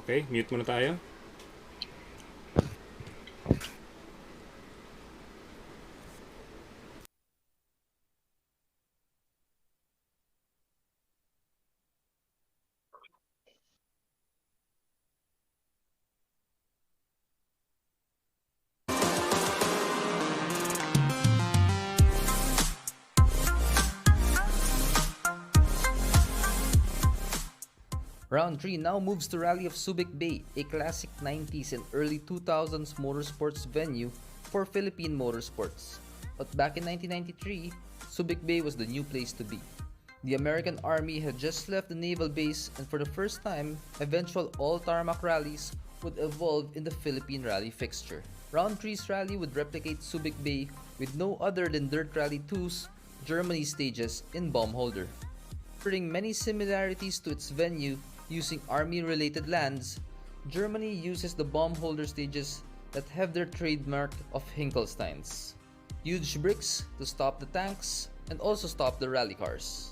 Okay, mute muna tayo. Round 3 now moves to Rally of Subic Bay, a classic 90s and early 2000s motorsports venue for Philippine motorsports. But back in 1993, Subic Bay was the new place to be. The American Army had just left the naval base, and for the first time, eventual all-tarmac rallies would evolve in the Philippine rally fixture. Round 3's rally would replicate Subic Bay with no other than Dirt Rally 2's Germany stages in Baumholder. Offering many similarities to its venue using army-related lands, Germany uses the bomb holder stages that have their trademark of Hinkelsteins. Huge bricks to stop the tanks and also stop the rally cars.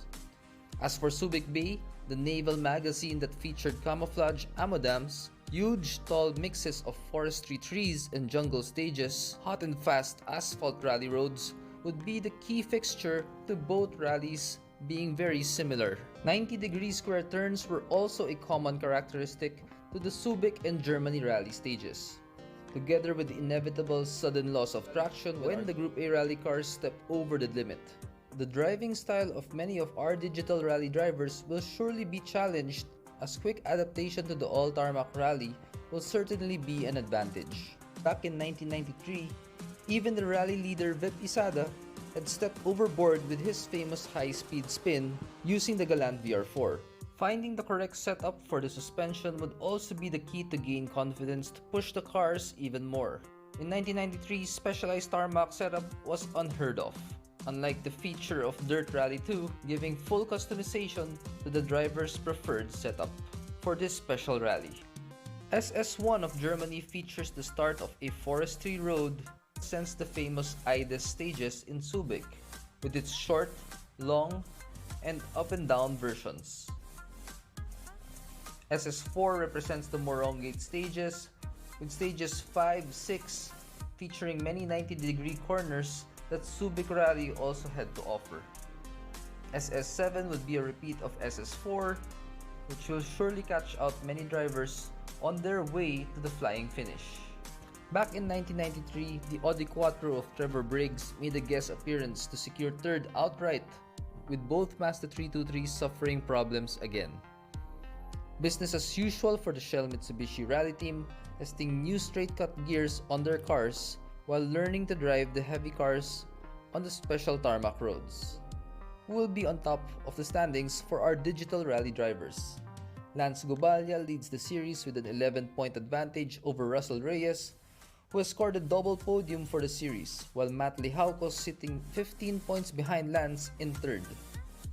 As for Subic Bay, the naval magazine that featured camouflage ammo dams, huge tall mixes of forestry trees and jungle stages, hot and fast asphalt rally roads would be the key fixture to both rallies being very similar. 90-degree square turns were also a common characteristic to the Subic and Germany rally stages, together with the inevitable sudden loss of traction when the Group A rally cars step over the limit. The driving style of many of our digital rally drivers will surely be challenged, as quick adaptation to the all-tarmac rally will certainly be an advantage. Back in 1993, even the rally leader Vip Isada had stepped overboard with his famous high-speed spin using the Galant VR4. Finding the correct setup for the suspension would also be the key to gain confidence to push the cars even more. In 1993, specialized tarmac setup was unheard of, unlike the feature of Dirt Rally 2 giving full customization to the driver's preferred setup for this special rally. SS1 of Germany features the start of a forestry road since the famous Eides stages in Subic, with its short, long, and up and down versions. SS4 represents the Morongate stages, with stages 5, 6 featuring many 90-degree corners that Subic Rally also had to offer. SS7 would be a repeat of SS4, which will surely catch out many drivers on their way to the flying finish. Back in 1993, the Audi Quattro of Trevor Briggs made a guest appearance to secure third outright, with both Mazda 323s suffering problems again. Business as usual for the Shell Mitsubishi Rally team, testing new straight-cut gears on their cars while learning to drive the heavy cars on the special tarmac roads. Who will be on top of the standings for our digital rally drivers? Lance Gobalia leads the series with an 11-point advantage over Russell Reyes, who has scored a double podium for the series, while Matt Lihauco sitting 15 points behind Lance in third.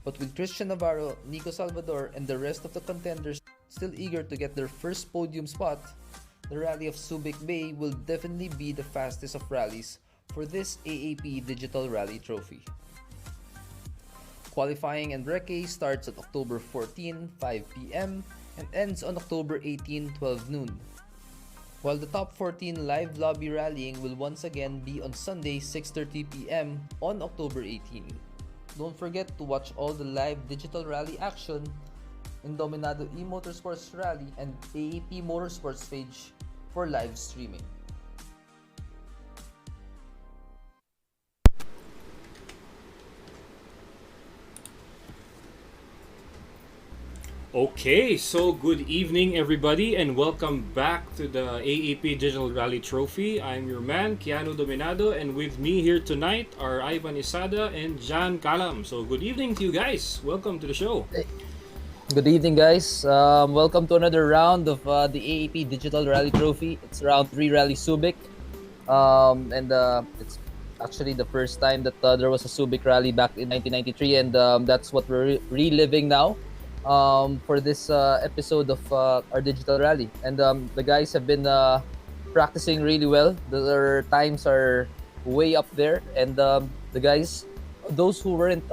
But with Christian Navarro, Nico Salvador, and the rest of the contenders still eager to get their first podium spot, the Rally of Subic Bay will definitely be the fastest of rallies for this AAP Digital Rally Trophy. Qualifying and recce starts on October 14, 5 p.m. and ends on October 18, 12 noon. While the top 14 live lobby rallying will once again be on Sunday 6:30 p.m. on October 18. Don't forget to watch all the live digital rally action in Dominado eMotorsports Rally and AAP Motorsports page for live streaming. Okay, so good evening everybody and welcome back to the AAP Digital Rally Trophy. I'm your man, Keanu Dominado, and with me here tonight are Ivan Isada and Jan Kalam. So good evening to you guys. Welcome to the show. Good evening, guys. Welcome to another round of the AAP Digital Rally Trophy. It's round 3 Rally Subic. And it's actually the first time that there was a Subic Rally back in 1993, and that's what we're reliving now for this episode of our Digital Rally. And the guys have been practicing really well. Their times are way up there, and the guys, those who weren't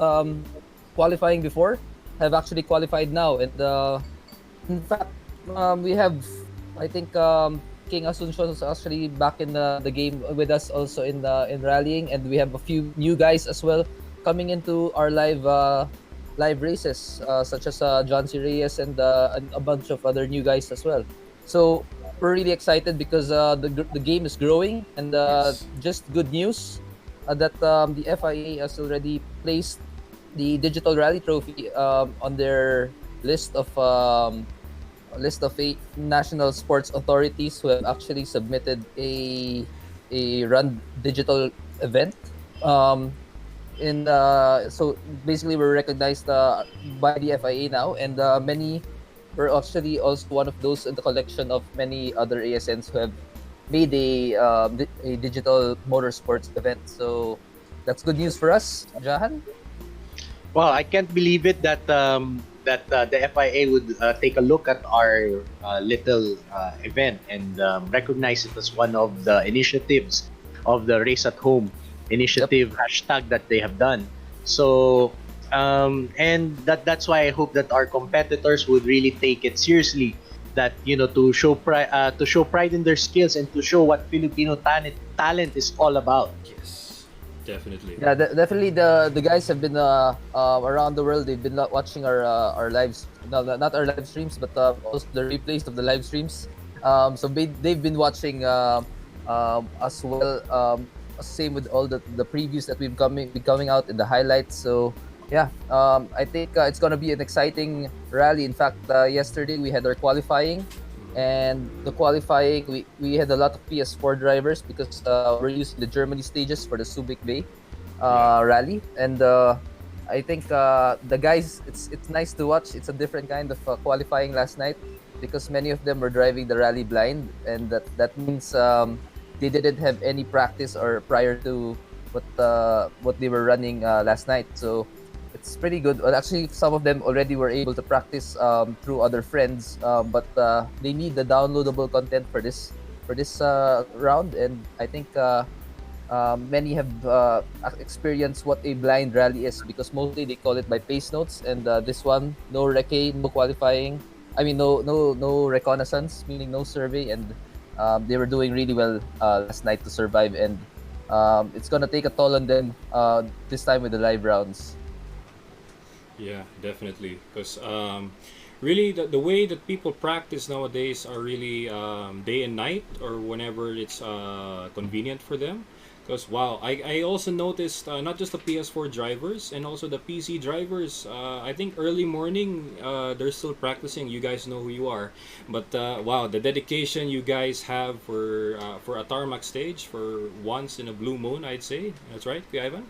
qualifying before, have actually qualified now. And in fact, we have I think King Asuncion was actually back in the game with us also in rallying, and we have a few new guys as well coming into our live races, such as John C. Reyes and a bunch of other new guys as well. So we're really excited because the game is growing, and Yes. just good news that the FIA has already placed the Digital Rally Trophy on their list of eight national sports authorities who have actually submitted a run digital event. Um, in So basically, we're recognized by the FIA now, and many we're actually also one of those in the collection of many other ASNs who have made a digital motorsports event. So that's good news for us, Jahan. Well, I can't believe it that the FIA would take a look at our little event and recognize it as one of the initiatives of the Race at Home Yep. initiative hashtag that they have done. So, and that's why I hope that our competitors would really take it seriously. That to show pride in their skills and to show what Filipino talent is all about. Yes. Definitely. Yeah, definitely the guys have been around the world. They've been watching our lives, no, not our live streams, but also the replays of the live streams. So they've been watching as well. Same with all the previews that we've been coming out in the highlights. So yeah, I think it's gonna be an exciting rally. In fact, yesterday we had our qualifying, and the qualifying we had a lot of PS4 drivers because we're using the Germany stages for the Subic Bay Yeah. rally, and I think the guys, it's nice to watch. It's a different kind of qualifying last night because many of them were driving the rally blind, and that means they didn't have any practice or prior to what they were running last night. So it's pretty good. Well, actually, some of them already were able to practice through other friends, but they need the downloadable content for this round, and I think many have experienced what a blind rally is because mostly they call it by pace notes, and this one, no recce, no qualifying. I mean, no reconnaissance, meaning no survey, and they were doing really well last night to survive, and it's gonna take a toll on them this time with the live rounds. Yeah, definitely. Because really, the way that people practice nowadays are really day and night or whenever it's convenient for them. Because wow, I also noticed not just the PS4 drivers and also the PC drivers. I think early morning they're still practicing. You guys know who you are, but wow, the dedication you guys have for a tarmac stage for once in a blue moon, I'd say. That's right, Kuya Ivan.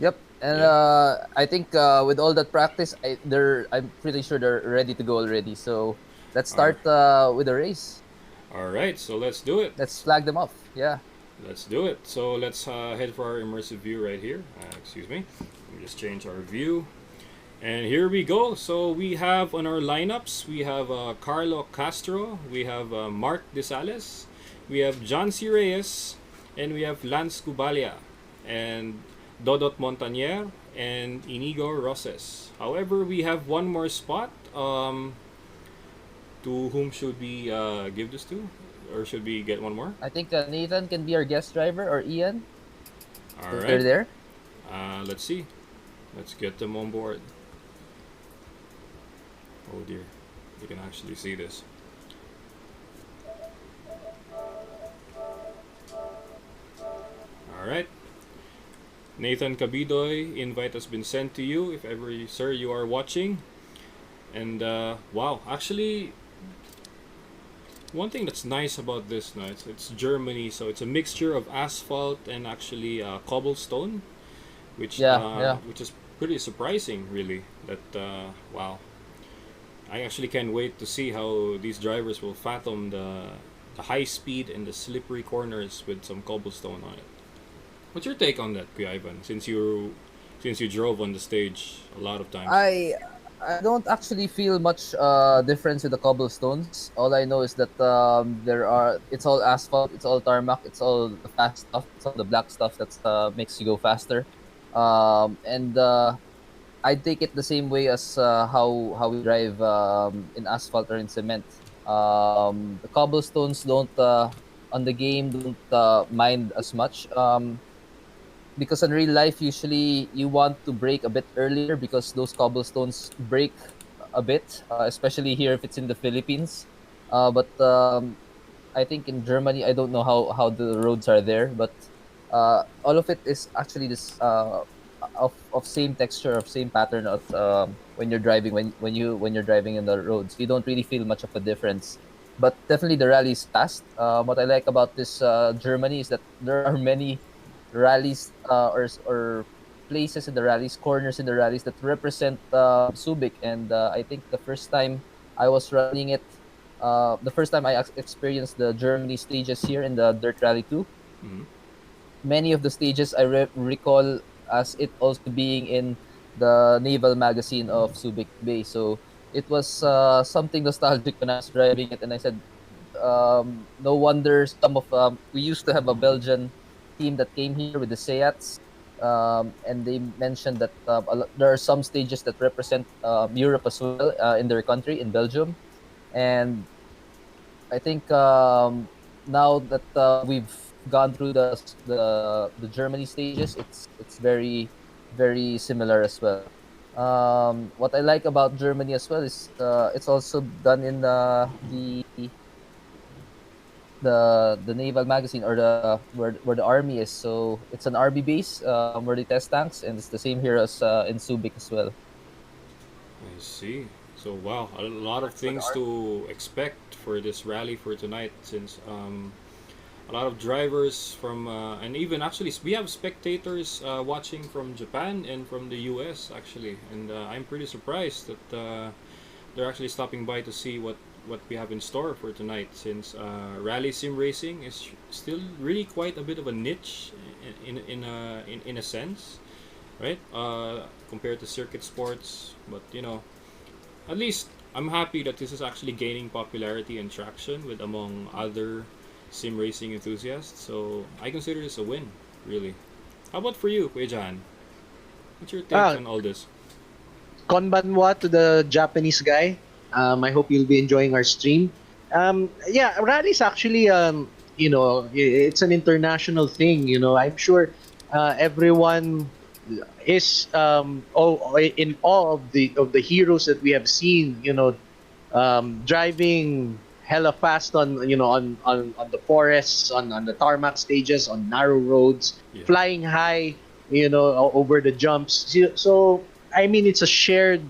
Yep. And Yeah. I think with all that practice, I'm pretty sure they're ready to go already. So let's All right. start with the race. All right. So let's do it. Let's flag them off. Yeah. Let's do it. So let's head for our immersive view right here. Excuse me. Let me just change our view. And here we go. So we have on our lineups, we have Carlo Castro, we have Mark Desales, we have John C. Reyes, and we have Lance Cubalia, and Dodot Montanier, and Inigo Roses. However, we have one more spot. To whom should we give this to? Or should we get one more? I think Nathan can be our guest driver, or Ian All if they're right. there. Let's see. Let's get them on board. Oh dear, you can actually see this. All right, Nathan Cabidoy, invite has been sent to you if ever, sir, you are watching. And wow, actually, one thing that's nice about this, no, it's Germany, so it's a mixture of asphalt and actually cobblestone, Yeah, yeah. which is pretty surprising, really. That wow, I actually can't wait to see how these drivers will fathom the high speed and the slippery corners with some cobblestone on it. What's your take on that, Kuya Ivan? Since you drove on the stage a lot of times. I don't actually feel much difference with the cobblestones. All I know is that it's all asphalt, it's all tarmac, it's all the fast stuff, it's all the black stuff that makes you go faster. And I take it the same way as how we drive in asphalt or in cement. The cobblestones don't on the game don't mind as much. Because in real life usually you want to break a bit earlier because those cobblestones break a bit, especially here if it's in the Philippines. But I think in Germany, I don't know how the roads are there, but all of it is actually this of same texture, of same pattern of when you're driving when you're driving in the roads. You don't really feel much of a difference, but definitely the rally is fast. What I like about this Germany is that there are many rallies or places in the rallies, corners in the rallies that represent Subic, and I think the first time I was running it the first time I experienced the Germany stages here in the Dirt Rally 2, Mhm. many of the stages I recall as it also being in the naval magazine of Subic Bay. So it was something nostalgic when I was driving it, and I said, no wonder some of we used to have a Belgian team that came here with the Seats. And they mentioned that there are some stages that represent Europe as well in their country, in Belgium. And I think now that we've gone through the Germany stages, it's very similar as well. What I like about Germany as well is it's also done in the naval magazine or the where the army is. So it's an army base where they test tanks, and it's the same here as in Subic as well. I see. So wow, a lot of things to expect for this rally for tonight, since a lot of drivers from and even actually we have spectators watching from Japan and from the U.S. actually, and I'm pretty surprised that they're actually stopping by to see what we have in store for tonight, since rally sim racing is still really quite a bit of a niche in a sense, right? Compared to circuit sports, but at least I'm happy that this is actually gaining popularity and traction with among other sim racing enthusiasts. So I consider this a win, really. How about for you, Kuya Jan? What's your take Ah, on all this? konbanwa to the Japanese guy. I hope you'll be enjoying our stream. Yeah, rallies actually, it's an international thing. I'm sure everyone is in awe of the heroes that we have seen. Driving hella fast on the forests, on the tarmac stages, on narrow roads, Yeah. flying high, over the jumps. So I mean, it's a shared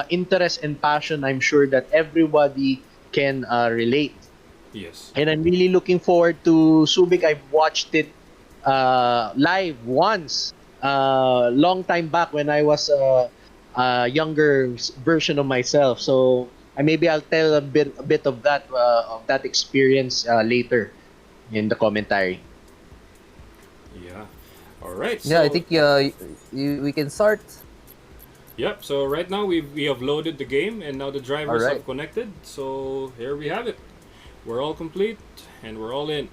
interest and passion. I'm sure that everybody can relate, Yes. and I'm really looking forward to Subic. I've watched it live once, long time back when I was a younger version of myself. So maybe I'll tell a bit of that experience later in the commentary. Yeah. All right. Yeah, I So think we can start. yep. So right now we have loaded the game, and now the All drivers right. have connected. So here we have it. We're all complete and we're all in.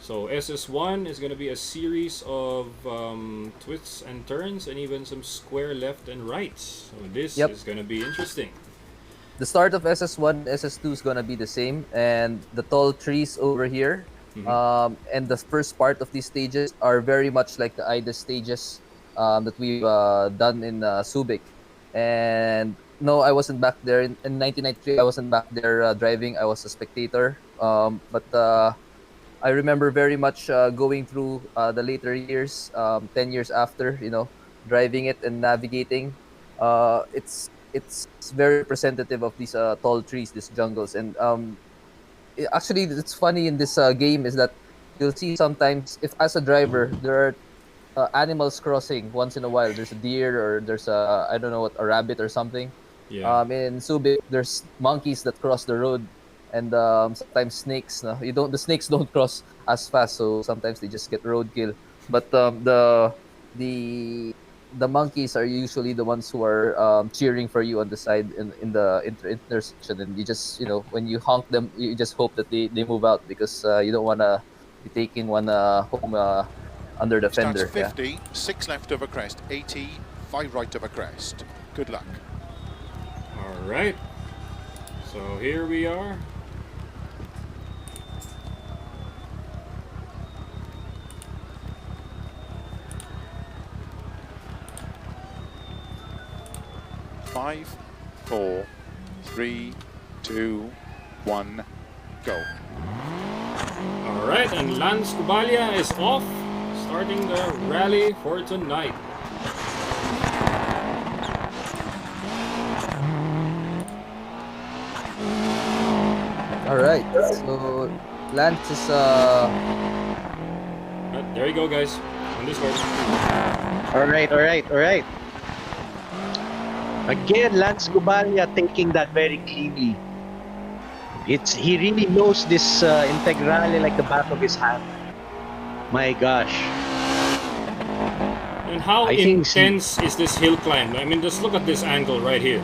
So SS1 is going to be a series of twists and turns and even some square left and rights. So this Yep. is going to be interesting. The start of SS1 and SS2 is gonna be the same, and the tall trees over here, Mm-hmm. and the first part of these stages are very much like the IDA stages that we've done in Subic. And no, I wasn't back there in 1993. I wasn't back there driving. I was a spectator. But I remember very much going through the later years, 10 years after, driving it and navigating. It's very representative of these tall trees, these jungles. And actually, it's funny in this game is that you'll see sometimes, if as a driver, there are animals crossing once in a while. There's a deer or there's a, I don't know what, a rabbit or something. Yeah. In Subic, there's monkeys that cross the road, and sometimes snakes. No? You don't. The snakes don't cross as fast, so sometimes they just get roadkill. But the the monkeys are usually the ones who are cheering for you on the side in the intersection, and you just when you honk them, you just hope that they move out because you don't want to be taking one home under the Starts fender. Yeah. 50, 6 left of a crest, 80, 5 right of a crest. Good luck. All right. So here we are. Five, four, three, two, one, go. Alright, and Lance Cubalia is off, starting the rally for tonight. Alright, so Lance is There you go, guys. On this course. Alright. Again, Lance Gubalia taking that very cleanly. He really knows this Integrale like the back of his hand. My gosh. And how I think intense is this hill climb? I mean, just look at this angle right here.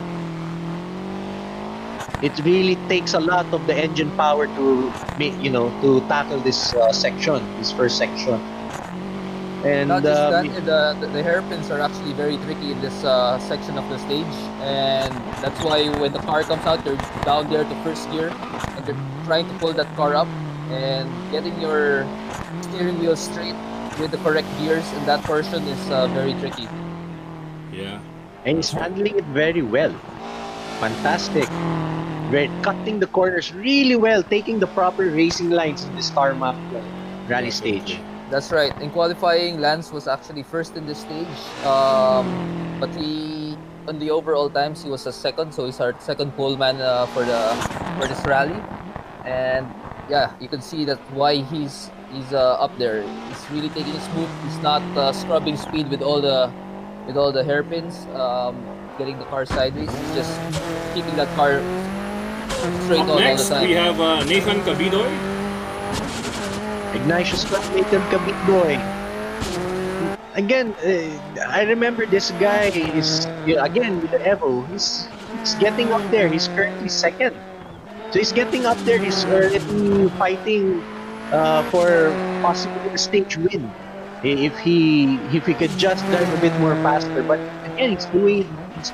It really takes a lot of the engine power to make, to tackle this section, this first section. And not just that, the hairpins are actually very tricky in this section of the stage, and that's why when the car comes out, you're down there to first gear, and you're trying to pull that car up, and getting your steering wheel straight with the correct gears in that portion is very tricky. Yeah. and he's handling it very well. Fantastic. Cutting the corners really well, taking the proper racing lines in this tarmac rally stage. That's right. In qualifying, Lance was actually first in this stage, but he, on the overall times, he was a second, so he's our second pole man for this rally. And yeah, you can see that why he's up there. He's really taking it smooth. He's not scrubbing speed with all the hairpins, getting the car sideways. He's just keeping that car straight Up on next, all the time. we have Nathan Cabidoy. Ignatius Nathan Kabitboy. Again, I remember this guy is again with the Evo. He's getting up there. He's currently second, so he's getting up there. He's already fighting for possibly a stage win if he could just drive a bit more faster. But again, he's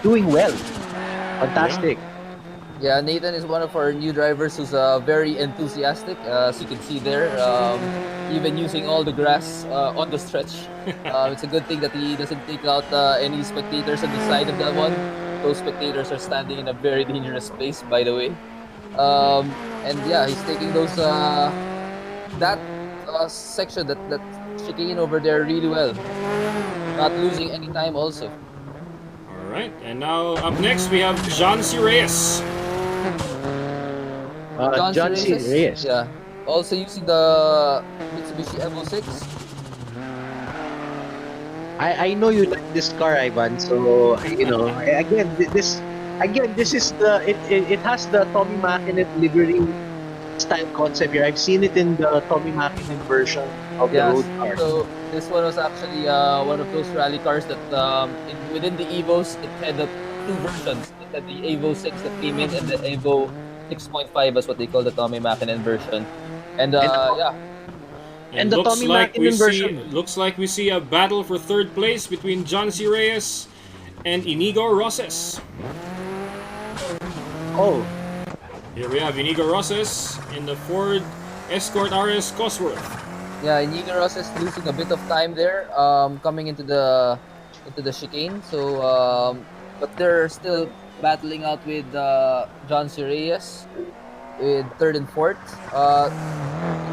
doing well. Fantastic. Yeah, Nathan is one of our new drivers who's very enthusiastic, as you can see there, even using all the grass on the stretch. It's a good thing that he doesn't take out any spectators on the side of that one. Those spectators are standing in a very dangerous place, by the way. And yeah, he's taking those that section, that chicane over there really well. Not losing any time also. Alright, and now up next we have John C. Reyes. John C. Reyes. Yeah. Also using the Mitsubishi Evo 6. I know you like this car, Ivan. So again, this is the it has the Tommy Mäkinen livery style concept here. I've seen it in the Tommy Mäkinen version of the road car. So this one was actually one of those rally cars that within the Evos it had the two versions. It had the Evo 6 that came in and the Evo 6.5 is what they call the Tommy Mäkinen version. And yeah. And the looks Tommy like we Mäkinen version. looks like we see a battle for third place between John C. Reyes and Inigo Roses. Oh, Here we have Inigo Roses in the Ford Escort RS Cosworth. Yeah, Inigo Ross is losing a bit of time there, coming into the chicane. So, but they're still battling out with John C. Reyes with third and fourth.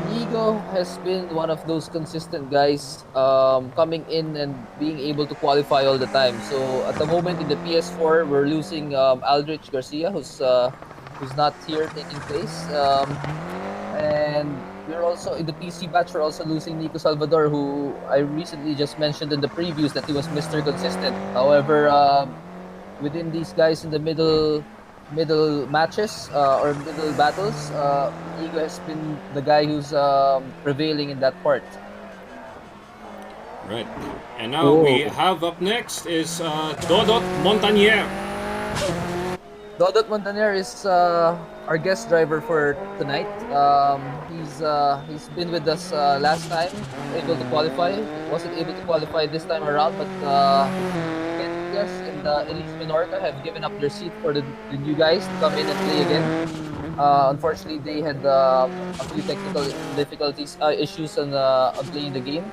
Inigo has been one of those consistent guys, coming in and being able to qualify all the time. So at the moment in the PS4, we're losing Aldrich Garcia, who's not here taking place, and we're also in the PC batch. We're also losing Nico Salvador, who I recently just mentioned in the previews that he was Mr. Consistent. However, within these guys in the middle matches or middle battles, Inigo has been the guy who's prevailing in that part. Right. And now we have up next is Dodot Montanier. Dodot Montaner is our guest driver for tonight. He's been with us last time, able to qualify. Wasn't able to qualify this time around, but yes, in Elise Menorca have given up their seat for the new guys to come in and play again. Unfortunately, they had a few technical difficulties, issues on playing the game.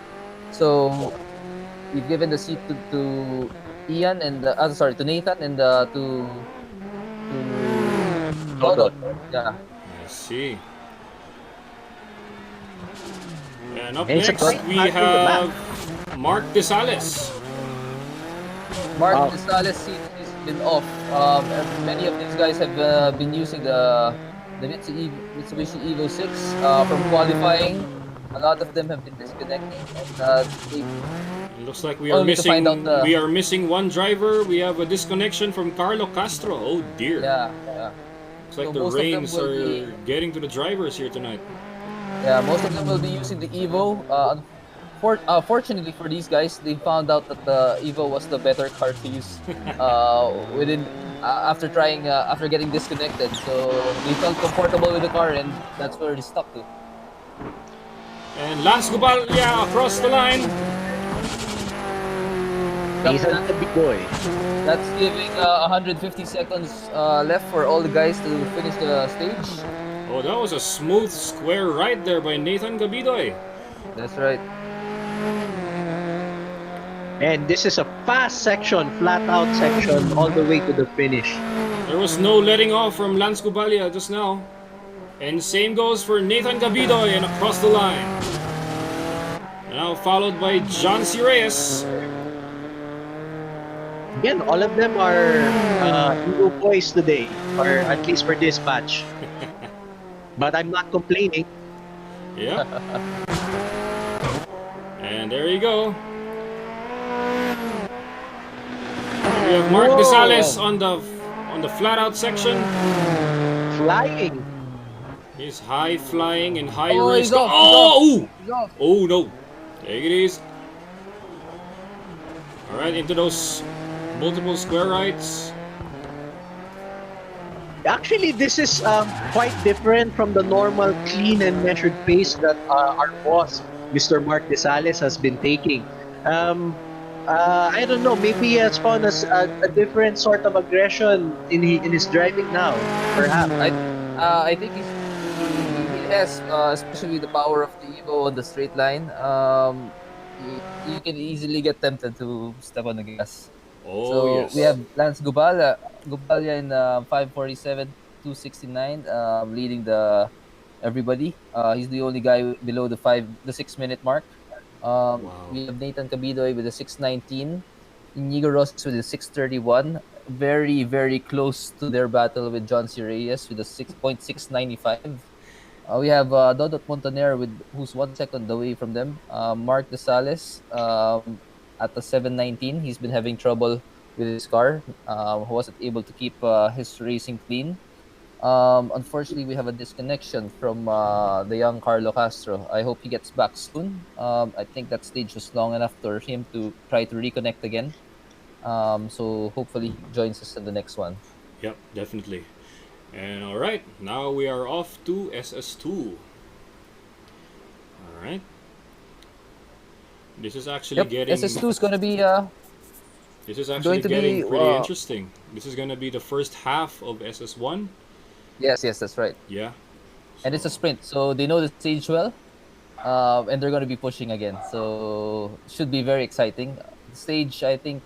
So we've given the seat to Ian and to Nathan and to Dodot. Dodot. Yeah, I see. And up And it's a next, great we match in the back. have Mark Desales. Mark Wow. Desales' seat has been off. Many of these guys have been using the Mitsubishi Evo 6 from qualifying. A lot of them have been disconnecting, and they It looks like we are only to find out missing one driver. We have a disconnection from Carlo Castro. Oh dear. yeah. Looks like So the most of them reins will are be getting to the drivers here tonight. most of them will be using the Evo. Fortunately for these guys, they found out that the Evo was the better car to use within after getting disconnected. So they felt comfortable with the car, and that's where they stuck to. And Lance Gubalya across the line. Nathan Tabigoy. That's giving 150 seconds left for all the guys to finish the stage. Oh, that was a smooth square right there by Nathan Gabidoy. That's right. And this is a fast section, flat out section, all the way to the finish. There was no letting off from Lance Gubalya just now. And same goes for Nathan Gabidoy and across the line. Now followed by John C. Reyes. Again, all of them are Evo boys today, or at least for this batch. But I'm not complaining. Yeah. And there you go. We have Mark Whoa. Desales on the flat out section. Flying. He's high flying and high Oh, race. he's off, Oh! He's off. Oh no. Take it easy. Alright, into those multiple square rights. Actually, this is quite different from the normal clean and measured pace that our boss, Mr. Mark Desales, has been taking. I don't know, maybe he has found a different sort of aggression in his driving now, perhaps. I think he has, especially the power of the Evo on the straight line. You can easily get tempted to step on the gas. Oh So yes. we have Lance Gubalya in 5:47.269, leading everybody. He's the only guy below the 6 minute mark. Wow. We have Nathan Cabidoy with a 6:19, Inigo Rosas with a 6:31. Very, very close to their battle with John C. Reyes with a 6.695. We have Dodot Montaner who's 1 second away from them. Mark Desales at the 7:19. He's been having trouble with his car. Who wasn't able to keep his racing clean. Unfortunately, we have a disconnection from the young Carlo Castro. I hope he gets back soon. I think that stage was long enough for him to try to reconnect again. So hopefully he joins us in the next one. Yep, definitely. And alright, now we are off to SS2. Alright. This is actually getting SS2 is going to be this is actually going to getting be, pretty interesting. This is gonna be the first half of SS1. yes, that's right. Yeah. And it's a sprint, so they know the stage well, and they're going to be pushing again. So should be very exciting. The stage, I think,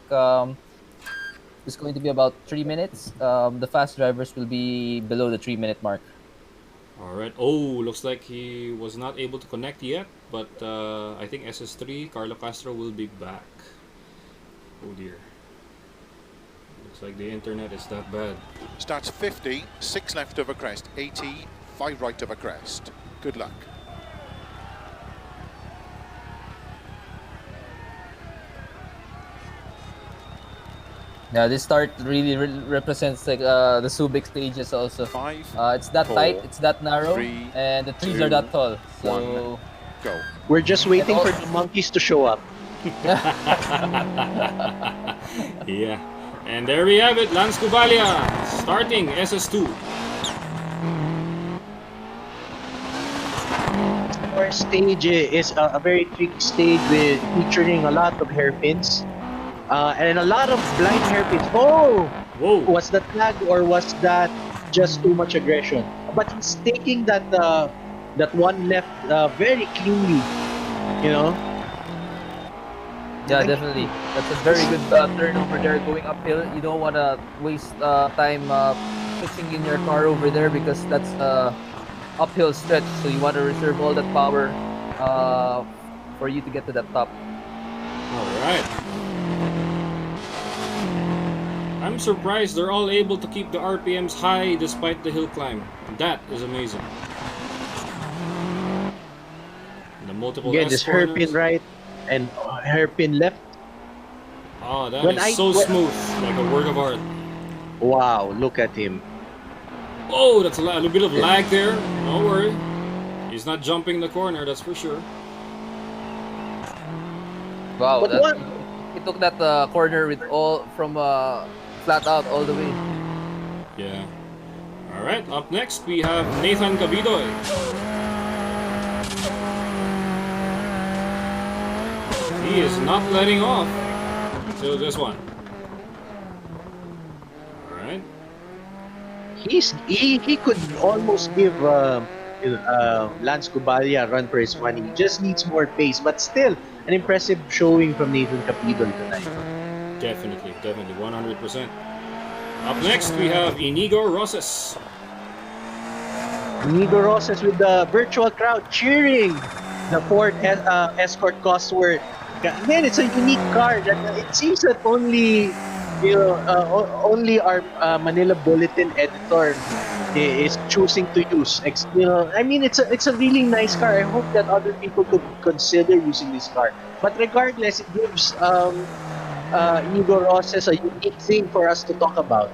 is going to be about 3 minutes. The fast drivers will be below the 3 minute mark. Alright. Oh, looks like he was not able to connect yet, but I think SS3, Carlo Castro will be back. Oh dear. Looks like the internet is that bad. Starts 50, 6 left of a crest, 80, 5 right of a crest. Good luck. Yeah, this start really represents like the Subic stages also. 5, It's that 4, tight, it's that narrow, 3, and the trees 2, are that tall. So 1, go. We're just waiting And for also- the monkeys to show up. Yeah. And there we have it, Lance Gubalya starting SS2. Our stage is a very tricky stage with featuring a lot of hairpins. And a lot of blind hairpins. Oh, Whoa. was that lag or was that just too much aggression? But he's taking that one left very cleanly. You know. Yeah, Like, definitely. That's a very good turn over there going uphill. You don't want to waste time fixing in your car over there because that's uphill stretch. So you want to reserve all that power for you to get to that top. All right. I'm surprised they're all able to keep the RPMs high despite the hill climb. That is amazing. The multiple again, S just hairpin corners. right and hairpin left. Oh, that When is I so when, smooth, like a work of art. wow, look at him. Oh, that's a little bit of lag there. Don't worry. He's not jumping the corner, that's for sure. Wow, But that what? he took that corner with all from flat out all the way. Yeah. Alright, up next we have Nathan Gabidoy. He is not letting off until this one. Alright. He could almost give Lance Cubalia a run for his money. He just needs more pace, but still an impressive showing from Nathan Capidol tonight. Definitely, 100%. Up next we have Inigo Rosas. Inigo Rosas with the virtual crowd cheering the Ford Escort Cosworth. Again, it's a unique car that it seems that only our Manila Bulletin editor is choosing to use. I mean, it's a really nice car. I hope that other people could consider using this car. But regardless, it gives Inigo Rosas a unique thing for us to talk about.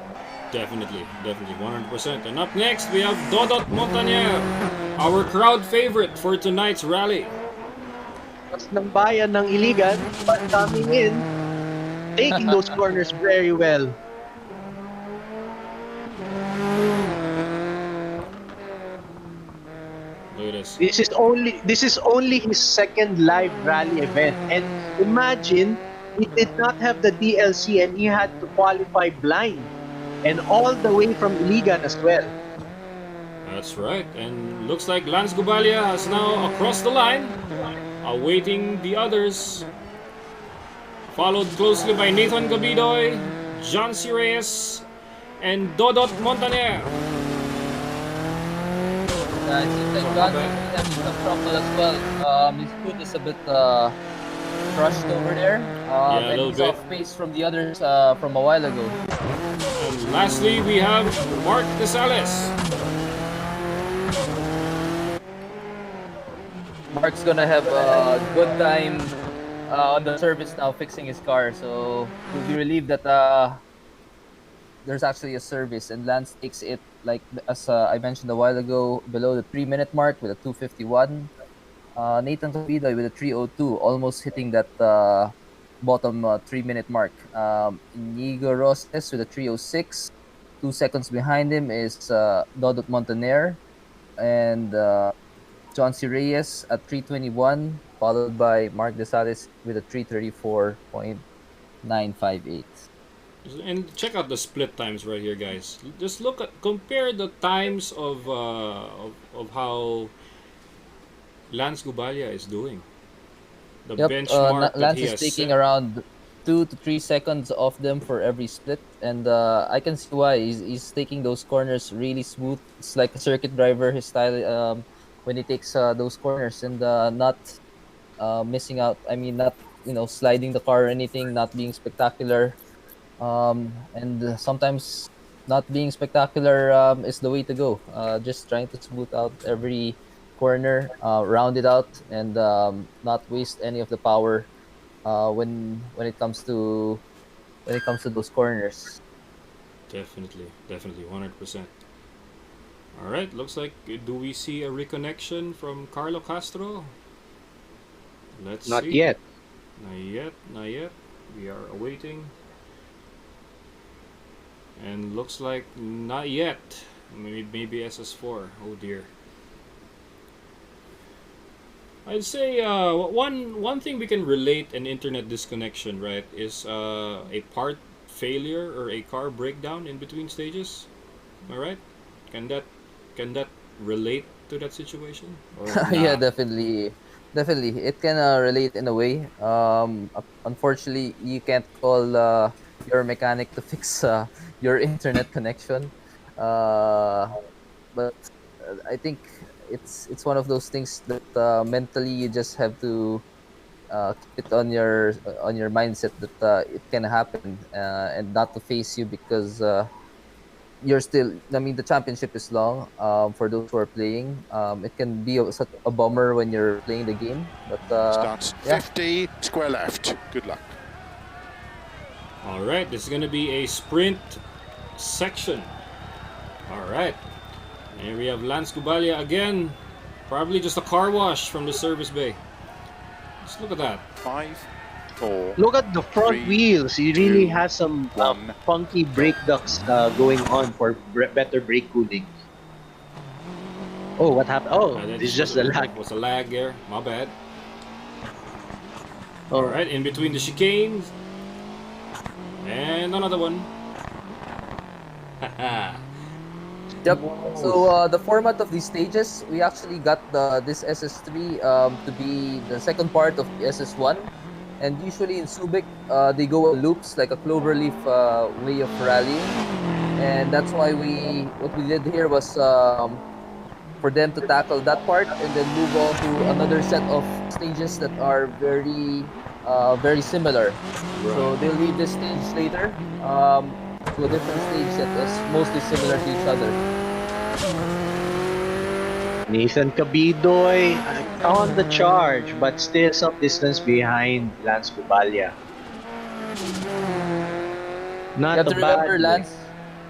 Definitely, 100%. And up next we have Dodot Montanier, our crowd favorite for tonight's rally. Mas ng bayan ng Iligan, but coming in, taking those corners very well. Look at this. This is only his second live rally event, and imagine he did not have the DLC and he had to qualify blind, and all the way from Iligan as well. That's right, and looks like Lance Gubalia has now crossed the line, awaiting the others. Followed closely by Nathan Gabidoy, John C. Reyes, and Dodot Montaner. It seems like John having some trouble as well. His foot is a bit crushed over there. Yeah, a And little he's bit. off pace from the others from a while ago. And lastly, we have Mark Desales. Mark's gonna have a good time on the service now fixing his car. So he'll be relieved that there's actually a service, and Lance takes it like as I mentioned a while ago below the 3 minute mark with a 2:51. Nathan Torpedo with a 3:02, almost hitting that bottom 3 minute mark. Inigo Roses with a 3:06. 2 seconds behind him is Dodot Montaner and John C. Reyes at 3:21, followed by Mark Desales with a 3:34.958. And check out the split times right here, guys. Just compare the times of how Lance Gubalia is doing. The Yep, benchmark that Lance he is has taking set. around 2 to 3 seconds off them for every split, and I can see why he's taking those corners really smooth. It's like a circuit driver, his style when he takes those corners and not missing out. I mean, not sliding the car or anything, not being spectacular, and sometimes not being spectacular is the way to go. Just trying to smooth out every corner, round it out, and not waste any of the power when it comes to those corners. Definitely, 100%. All right, looks like do we see a reconnection from Carlo Castro? Let's Not see. yet. Not yet, not yet. We are awaiting. And looks like not yet. Maybe SS4. Oh dear. I'd say one thing we can relate an internet disconnection, right, is a part failure or a car breakdown in between stages. All right, can that can that relate to that situation or Yeah, nah? definitely. Definitely. It can relate in a way. Unfortunately, you can't call your mechanic to fix your internet connection. But I think it's one of those things that mentally you just have to keep it on your mindset that it can happen and not to face you because you're still. I mean, the championship is long. For those who are playing, it can be such a bummer when you're playing the game. But Starts yeah, 50, square left. Good luck. All right, this is gonna be a sprint section. All right, and we have Lance Gubalia again. Probably just a car wash from the service bay. Just look at that. 5, 4, Look at the front 3, wheels. He really 2, has some 1. funky Go. brake ducts going on for better brake cooling. Oh, what happened? Oh, That this is just just the lag. was a lag there. My bad. All Oh, right, in between the chicanes, and another one. yep. So smooth. the format of these stages, we actually got the this SS3 to be the second part of the SS1, and usually in Subic, they go on loops like a cloverleaf way of rallying, and that's why we what we did here was for them to tackle that part and then move on to another set of stages that are very similar. So they'll Right. leave this stage later to a different stage that is mostly similar to each other. Nathan Cabidoy on the charge, but still some distance behind Lance Cubalia. You Not have a to remember, bad way.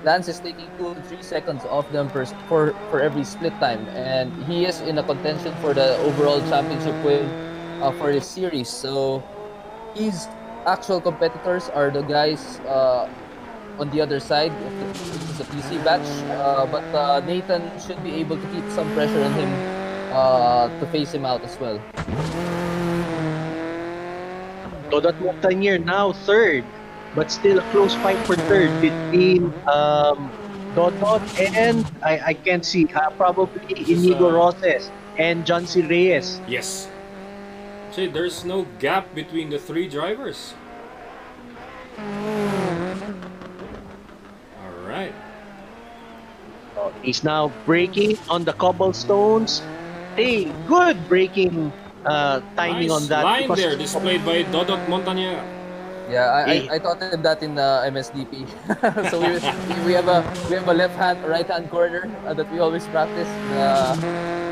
Lance is taking 2 to 3 seconds off them for every split time, and he is in a contention for the overall championship win for this series. So his actual competitors are the guys on the other side, which is a PC batch. But Nathan should be able to keep some pressure on him to face him out as well. Todat Montanier now third, but still a close fight for third between Dodot and I can't see, probably Just Inigo Roses and John C. Reyes. yes. See, there's no gap between the three drivers. All right. Oh, he's now braking on the cobblestones. Hey, good braking timing on Nice that line because there displayed by Dodot Montaña. Yeah, hey, I taught him that in MSDP. So we have a left hand right hand corner that we always practice.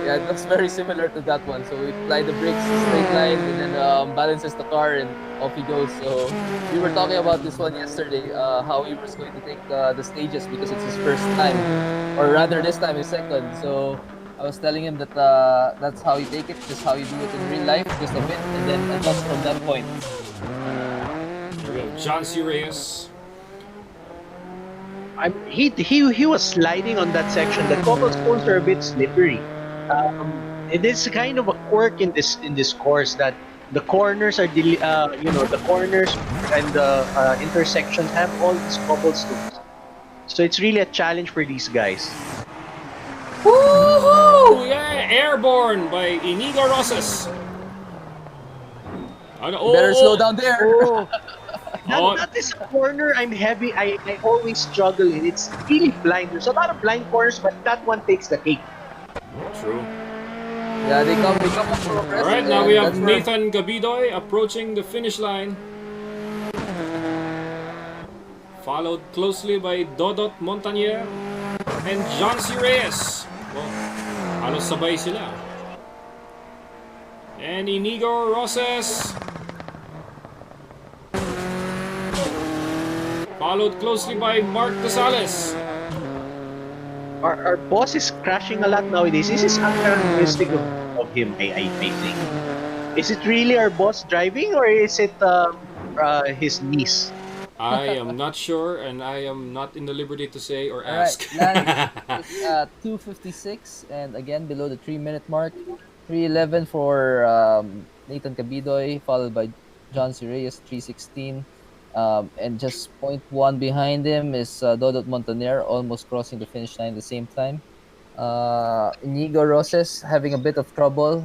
Yeah, it looks very similar to that one. So we apply the brakes straight line and then balances the car and off he goes. So we were talking about this one yesterday, how he was going to take the stages because it's his first time, or rather this time his second. So I was telling him that that's how you take it, just how you do it in real life, just a bit, and then adjust from that point. Here we have John C. Reyes. he was sliding on that section. The cobblestones are a bit slippery. It is kind of a quirk in this course that the corners are the corners and the intersections have all these cobblestones. So it's really a challenge for these guys. Woohoo! Yeah, airborne by Inigo Rosas. You better slow down there. Oh, Oh, that is a corner I'm heavy. I always struggle in. It's really blind. There's a lot of blind corners, but that one takes the cake. true. Yeah, they come up for a All rest, right, now we and have that's where Nathan Gabidoy approaching the finish line, followed closely by Dodot Montanier and John C. Reyes. Well, halos sabay sila. And Inigo Roses, followed closely by Mark Casales. Our boss is crashing a lot nowadays. This is uncharacteristic of him, I think. Is it really our boss driving or is it his niece? I am not sure, and I am not in the liberty to say or all right. ask. Lance is at 2:56, and again below the 3 minute mark. 311 for Nathan Cabidoy, followed by John C. Reyes, 316. And just point one behind him is Dodot Montaner, almost crossing the finish line at the same time. Inigo Roses having a bit of trouble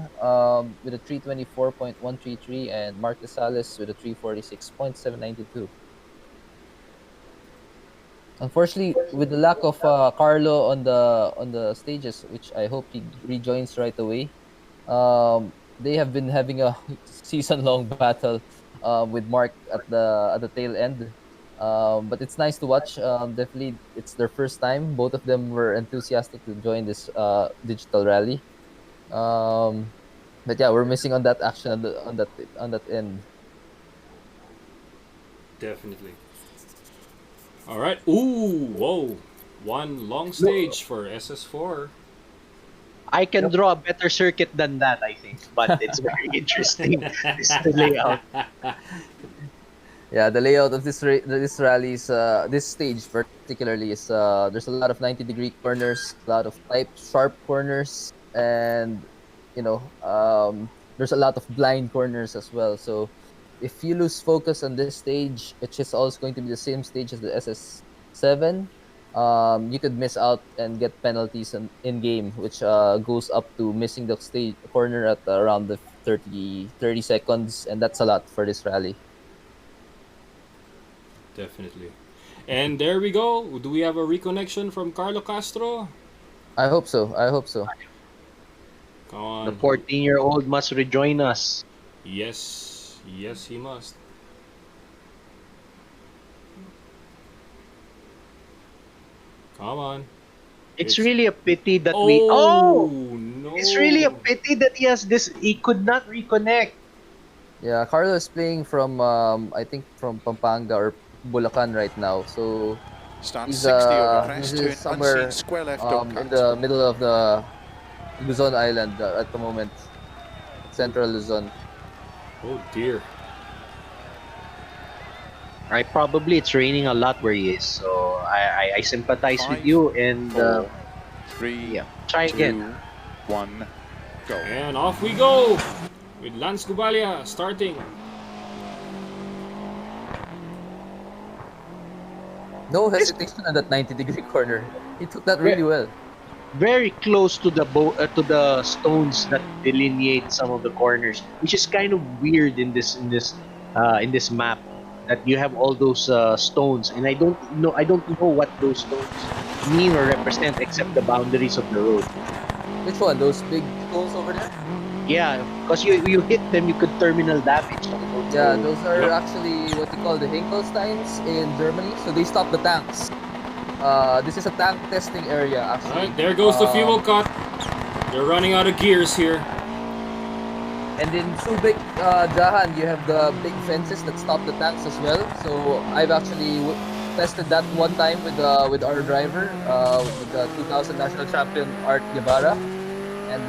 with a 324.133, and Mark Casales with a 346.792. Unfortunately, with the lack of Carlo on the stages, which I hope he rejoins right away, they have been having a season-long battle with Mark at the tail end. But it's nice to watch. Definitely, it's their first time. Both of them were enthusiastic to join this digital rally. Um, but yeah, we're missing on that action on that end. Definitely. All right. Ooh, whoa. One long stage for SS4. I can draw a better circuit than that, I think, but it's very interesting. This is the layout. Yeah, the layout of this rally is this stage particularly is there's a lot of 90-degree corners, a lot of tight sharp corners, and there's a lot of blind corners as well. So if you lose focus on this stage, which is also going to be the same stage as the SS7, you could miss out and get penalties in game, which goes up to missing the stage corner at around the 30 seconds, and that's a lot for this rally. Definitely. And there we go. Do we have a reconnection from Carlo Castro? I hope so. I hope so. Come on. The 14-year-old must rejoin us. Yes. Yes, he must. Come on. It's really a pity that no. It's really a pity that he could not reconnect. Yeah, Carlo is playing from I think from Pampanga or Bulacan right now. So Stand he's 60 over crest, turn somewhere unseen, square left, don't in cut. the middle of the Luzon Island at the moment. Central Luzon. Oh dear. It's raining a lot where he is, so I sympathize 5, with you and 4, 3, yeah, try 2, again. 1, go. And off we go with Lance Gubalia starting. No hesitation on that 90-degree corner. He took that really well. Very close to the stones that delineate some of the corners, which is kind of weird in this map, that you have all those stones, and I don't know what those stones mean or represent except the boundaries of the road. Which one? Those big stones over there? Yeah, because you hit them, you could terminal damage. Yeah, those are Yep. actually what they call the Hinkelsteins in Germany. So they stop the tanks. This is a tank testing area, actually. Alright, there goes the fuel cut. They're running out of gears here. And in Subic, Jahan, you have the big fences that stop the tanks as well. So I've actually tested that one time with our driver, with the 2000 national champion Art Guevara. And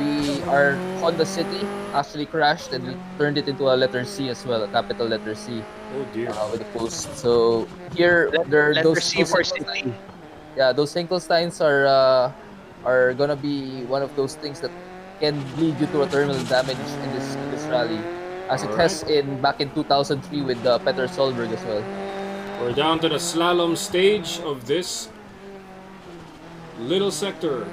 our Honda City actually crashed, and we turned it into a letter C as well, a capital letter C, Oh dear. with a post. So here, Letter C for city. yeah, those Hinkelsteins are gonna be one of those things that can lead you to a terminal damage in this rally, as it has back in 2003 with Peter Solberg as well. We're down to the slalom stage of this little sector.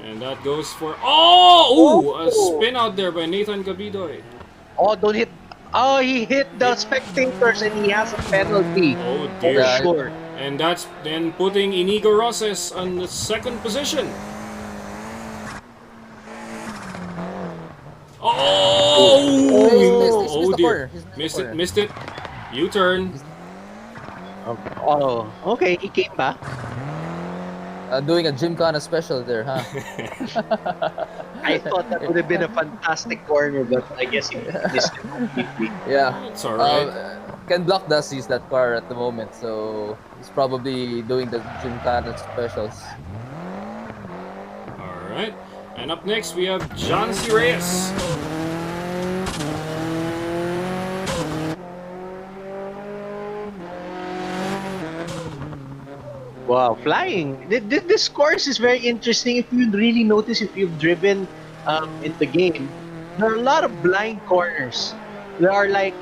And that goes for... a spin out there by Nathan Gabidoy. Oh, don't hit! Oh, he hit the spectators and he has a penalty. Oh For dear. Yeah, sure. And that's then putting Inigo Roses on the second position. Oh He's dear. missed the corner. Missed it. U-turn. Oh, okay, he came back. Doing a Gymkhana special there, huh? I thought that would have been a fantastic corner, but I guess he missed it completely. Yeah. It's alright. Ken Block does use that car at the moment, so he's probably doing the Gymkhana specials. Alright. And up next we have John C. Reyes. Wow, flying! This course is very interesting. If you really notice, if you've driven in the game, there are a lot of blind corners. There are like,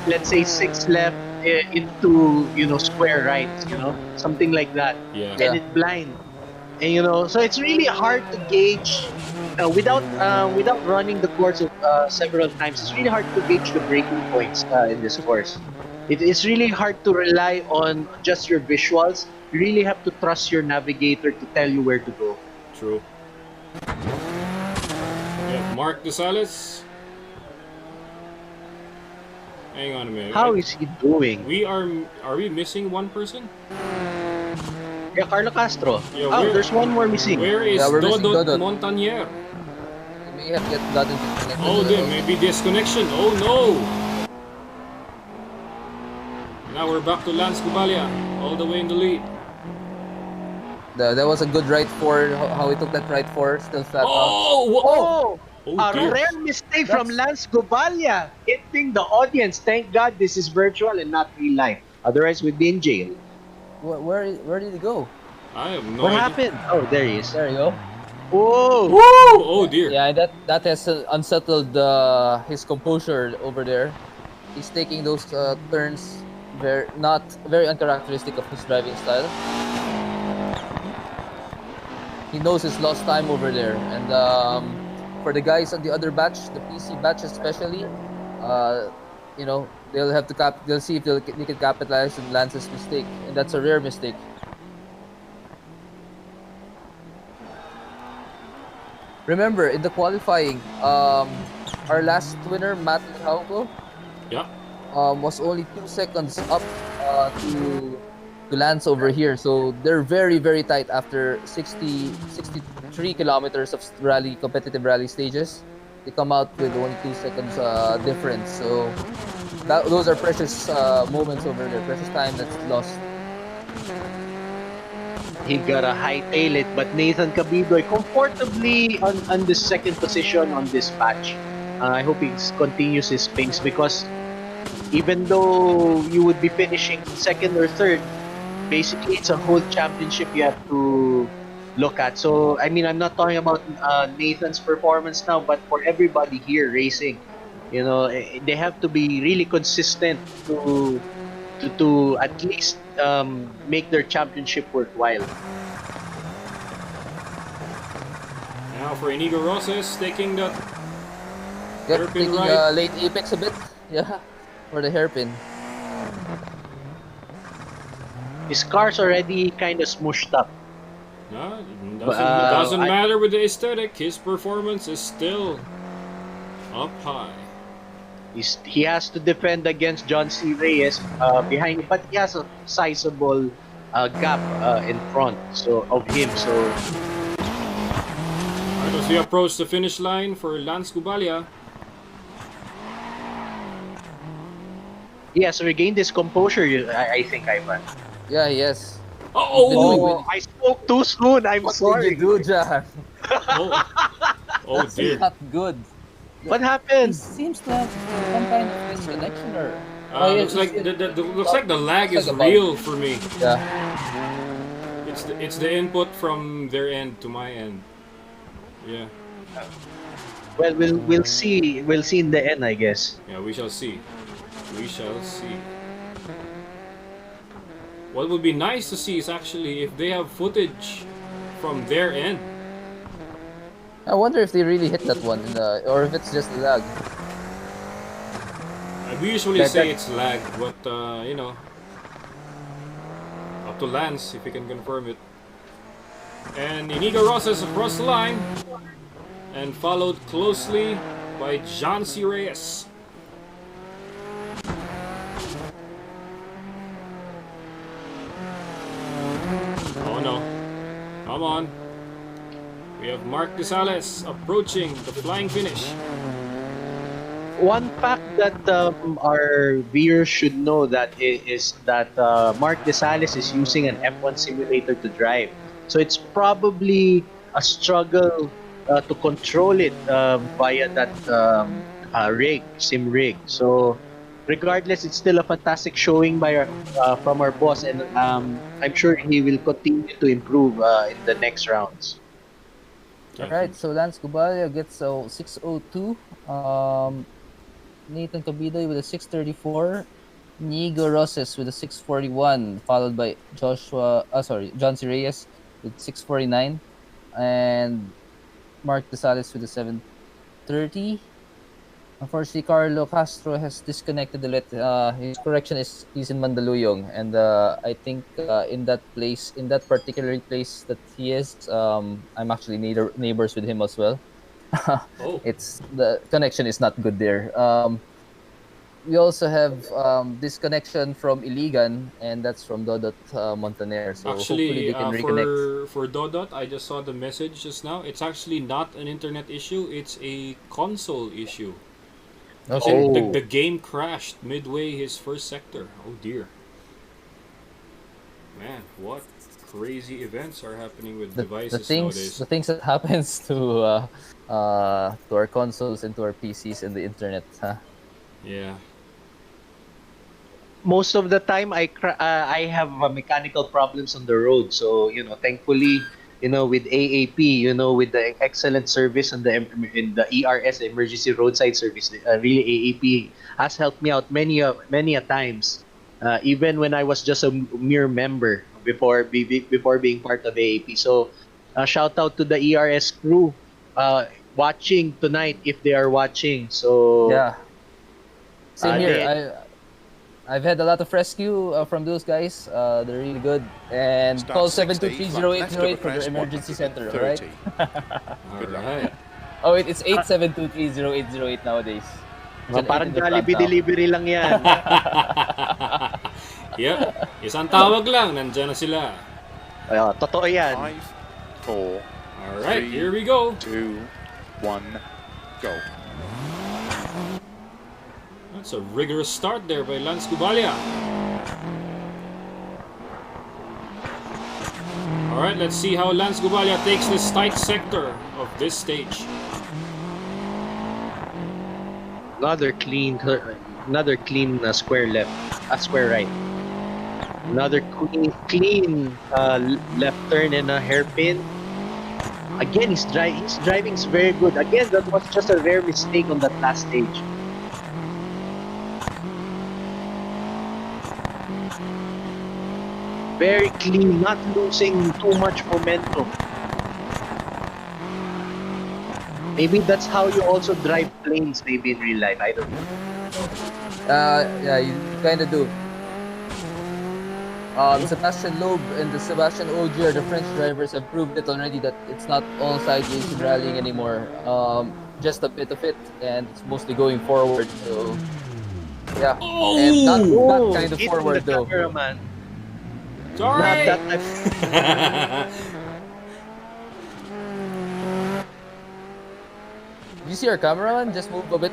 let's say six left into, square rights, something like that. Yeah. And Yeah. it's blind. And, so it's really hard to gauge without running the course of several times. It's really hard to gauge the breaking points in this course. It is really hard to rely on just your visuals. You really have to trust your navigator to tell you where to go. True. Yeah, Mark Desales. Hang on a minute. How is he doing? We are we missing one person? Yeah, Carlo Castro. Yeah, Oh, where- there's one more missing. Where is Yeah, we're missing Dodot Dodot. Montanier? We have gotten disconnected. Oh, there maybe disconnection. Oh no! Now we're back to Lance Gubalia, all the way in the lead. That was a good right four. How he took that right four, still flat out. Oh! Oh! Oh, A dear. rare mistake from Lance Gubalia, hitting the audience. Thank God this is virtual and not real life. Otherwise, we'd be in jail. Where did he go? I have no What idea. happened? Oh, there he is. There you go. Oh! Woo! Oh dear. Yeah, that has unsettled his composure over there. He's taking those turns not very uncharacteristic of his driving style. He knows he's lost time over there, and for the guys on the other batch, the PC batch especially, they'll have to they'll see if they can capitalize on Lance's mistake, and that's a rare mistake. Remember, in the qualifying, our last winner, Matt Hauko, Yeah. was only 2 seconds up to Lance over here. So they're very, very tight after 63 kilometers of competitive rally stages. They come out with only 2 seconds difference. So those are precious moments over there, precious time that's lost. He got a hightail it, but Nathan Cabidoy comfortably on the second position on this batch. I hope he continues his pace because even though you would be finishing second or third, basically it's a whole championship you have to look at. So, I mean, I'm not talking about Nathan's performance now, but for everybody here racing, they have to be really consistent to at least make their championship worthwhile. Now for Inigo Roses taking the Yep, Hairpin taking right. late apex a bit. Yeah, for the hairpin. His car's already kind of smooshed up. No, it But, doesn't matter with the aesthetic. His performance is still up high. He has to defend against John C. Reyes behind him, but he has a sizable gap in front of him. So Alright, as we approach the finish line for Lance Gubalia. he has regained his composure, I think, Ivan. Yeah, yes. Oh! I spoke too soon. I'm What sorry. did you do, Jan? Oh, oh dear. Not good. What He happened? seems to have some kind of disconnection or. Looks like the lag is like a bug. real for me. Yeah. It's the input from their end to my end. Yeah, Well, we'll see. We'll see in the end, I guess. yeah, we shall see. We shall see. What would be nice to see is actually if they have footage from their end. I wonder if they really hit that one, or if it's just a lag. We usually That- say that- it's lag, but up to Lance if he can confirm it. And Inigo Rosas across the line, and followed closely by John C. Reyes. Oh no. Come on. We have Mark Desales approaching the flying finish. One fact that our viewers should know is that Mark Desales is using an F1 simulator to drive. So it's probably a struggle to control it via that sim rig. So regardless, it's still a fantastic showing by from our boss, and I'm sure he will continue to improve in the next rounds. Alright, so Lance Gubalya gets a 602. Nathan Cabido with a 634. Nigo Roses with a 641, followed by John C. Reyes with 649. And Mark Desales with a 730. Unfortunately, Carlo Castro has disconnected the his correction is he's in Mandaluyong, and I think in that particular place that he is, I'm actually neighbors with him as well. Oh, It's the connection is not good there. We also have disconnection from Iligan, and that's from Dodot Montaner. So hopefully actually, they can reconnect. for Dodot, I just saw the message just now. It's actually not an internet issue. It's a console issue. Kasi Okay. the game crashed midway his first sector. Oh dear. Man, what crazy events are happening with devices nowadays? The things that happens to our consoles and to our PCs and the internet. Huh? Yeah. Most of the time I have mechanical problems on the road, so thankfully, with AAP, with the excellent service and in the ERS, emergency roadside service, really AAP has helped me out many a times, even when I was just a mere member before being part of AAP. So shout out to the ERS crew watching tonight, if they are watching. So Yeah. Same here. they I've had a lot of rescue from those guys. They're really good. And Start call 60, flat left of 7230808 for their crest, emergency center, alright? 130. Good luck. Alright. Oh, wait, it's 87230808 nowadays. It's an parang 8 in the front Jollibee now. delivery lang yan. Yep. Isang tawag lang, nandyan na sila. Totoo yan. 5, 4, Alright, Three. here we go. 2, 1, go. That's a rigorous start there by Lance Gubalya. Alright, let's see how Lance Gubalya takes this tight sector of this stage. Another clean square left, square right. Another clean left turn and a hairpin. Again, his driving is very good. Again, that was just a rare mistake on that last stage. Very clean, not losing too much momentum. Maybe that's how you also drive planes, maybe in real life. I don't know. Yeah, you kind of do. Sebastian Loeb and the Sebastian Ogier, the French drivers, have proved it already that it's not all sideways in rallying anymore. Just a bit of it, and it's mostly going forward. So, yeah. And not that kind of Hit forward, the though. cameraman. Sorry! Not that type. You see our cameraman just move a bit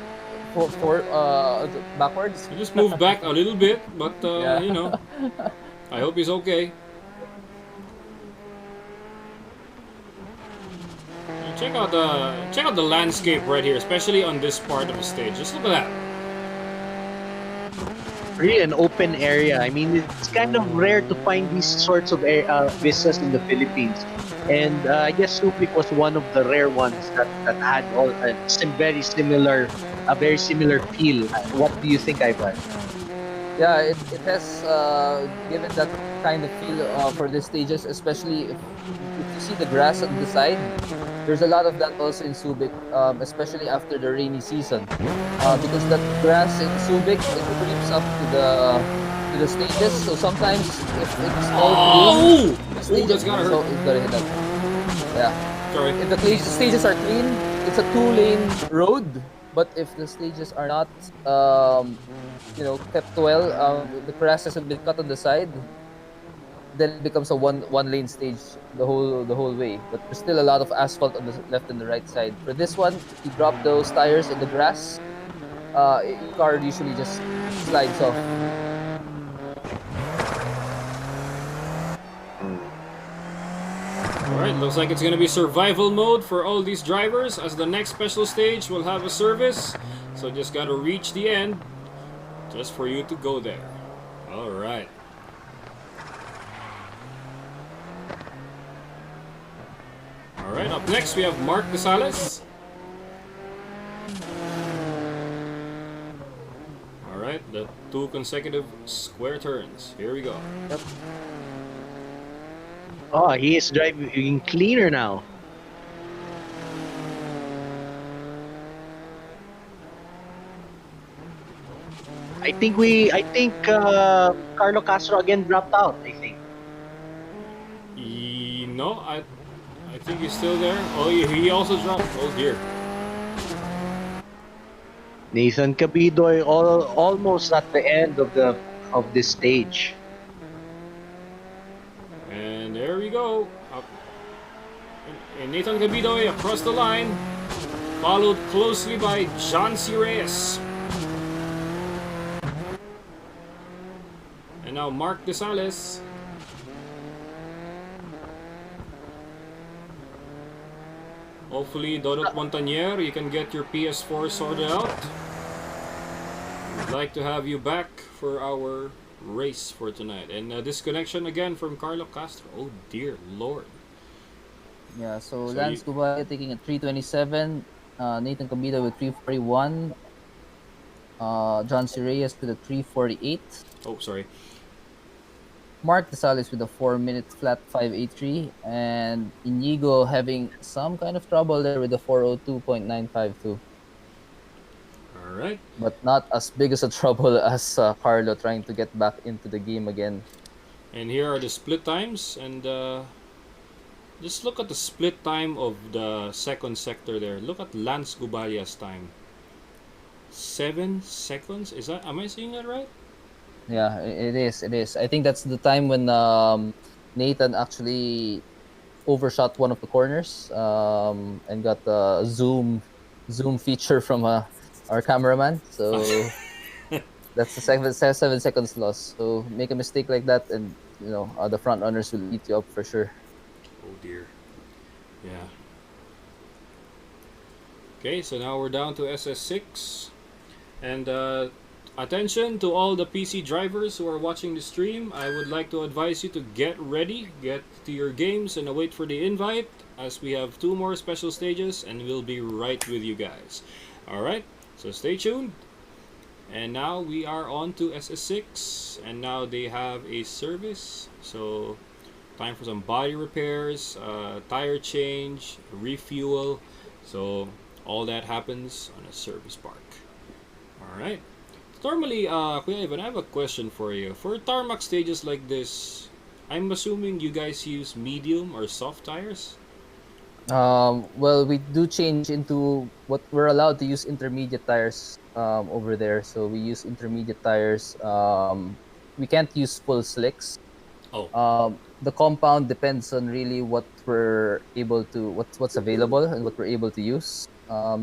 backwards? He just moved back a little bit, but Yeah. you know, I hope he's okay. Check out the landscape right here, especially on this part of the stage. Just look at that. Really an open area. I mean, it's kind of rare to find these sorts of vistas in the Philippines. And I guess Subic was one of the rare ones that had a very similar feel. What do you think, Ivan? Yeah, it has given that kind of feel for the stages, especially if you see the grass on the side. There's a lot of that also in Subic, especially after the rainy season, because that grass in Subic, it creeps up to the stages. So sometimes if it's all clean, the stages, that's gotta hurt. so it's gotta hit that. Yeah. Sorry. If the stages are clean, it's a 2-lane road. But if the stages are not, kept well, the grass hasn't been cut on the side, then it becomes a one lane stage the whole way. But there's still a lot of asphalt on the left and the right side. For this one, if you drop those tires in the grass, your car usually just slides off. Alright, looks like it's gonna be survival mode for all these drivers, as the next special stage will have a service. So just gotta reach the end just for you to go there. Alright. All right, up next we have Mark Desales. All right, the 2 consecutive square turns. Here we go. Oh, he is driving cleaner now. I think Carlo Castro again dropped out. I think. No, I think he's still there. Oh, he also dropped. Oh dear. Nathan Cabido almost at the end of this stage. And there we go. Up. And Nathan Cabido across the line, followed closely by John C. Reyes. And now Mark Desales. Hopefully, Dodot Montanier, you can get your PS4 sorted out. We'd like to have you back for our race for tonight. And disconnection again from Carlo Castro. Oh dear Lord. Yeah, so Lance Gubaya taking a 327, Nathan Cabido with 341, John C. Reyes with a 348. Oh, sorry. Mark Desales with a 4-minute flat 583, and Inigo having some kind of trouble there with a 402.952. All right. But not as big as a trouble as Carlo trying to get back into the game again. And here are the split times, and just look at the split time of the second sector there. Look at Lance Gubalia's time. 7 seconds? Am I seeing that right? Yeah, it is. I think that's the time when Nathan actually overshot one of the corners and got the zoom feature from our cameraman. So that's the 7 seconds loss. So make a mistake like that, and the front runners will eat you up for sure. Oh dear. Yeah. Okay, so now we're down to SS6. And attention to all the PC drivers who are watching the stream. I would like to advise you to get ready, get to your games, and wait for the invite, as we have 2 more special stages and we'll be right with you guys. Alright, so stay tuned. And now we are on to SS6, and now they have a service. So time for some body repairs, tire change, refuel. So all that happens on a service park. Alright. Normally, Kuya Ivan, I have a question for you. For tarmac stages like this, I'm assuming you guys use medium or soft tires? Well, we do change into what we're allowed to use intermediate tires over there. So we use intermediate tires. We can't use full slicks. Oh. The compound depends on really what we're able to, what's available and what we're able to use.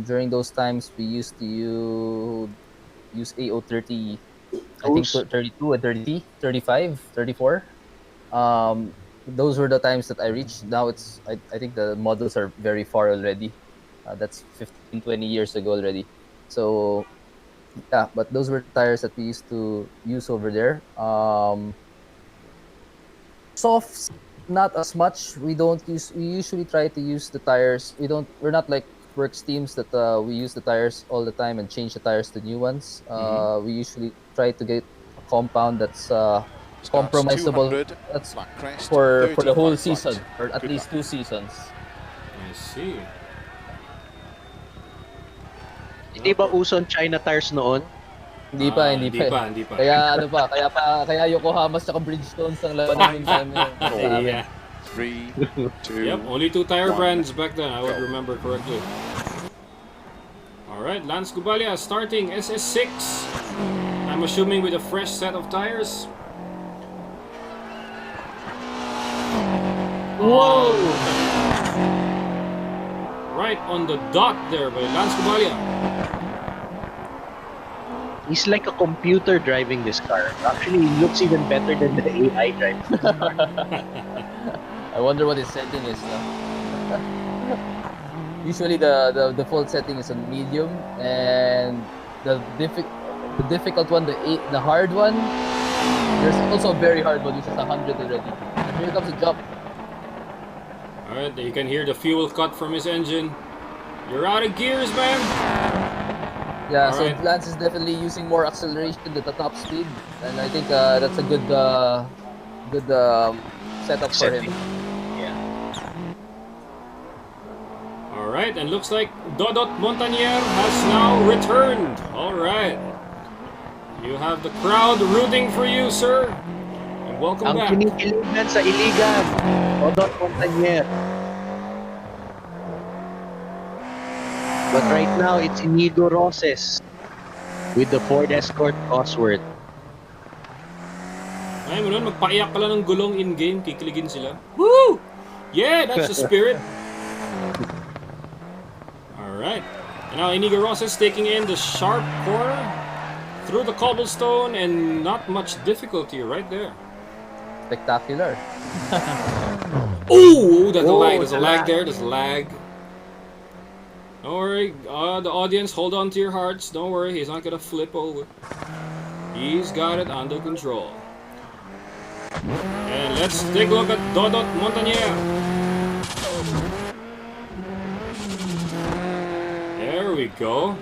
During those times, we used to use AO30, I think 32 and 30, 35, 34. Those were the times that I reached. Now I think the models are very far already. That's 15, 20 years ago already. So yeah, but those were tires that we used to use over there. Softs, not as much. We usually try to use the tires. We're not like works teams that we use the tires all the time and change the tires to new ones. We usually try to get a compound that's compromisable. That's for the whole season, or at least 2 seasons. I see. Hindi ba uso ang China tires noon? Hindi pa. Kaya Yokohama at Bridgestones ang laban ng time na yun. Yeah. 3, 2. Yep, only 2 tire brands back then, I would remember correctly. Alright, Lance Gubalia starting SS6. I'm assuming with a fresh set of tires. Whoa! Right on the dot there by Lance Gubalia. He's like a computer driving this car. Actually, he looks even better than the AI driving this car. I wonder what his setting is now. Usually the default setting is on medium, and the difficult one, the hard one, there's also a very hard one which is 100 already. And here comes a jump. Alright, you can hear the fuel cut from his engine. You're out of gears, man! Yeah, Alright. so Lance is definitely using more acceleration at the top speed, and I think that's a good setup for him. Yeah. Alright, and looks like Dodot Montanier has now returned. Alright. You have the crowd rooting for you, sir. And welcome Ang back. kinikiligan sa iligan. Odot Montanier. But right now, it's Inigo Roses with the Ford Escort Cosworth. Ay mo nun, magpaiyak ka lang ng gulong in-game, kikiligin sila. Woo! Yeah, that's the spirit. Alright. And now Inigo Roses taking in the sharp corner through the cobblestone and not much difficulty right there. Spectacular. Oh, there's a Oh, lag. There's a the lag lag. there. There's a lag. Don't worry, the audience, hold on to your hearts. Don't worry, he's not gonna flip over. He's got it under control. And let's take a look at Dodot Montanier. There we go.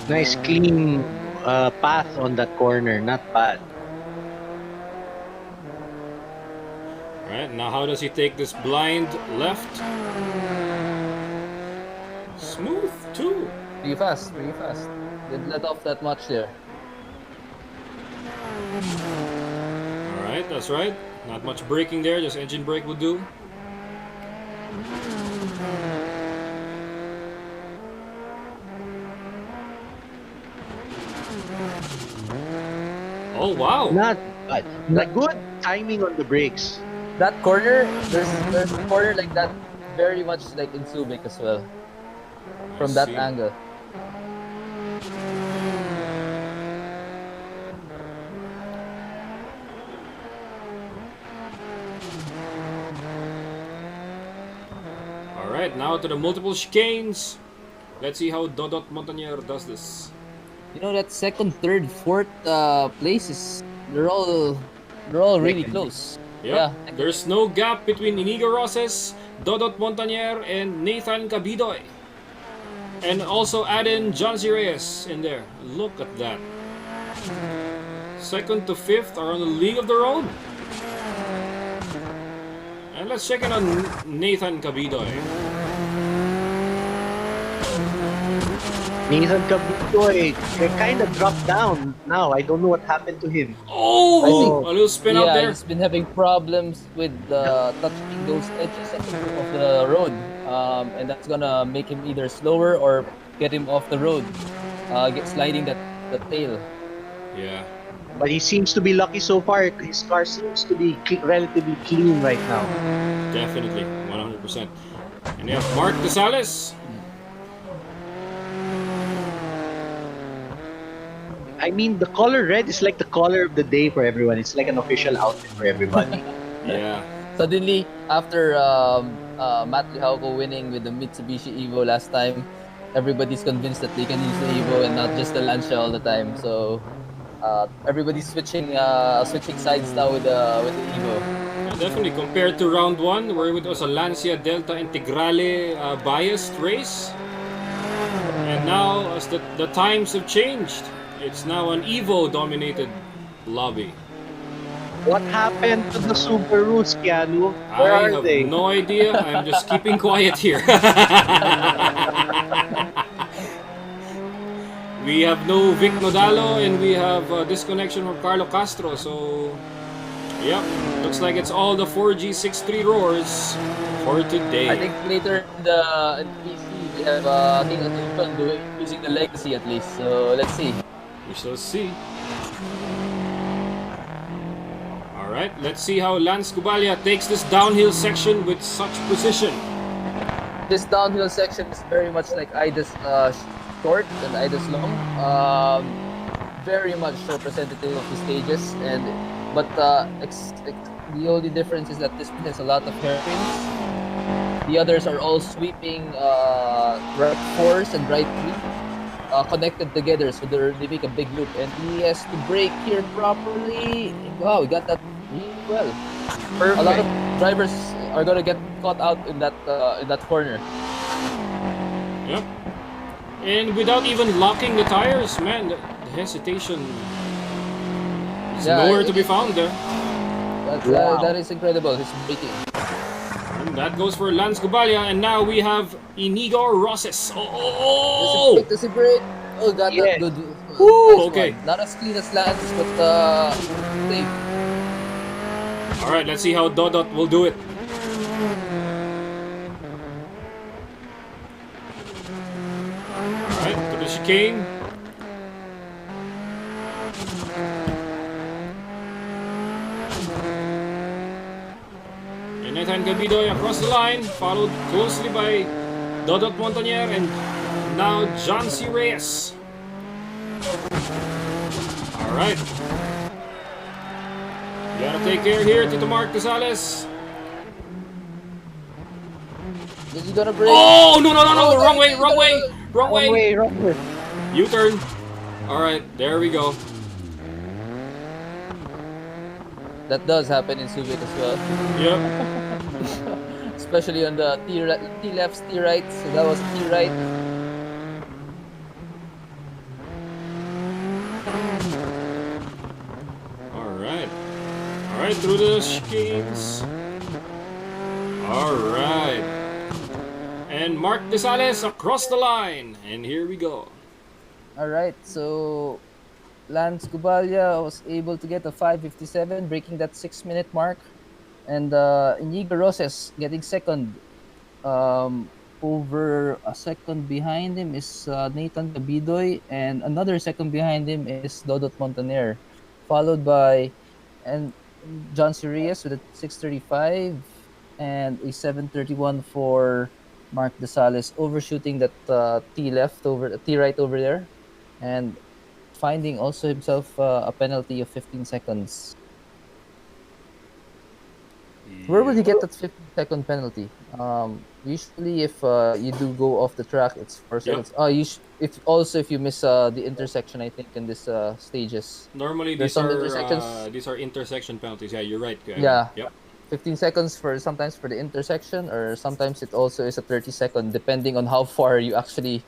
Nice clean path on that corner. Not bad. Alright, now how does he take this blind left? Smooth too. Pretty fast. Didn't let off that much there. Alright, that's right. Not much braking there, just engine brake would do. Oh wow! Not bad. Like good timing on the brakes. That corner, there's a corner like that, very much like in Subic as well. From that see. angle. Alright, now to the multiple chicanes. Let's see how Dodot Montanier does this. You know that second, third, fourth places, they're all really close. Yep. Yeah. There's no gap between Inigo Roses, Dodot Montanier, and Nathan Cabidoy. And also add in John C. Reyes in there. Look at that. Second to fifth are on a league of their own. And let's check in on Nathan Cabidoy. Nathan Cabidoy kind of dropped down now. I don't know what happened to him. Oh! I think- A little spin out there. He's been having problems with touching those edges of the road, and that's gonna make him either slower or get him off the road, get sliding the tail. Yeah. But he seems to be lucky so far. His car seems to be relatively clean right now. Definitely, 100%. And you have Mark Desales. I mean, the color red is like the color of the day for everyone. It's like an official outfit for everybody. Yeah. Suddenly, after Matt Lihauco winning with the Mitsubishi Evo last time, everybody's convinced that they can use the Evo and not just the Lancia all the time. So everybody's switching sides now with the Evo. Yeah, definitely, compared to round one, where it was a Lancia Delta Integrale biased race. And now, as the times have changed, it's now an Evo dominated lobby. What happened to the Subarus, Keanu? Where I are have they? no idea. I'm just keeping quiet here. We have no Vic Nodalo and we have disconnection from Carlo Castro. So, yep, looks like it's all the 4G63 roars for today. I think later in the PC we have King Atupan using the Legacy at least. So let's see. We shall see. Alright, let's see how Lance Gubalia takes this downhill section with such precision. This downhill section is very much like Ida's short and Ida's long. Very much representative of the stages, but the only difference is that this one has a lot of hairpins. The others are all sweeping right fours and right three. Connected together, so they make a big loop, and he has to brake here properly. Wow, he got that really well. Perfect. A lot of drivers are gonna get caught out in that corner. Yep. And without even locking the tires, man, the hesitation is nowhere to be found there. That is incredible. His braking. And that goes for Lance Gubalia, and now we have Inigo Roses. Oh! Does he break? Oh, got Yes. that good. Woo, Nice okay. one. Not as clean as Lance, but safe. All right, let's see how Dodot will do it. All right, to the chicane. And Nathan Gabidoy across the line, followed closely by Dodot Montanier and now John C. Reyes. All right. You gotta take care here, Tito Mark Gonzalez. Is he gonna break? Oh, no, Oh, wrong way. Wrong way. U-turn. All right, there we go. That does happen in Subic as well, Yep. especially on the T lefts, T rights. So that was T right. All right, through the chicanes. All right. And Mark Desales across the line. And here we go. All right, so Lance Gubalia was able to get a 5:57, breaking that 6-minute mark, and Inigo Roses getting second. Over a second behind him is Nathan Gabidoy, and another second behind him is Dodot Montaner, followed by and John Sirius with a 6:35 and a 7:31 for Mark Desales, overshooting that T right over there, and finding also himself a penalty of 15 seconds. Where would he get that 15-second penalty? Usually, if you do go off the track, it's 4 seconds. If you miss the intersection, I think in this stages. Normally, There's some intersections. these are intersection penalties. Yeah, you're right. Yeah. Yep. 15 seconds for sometimes for the intersection, or sometimes it also is a 30-second, depending on how far you actually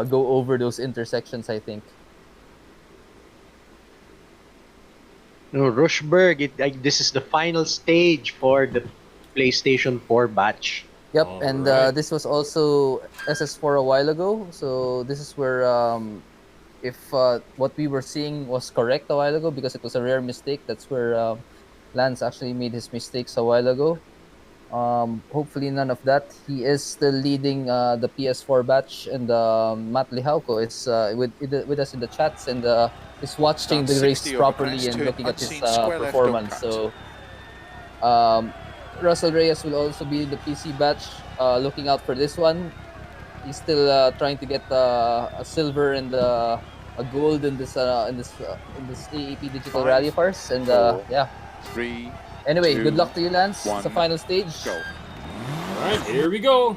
go over those intersections, I think. No, Rushberg, this is the final stage for the PlayStation 4 batch. Yep, All and right. this was also SS4 a while ago. So this is where, if what we were seeing was correct a while ago, because it was a rare mistake, that's where Lance actually made his mistakes a while ago. Hopefully none of that. He is still leading the PS4 batch, and Matt Lihauco is with us in the chats, and is watching the race 60 over properly crest, and turn looking at his unseen, square left, performance. don't So Russell Reyes will also be in the PC batch, looking out for this one. He's still trying to get a silver and a gold in this AAP Digital 5, Rally Farce, and 4, yeah. 3, Anyway, 2, good luck to you, Lance. It's the 1, final stage. go. All right, here we go.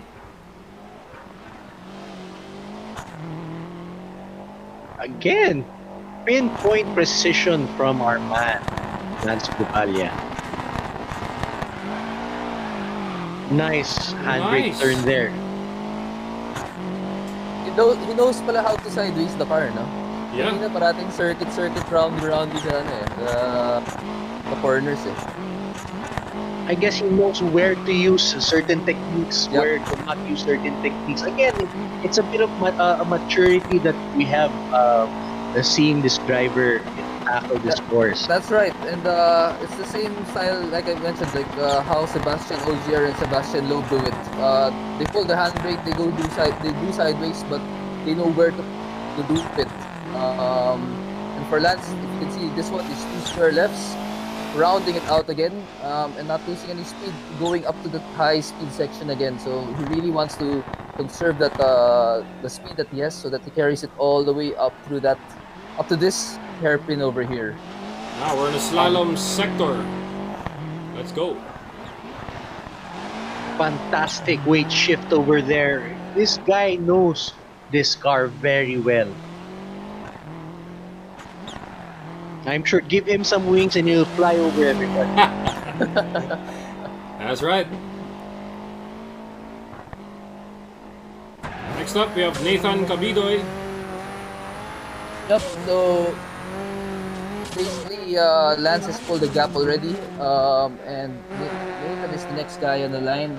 Again, pinpoint precision from our man, Lance Gubalia. Nice handbrake Nice. turn there. He knows pala how to sideways the car, no? Yeah. Kanina parating circuit round the corners eh. I guess he knows where to use certain techniques, Yep. where to not use certain techniques. Again, it's a bit of a maturity that we have seeing this driver tackle this course. That's right, and it's the same style like I mentioned, like how Sebastian Ogier and Sebastian Loeb do it. They pull the handbrake, they do sideways, but they know where to do it. And for Lance, if you can see, this one is 2 square lefts, rounding it out again, and not losing any speed, going up to the high speed section again. So he really wants to conserve that the speed that he has, so that he carries it all the way up to this hairpin over here. Now we're in the slalom sector. Let's go. Fantastic weight shift over there. This guy knows this car very well. I'm sure give him some wings and he'll fly over everybody. That's right. Next up, we have Nathan Cabidoy. Yep, so basically Lance has pulled the gap already. And Nathan is the next guy on the line.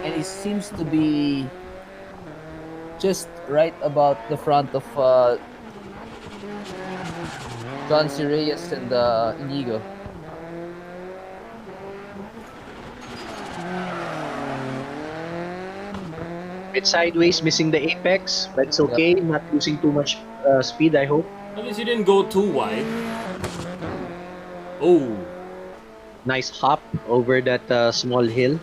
And he seems to be just right about the front of John C. Reyes and Inigo. Bit sideways, missing the apex, but it's okay. Not losing too much speed, I hope. At least he didn't go too wide. Oh, Nice hop over that small hill.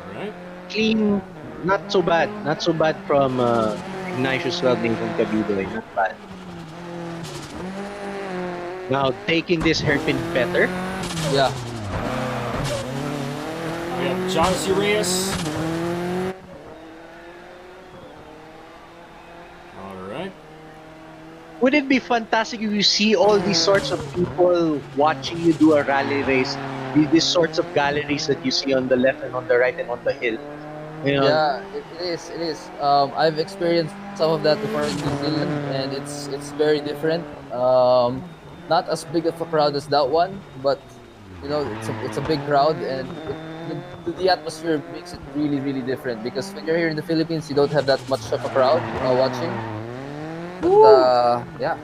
alright. Clean, not so bad. Not so bad from Ignatius Welding from Cabido. Not bad. Now taking this hairpin better. Yeah. We have John C. Reyes. Alright. Would it be fantastic if you see all these sorts of people watching you do a rally race? These sorts of galleries that you see on the left and on the right and on the hill. You know, Yeah, it is. It is. I've experienced some of that before in New Zealand, and it's very different. Not as big of a crowd as that one, but you know, it's a big crowd, and the atmosphere makes it really different. Because when you're here in the Philippines, you don't have that much of a crowd watching. But yeah,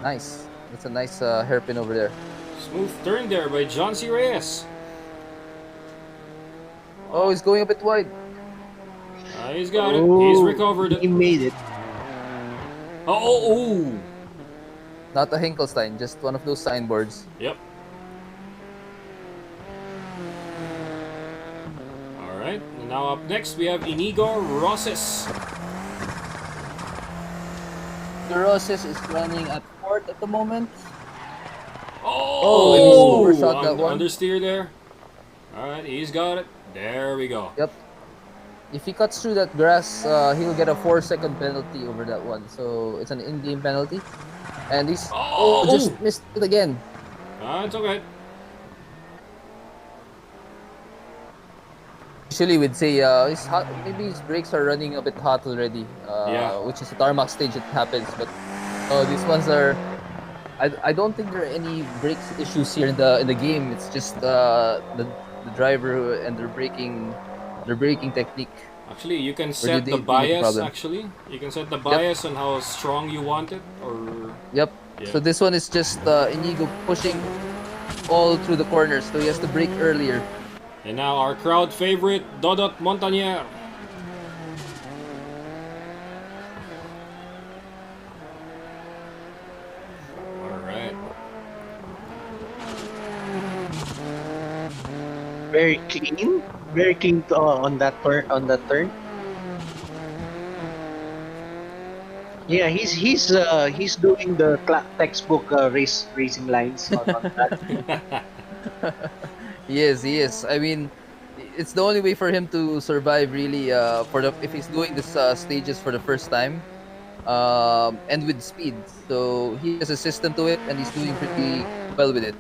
nice. It's a nice hairpin over there. Smooth turn there by John C. Reyes. Oh, he's going a bit wide. He's got it. He's recovered He it. made it. Oh. Not a Hinkelstein, just one of those signboards. Yep. Alright, now up next we have Inigo Roses. The Roses is running at 4th at the moment. Oh, and he's overshot that one. Understeer there. Alright, he's got it. There we go. Yep. If he cuts through that grass, he'll get a 4-second penalty over that one. So it's an in-game penalty. And he's just missed it again. It's okay. Usually we'd say his hot, maybe his brakes are running a bit hot already. Yeah. Which is a tarmac stage it happens. But these ones are. I don't think there are any brakes issues here in the game. It's just the driver and their braking technique. Actually, you can set the bias. Actually, you can set the bias on how strong you want it, or. Yep. Yeah. So this one is just Inigo pushing all through the corners, so he has to brake earlier. And now our crowd favorite, Dodot Montanier. Alright. Very clean. Very clean on that turn. Yeah, he's doing the textbook racing lines on that. He is. I mean, it's the only way for him to survive really. If he's doing this stages for the first time, and with speed. So he has a system to it, and he's doing pretty well with it.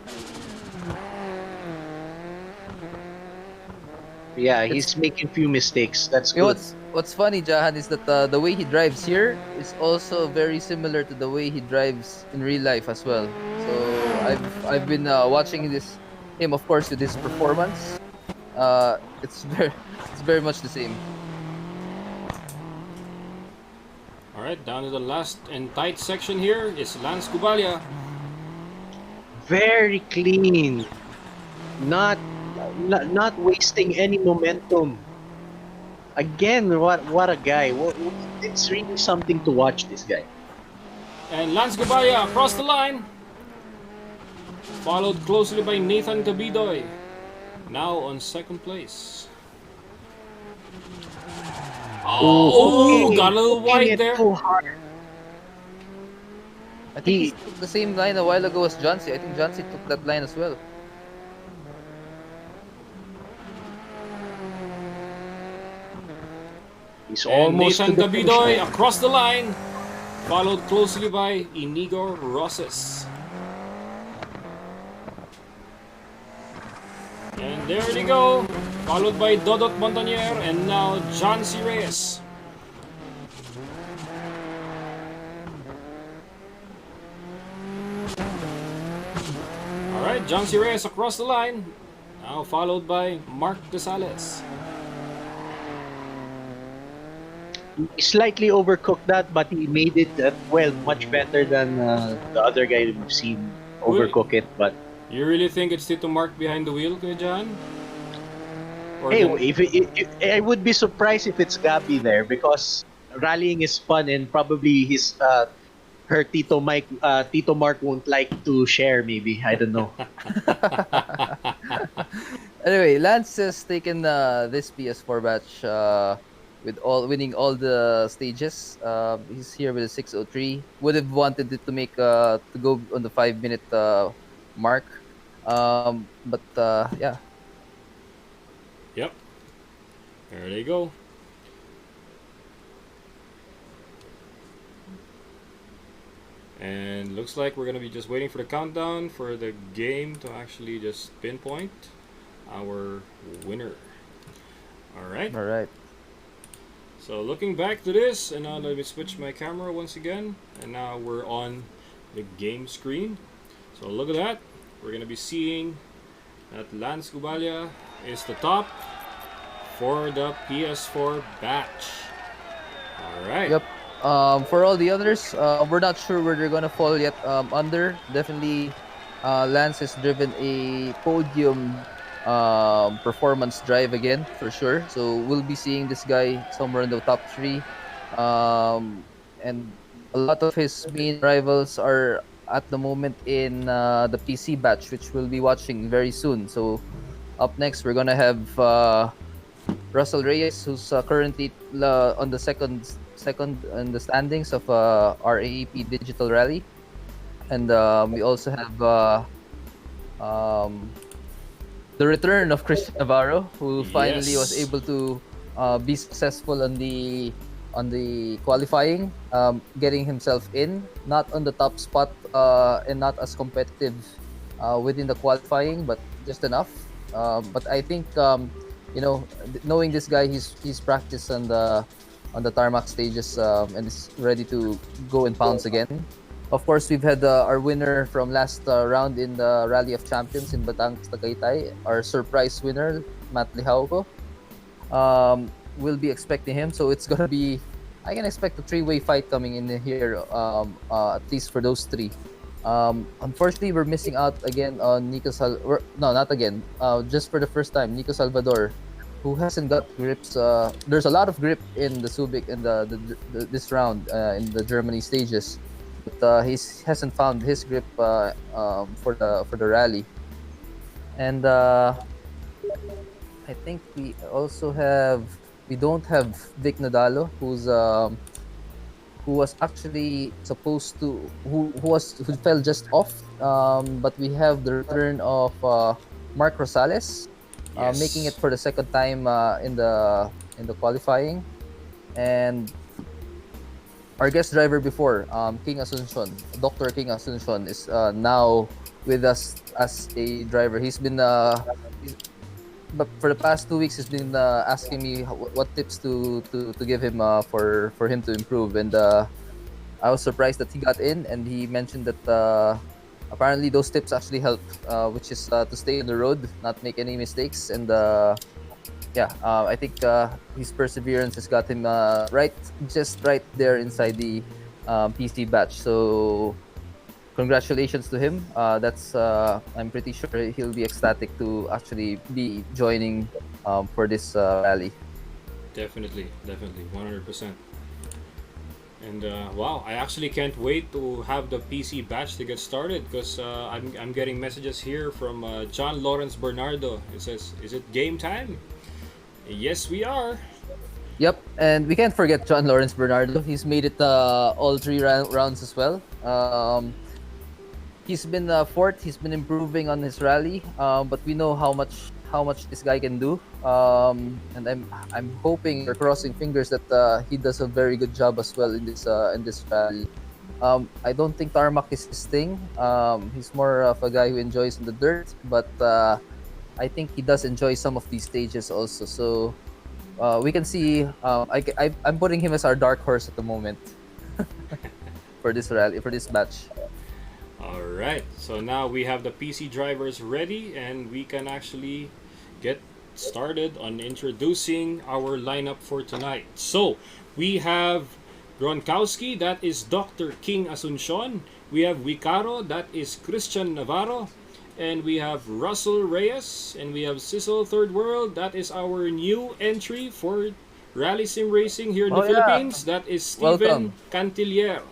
Yeah, he's making few mistakes. That's good. What's funny, Jahan, is that the way he drives here is also very similar to the way he drives in real life as well. So I've been watching him, of course, with his performance. It's very much the same. Alright, down to the last and tight section here is Lance Cubalia. Very clean. Not wasting any momentum. Again, what a guy. It's really something to watch, this guy. And Lance Cubalia across the line. Followed closely by Nathan Cabidoy. Now on second place. Got a little wide there. So hard. I think he took the same line a while ago as John C. I think John C took that line as well. He's And almost Nathan to the finish Cabidoy line. across the line. followed closely by Inigo Rosas. And there they go, followed by Dodot Montanier and now John C. Reyes. Alright, John C. Reyes across the line, now followed by Mark Desales. He slightly overcooked that, but he made it well, much better than the other guy that we've seen overcook it. But you really think it's Tito Mark behind the wheel, Kuya John? Or hey, then- if I would be surprised if it's Gabby there, because rallying is fun and probably his her Tito Mark won't like to share. Maybe, I don't know. Anyway, Lance has taken this PS4 batch with winning all the stages. He's here with a 6:03. Would have wanted it to make to go on the 5-minute mark, but yeah. Yep. There they go. And looks like we're gonna be just waiting for the countdown for the game to actually just pinpoint our winner. All right. All right. So looking back to this, and now let me switch my camera once again, and now we're on the game screen. So look at that. We're gonna be seeing that Lance Gubalia is the top for the PS4 batch. All right. Yep. For all the others, we're not sure where they're gonna fall yet. Under definitely, Lance has driven a podium performance drive again for sure. So we'll be seeing this guy somewhere in the top 3. And a lot of his main rivals are at the moment in the PC batch, which we'll be watching very soon. So up next, we're gonna have Russell Reyes, who's currently on the second in the standings of our AAP Digital Rally, and we also have the return of Christian Navarro, who finally was able to be successful on the qualifying, getting himself in, not on the top spot and not as competitive within the qualifying, but just enough. But I think knowing this guy, he's practiced on the tarmac stages and is ready to go in pounds again. Of course, we've had our winner from last round in the Rally of Champions in Batangas, Tagaytay, our surprise winner, Matt Lihauco. We'll be expecting him, so it's gonna be. I can expect a 3-way fight coming in here, at least for those 3. Unfortunately, we're missing out again on not again. Just for the first time, Nico Salvador, who hasn't got grips. There's a lot of grip in the Subic in this round in the Germany stages, but he hasn't found his grip for the rally. And I think we don't have Vic Nadalo, who was actually supposed to who fell just off. But we have the return of Mark Rosales. Yes. Making it for the second time in the qualifying, and our guest driver before, King Asuncion, Dr. King Asuncion, is now with us as a driver. He's been but for the past 2 weeks, he's been asking me what tips to give him for him to improve, and I was surprised that he got in, and he mentioned that apparently those tips actually help, which is to stay on the road, not make any mistakes, and I think his perseverance has got him just right there inside the PC batch. So congratulations to him. I'm pretty sure he'll be ecstatic to actually be joining for this rally. Definitely, 100%. And wow, I actually can't wait to have the PC batch to get started, because I'm getting messages here from John Lawrence Bernardo. It says, "Is it game time?" Yes, we are. Yep, and we can't forget John Lawrence Bernardo. He's made it all 3 rounds as well. He's been fourth. He's been improving on his rally, but we know how much how much this guy can do. And I'm hoping or crossing fingers that he does a very good job as well in this rally. I don't think tarmac is his thing. He's more of a guy who enjoys in the dirt, but I think he does enjoy some of these stages also. So we can see. I'm putting him as our dark horse at the moment for this rally, for this batch. Alright, so now we have the PC drivers ready and we can actually get started on introducing our lineup for tonight. So we have Gronkowski, that is Dr. King Asuncion. We have Wicaro, that is Christian Navarro. And we have Russell Reyes. And we have Cecil Third World, that is our new entry for Rally Sim Racing here in the Philippines. That is Steven Cantilier,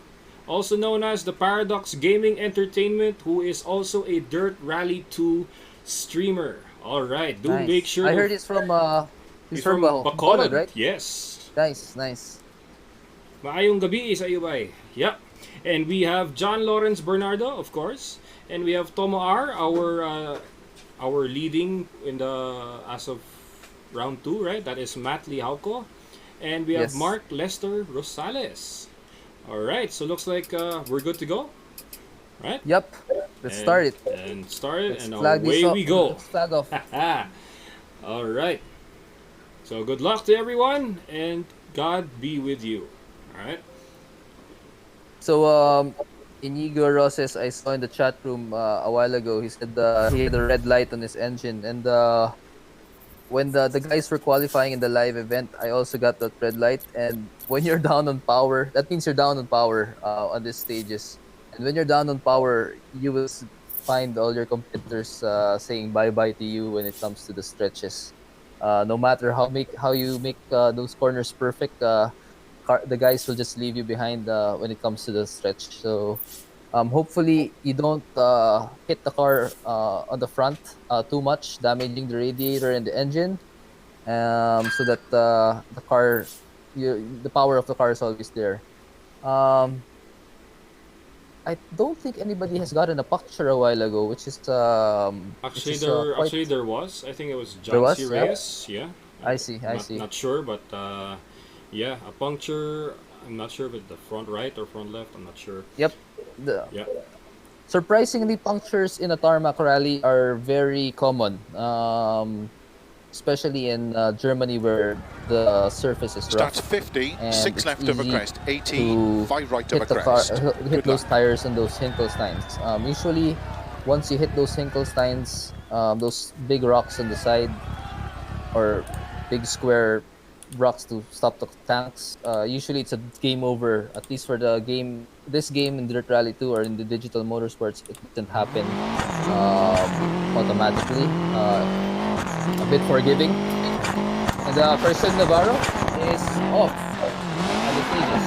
also known as the Paradox Gaming Entertainment, who is also a Dirt Rally 2 streamer. Alright, do Nice. make sure I heard he's from Bacolod, right? Yes. Nice. Maayong gabi sa iyo bay. Yep. And we have John Lawrence Bernardo, of course. And we have Tomo R, our leading in the as of round 2, right? That is Matt Lihauco. And we have Yes. Mark Lester Rosales. Alright, so looks like we're good to go. Right? Yep. Let's start it. And start it, Let's and flag this away off. we go. Let's flag off. Alright. So good luck to everyone, and God be with you. Alright? So, Inigo Roses, I saw in the chat room a while ago, he said he had a red light on his engine. And when the guys were qualifying in the live event, I also got that red light. And when you're down on power, that means you're down on power on these stages. And when you're down on power, you will find all your competitors saying bye-bye to you when it comes to the stretches. No matter how you make those corners perfect, the guys will just leave you behind when it comes to the stretch. So hopefully you don't hit the car on the front too much, damaging the radiator and the engine, so that the car, the power of the car is always there. I don't think anybody has gotten a puncture a while ago, which is Actually, quite... there was. I think it was There John was? C. Reyes. Yeah. I see. Not sure, but yeah, a puncture. I'm not sure if it's the front right or front left. I'm not sure. Yep. Yeah. Surprisingly, punctures in a tarmac rally are very common, especially in Germany where the surface is rough. Starts 50, and 6 it's left of a easy crest, 80, to 5 right of a hit the car, crest. hit Good those luck. tires and those Hinkelsteins. Usually, once you hit those Hinkelsteins, those big rocks on the side or big square rocks to stop the tanks, usually it's a game over. At least for this game in Dirt Rally 2 or in the digital motorsports, it doesn't happen automatically. A bit forgiving. And Christian Navarro is off on the stages.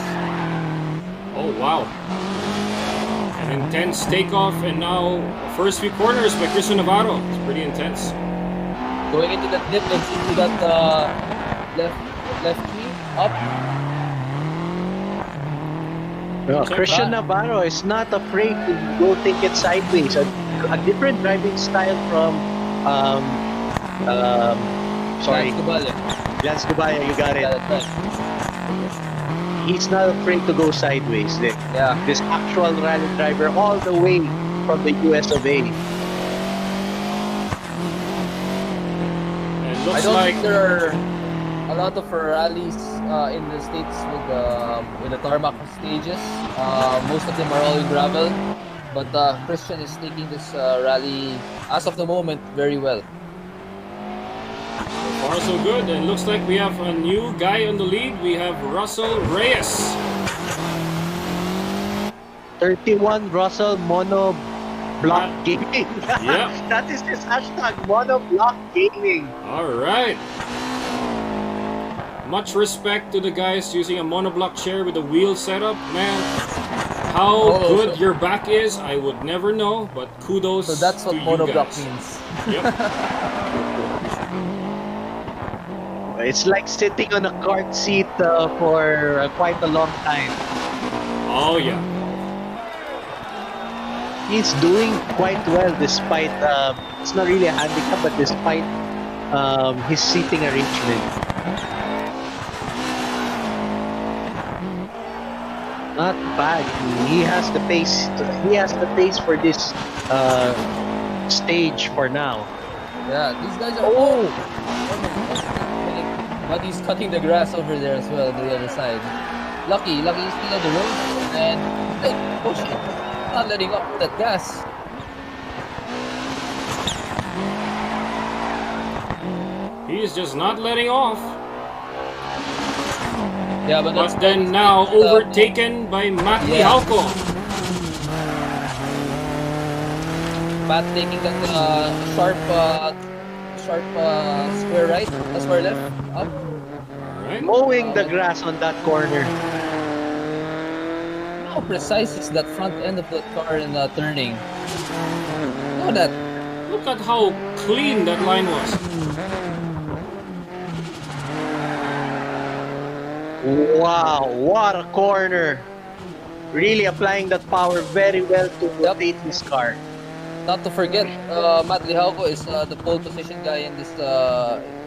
Oh wow! An intense takeoff, and now first few corners by Christian Navarro. It's pretty intense. Going into that dip and into that left knee up. No, Check Christian that. Navarro is not afraid to go take it sideways. A different driving style from sorry, Lance Gubaya, you got it. He's not afraid to go sideways. Yeah. This actual rally driver all the way from the US of A. And I looks don't like think there are a lot of rallies in the States with the tarmac stages. Most of them are all in gravel. But Christian is taking this rally, as of the moment, very well. so far so good, and looks like we have a new guy on the lead. We have Russell Reyes. 31 Russell Mono Block Ah. Gaming. Yeah. That is his hashtag, Mono Block Gaming. All right. Much respect to the guys using a monoblock chair with a wheel setup, man. How good your back is, I would never know, but kudos So that's what to you monoblock guys. means. Yep. It's like sitting on a cart seat for quite a long time. Oh yeah. He's doing quite well despite, it's not really a handicap, but despite his seating arrangement. Not bad. He has the pace. He has the pace for this stage for now. Yeah, these guys are. Oh! But he's cutting the grass over there as well, the other side. Lucky he's still on the road. And, like, oh shit, not letting up that gas. He's just not letting off. Yeah, but But then now overtaken by Matt Lihalko. Matt taking that sharp square right, square left, up. Alright. Mowing the grass on that corner. How precise is that front end of that car in turning? Look at that. Look at how clean that line was. Wow, what a corner! Really applying that power very well to rotate his car. Not to forget, Matt Lihalko is the pole position guy in this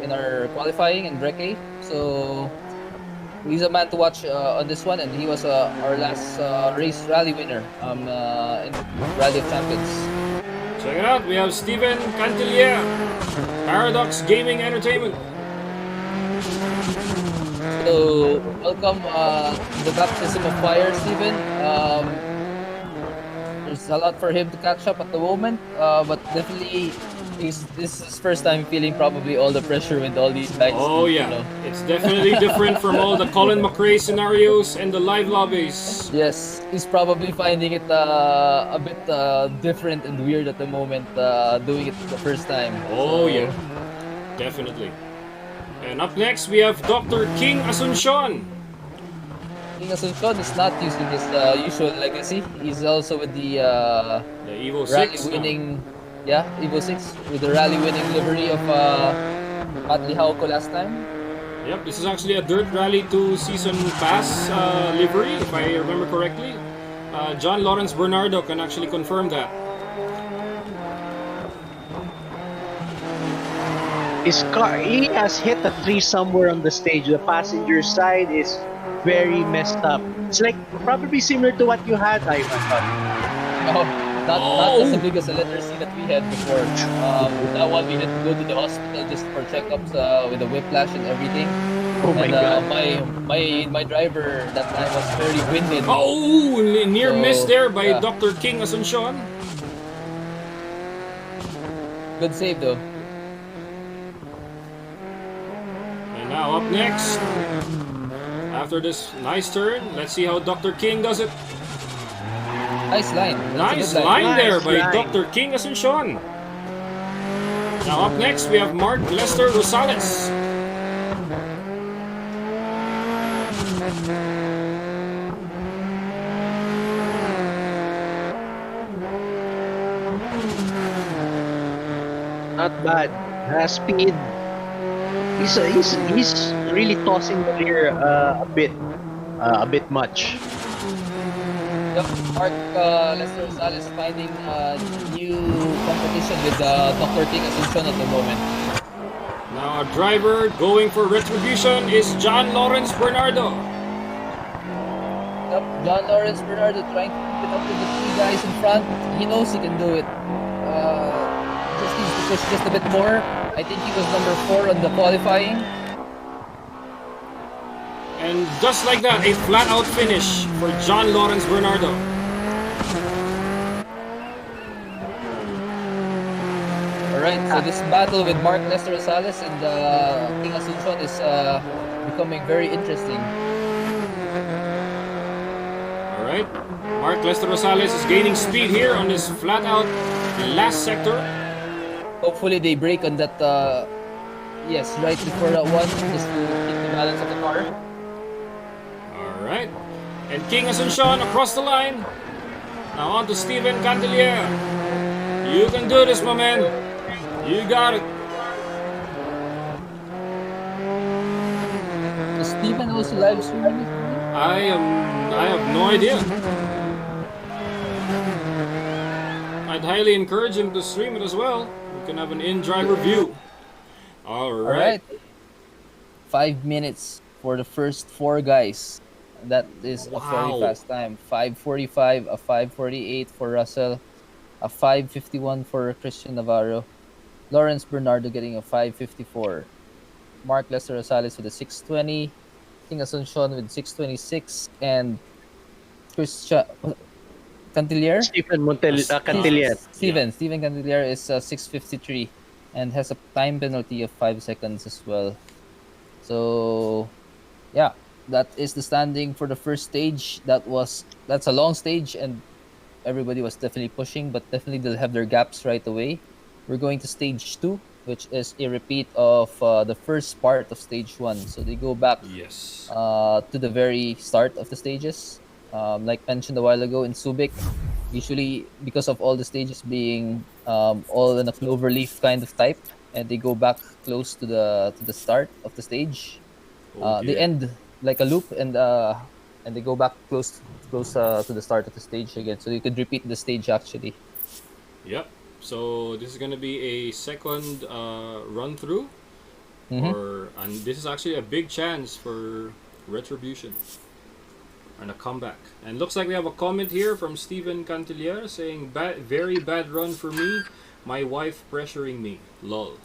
in our qualifying in Break. So he's a man to watch on this one, and he was our last race rally winner in Rally of Champions. Check it out, we have Steven Cantilier, Paradox Gaming Entertainment. So welcome the baptism of fire, Steven. There's a lot for him to catch up at the moment, but definitely this is his first time feeling probably all the pressure with all these guys. Oh yeah, it's definitely different from all the Colin McRae scenarios and the live lobbies. Yes, he's probably finding it a bit different and weird at the moment, doing it the first time. Oh yeah, definitely. And up next we have Dr. King Asuncion. King Asuncion is not using his usual legacy. He's also with the Evo 6 rally winning, Evo 6 with the rally winning livery of Matt Lihalko last time. Yep, this is actually a Dirt Rally 2 Season Pass livery, if I remember correctly. John Lawrence Bernardo can actually confirm that. His car, he has hit a tree somewhere on the stage. The passenger side is very messed up. It's like probably similar to what you had, I thought. Oh, not as big as the letter C that we had before. With that one, we had to go to the hospital just for checkups with the whiplash and everything. Oh my god. My driver that time was very winded. Oh, near miss there by yeah. Dr. King Asuncion. Good save though. And now up next, after this nice turn, let's see how Dr. King does it. Nice line. Nice That's a good line there Nice by line. Dr. King Asuncion. Now up next, we have Mark Lester Rosales. Not bad. Has speed. He's really tossing the rear a bit much. Yep, Mark Lester Rosales finding new competition with Dr. King Asuncion at the moment. Now our driver going for retribution is John Lawrence Bernardo. Yep, John Lawrence Bernardo trying to keep it up with the three guys in front. He knows he can do it. Just needs to push just a bit more. I think he was number 4 on the qualifying. And just like that, a flat-out finish for John Lawrence Bernardo. Alright, so this battle with Mark Lester Rosales and King Asuncion is becoming very interesting. Alright, Mark Lester Rosales is gaining speed here on this flat-out last sector. Hopefully they break on that, yes, right before that one, just to keep the balance of the car. Alright, and King Asuncion across the line. Now on to Steven Cantilier. You can do this, my man. You got it. Is Steven also live streaming? I have no idea. I'd highly encourage him to stream it as well. We can have an in-driver view. All All right. right. 5 minutes for the first four guys. That is a very Wow. fast time. 5:45, a 5:48 for Russell, a 5:51 for Christian Navarro, Lawrence Bernardo getting a 5:54, Mark Lester Rosales with a 6:20, King Asuncion with 6:26, and Christian Cantilier. Stephen Uh, Cantilier. yeah. Steven Cantilier is 6:53 and has a time penalty of 5 seconds as well. So yeah, that is the standing for the first stage. That's a long stage, and everybody was definitely pushing, but definitely they'll have their gaps right away. We're going to stage two, which is a repeat of the first part of stage one. So they go back Yes. to the very start of the stages. Like mentioned a while ago in Subic, usually because of all the stages being all in a clover leaf kind of type, and they go back close to the start of the stage. Oh They dear. end like a loop, and they go back close to the start of the stage again, so you could repeat the stage actually. Yep. So this is gonna be a second run through, Mm-hmm. and this is actually a big chance for retribution and a comeback. And looks like we have a comment here from Steven Cantilier saying, very bad run for me. My wife pressuring me. Lol.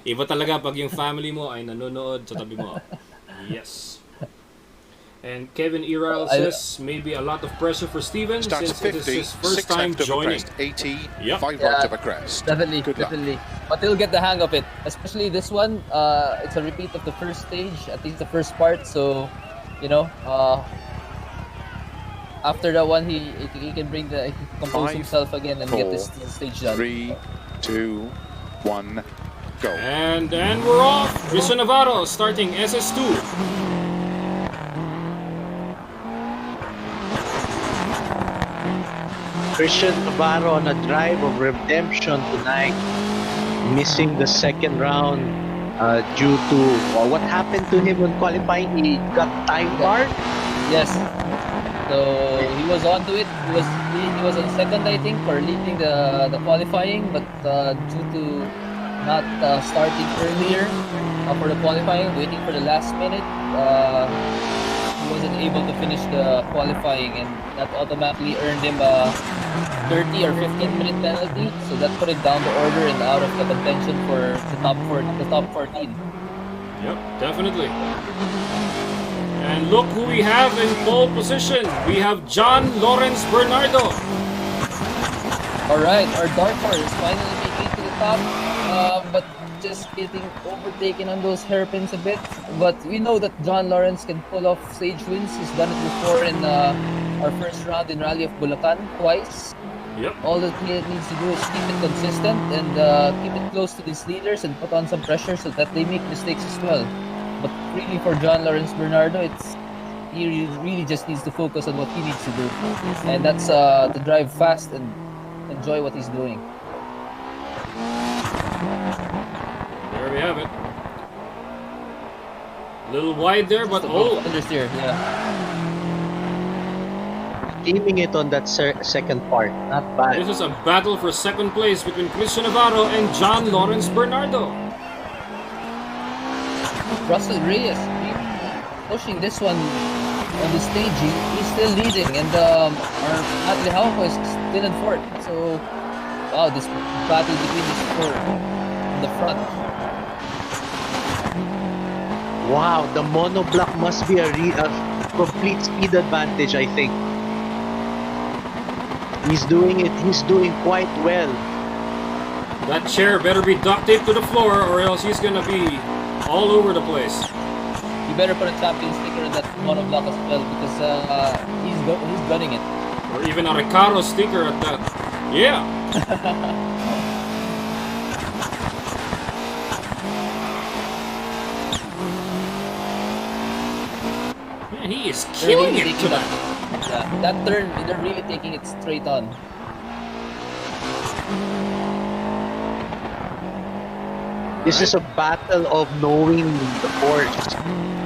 Iba talaga pag yung family mo ay nanonood sa tabi mo. Yes. And Kevin Iral I says maybe a lot of pressure for Steven Starts since it is 50, his first 6 time left of a joining. crest. 80, Yep. 5 Yeah, right of a crest. definitely, Good luck. definitely. But they'll get the hang of it, especially this one. It's a repeat of the first stage, at least the first part. So, you know, after that one, he can bring he can compose 5, himself again and get 4, this stage done. 3, 2, 1, go. And we're off. Christian Navarro starting SS2. Christian Navarro on a drive of redemption tonight, missing the second round due to what happened to him when qualifying. He got time barred. Yes. So he was onto it. He was on second, I think, for leading the qualifying, but due to not starting earlier for the qualifying, waiting for the last minute, he wasn't able to finish the qualifying, and that automatically earned him a 30 or 15-minute penalty. So that put it down the order and out of the contention for the top 14. Yep, definitely. And look who we have in pole position. We have John Lawrence Bernardo. All right, our dark horse finally making it to the top, but just getting overtaken on those hairpins a bit. But we know that John Lawrence can pull off stage wins. He's done it before in our first round in Rally of Bulacan twice. Yep. All that he needs to do is keep it consistent and keep it close to these leaders and put on some pressure so that they make mistakes as well. But really, for John Lawrence Bernardo, he really just needs to focus on what he needs to do, and that's to drive fast and enjoy what he's doing. There we have it. A little wide there, but Understeer, yeah. Aiming it on that second part, not bad. this is a battle for second place between Christian Navarro and John Lawrence Bernardo. Russell Reyes really pushing this one on the stage. He's still leading, and our Matt Lehauco is still in fourth. So, wow, this battle between these four in the front. Wow, the monoblock must be a complete speed advantage, I think. He's doing it. He's doing quite well. That chair better be duct taped to the floor or else he's gonna be all over the place. You better put a champion sticker on that monoblock as well, because he's gunning it. Or even a Recaro sticker at that. Yeah. Man, he is They're killing really it taking tonight. that turn. They're really taking it straight on. This is a battle of knowing the course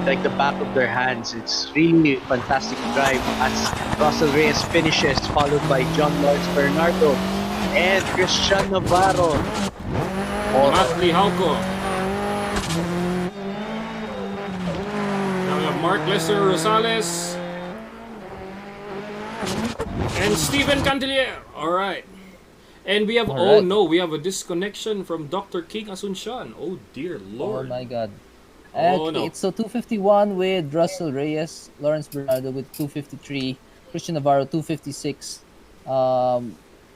like the back of their hands. It's really fantastic drive as Russell Reyes finishes, followed by John Lawrence Bernardo and Christian Navarro. Matt Lihalco. Now we have Mark Lester Rosales. And Steven Candelier. Alright. And we have, oh Alright. no, we have a disconnection from Dr. King Asuncion. Oh dear Oh lord. my god. Oh, Okay, no. it's so 251 with Russell Reyes, Lawrence Bernardo with 253, Christian Navarro 256,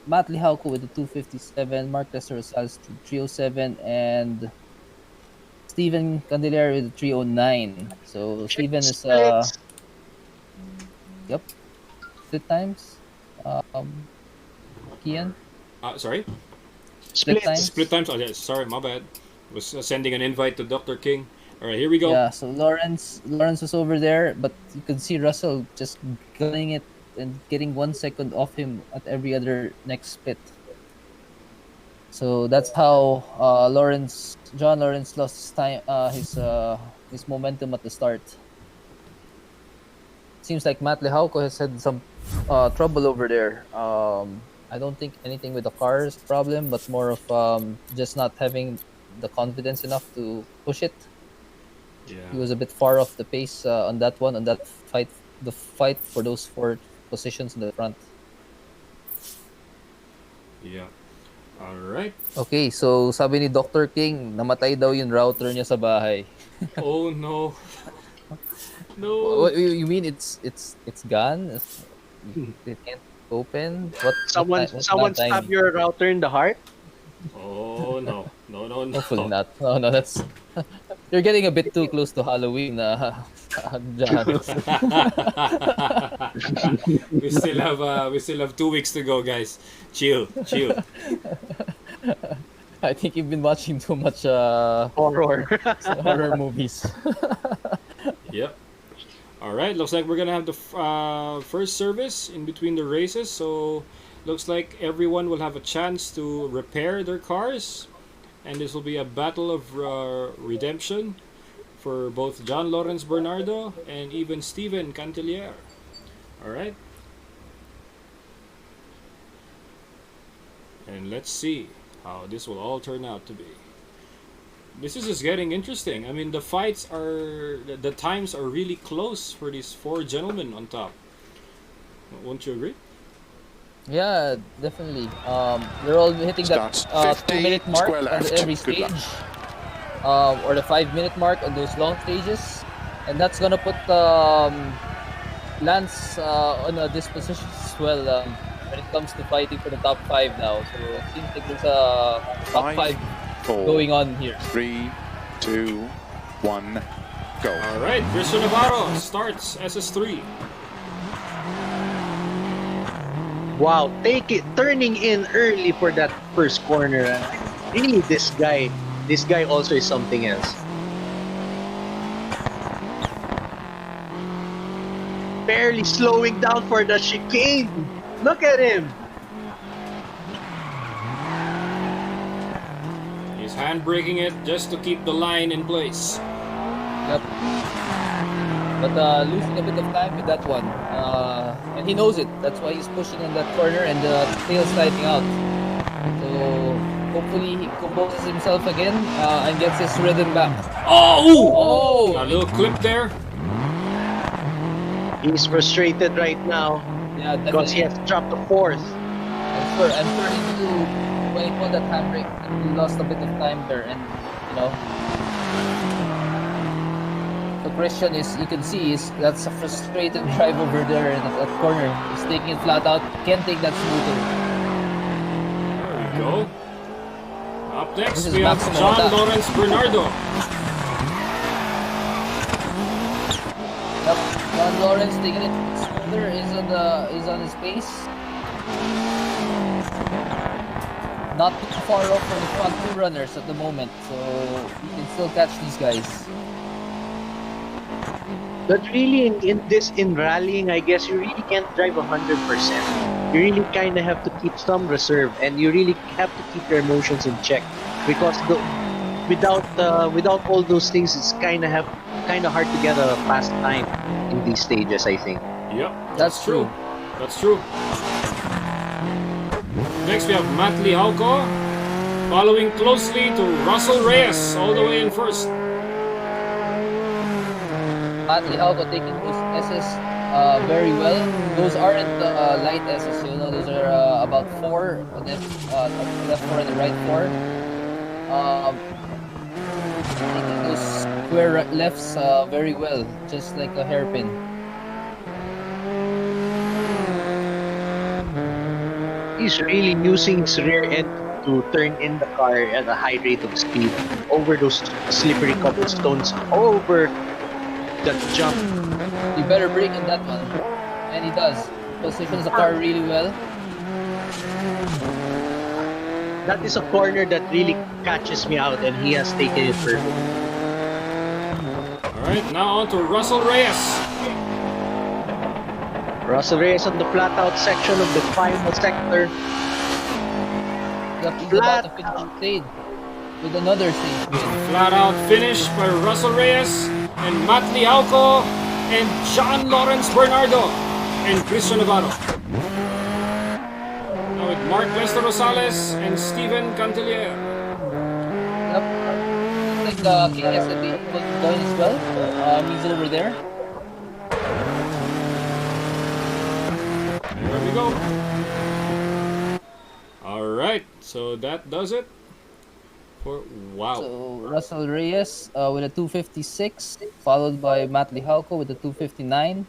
Matt Lihauco with the 257, Mark Lester Rosales 307, and Steven Candelaria with the 309. So Steven is Splits. yep, split times. Um, Kian, Sorry? split Splits. times. Split times? Oh, yeah, sorry, my bad. Was sending an invite to Dr. King. Alright, here we go. Yeah, so Lawrence was over there, but you could see Russell just gunning it and getting 1 second off him at every other next split. So that's how John Lawrence lost his time, his momentum at the start. Seems like Matt Lehauco has had some trouble over there. I don't think anything with the car is a problem, but more of just not having the confidence enough to push it. He Yeah. was a bit far off the pace on that one, on that fight, the fight for those 4 positions in the front. Yeah. Alright. Okay, so sabi ni Dr. King, namatay daw yung router niya sa bahay. Oh no. No. What, you mean it's gone? It can't open? Someone bad timing? stab your router in the heart. Oh no. No, no, no. Hopefully not. No, that's you're getting a bit too close to Halloween, John. We still have 2 weeks to go, guys. Chill. I think you've been watching too much Horror. horror movies. Yep. All right. Looks like we're gonna have the first service in between the races. So looks like everyone will have a chance to repair their cars, and this will be a battle of redemption for both John Lawrence Bernardo and even Steven Cantelier. All right. And let's see how this will all turn out to be. This is just getting interesting. I mean, the fights are, the times are really close for these 4 gentlemen on top. Won't you agree? Yeah, definitely. They're all hitting that Starts 50, 2-minute mark square on left. every Good luck. stage, or the 5-minute mark on those long stages, and that's gonna put Lance on a disposition as well when it comes to fighting for the top 5 now. So it seems like there's a top 5 4, going on here. 3, 2, 1, go. All right, Christian Navarro starts SS3. Wow, turning in early for that first corner. Really, this guy also is something else. Barely slowing down for the chicane. Look at him. He's handbraking it just to keep the line in place. Yep. But losing a bit of time with that one, and he knows it. That's why he's pushing on that corner and the tail sliding out. So hopefully he composes himself again and gets his rhythm back. Oh! A Oh! little clip there. He's frustrated right now Yeah, because he definitely. has dropped the 4th. I'm sure he knew when he pulled that handbrake, he lost a bit of time there, and you know. The question is, you can see, that's a frustrated drive over there in that corner. He's taking it flat out. Can't take that smoothly. There we go. Up next, This is we have Maximo John Mata. Lawrence Bernardo. Yep. John Lawrence taking it smoother. Is on his pace. Not too far off from the front 2 runners at the moment, so he can still catch these guys. But really, in rallying, I guess you really can't drive 100%. You really kind of have to keep some reserve, and you really have to keep your emotions in check because without all those things, it's kind of hard to get a fast time in these stages, I think. Yep, That's true. That's true. Next, we have Matt Lihalco. following closely to Russell Reyes all the way in first. Matt Lihalco taking those S's very well. Those aren't light S's, those are about four, left four and the right four. Taking those square lefts very well, just like a hairpin. He's really using his rear end to turn in the car at a high rate of speed over those slippery cobblestones, over that jump. You better brake in that one. And he does. Positions the car really well. That is a corner that really catches me out, and he has taken it perfect. Alright, now on to Russell Reyes. Russell Reyes on the flat out section of the final sector. Yep, he's about to finish the stage with another stage win. Flat out finish by Russell Reyes and Matt Lihalco and John Lawrence Bernardo and Christian Navarro. Now with Mark Lester Rosales and Steven Cantilier. Yep. I think KSLB will join as well. He's over there. There we go. Alright, so that does it. Wow. So Russell Reyes with a 256, followed by Matt Lihalco with a 259.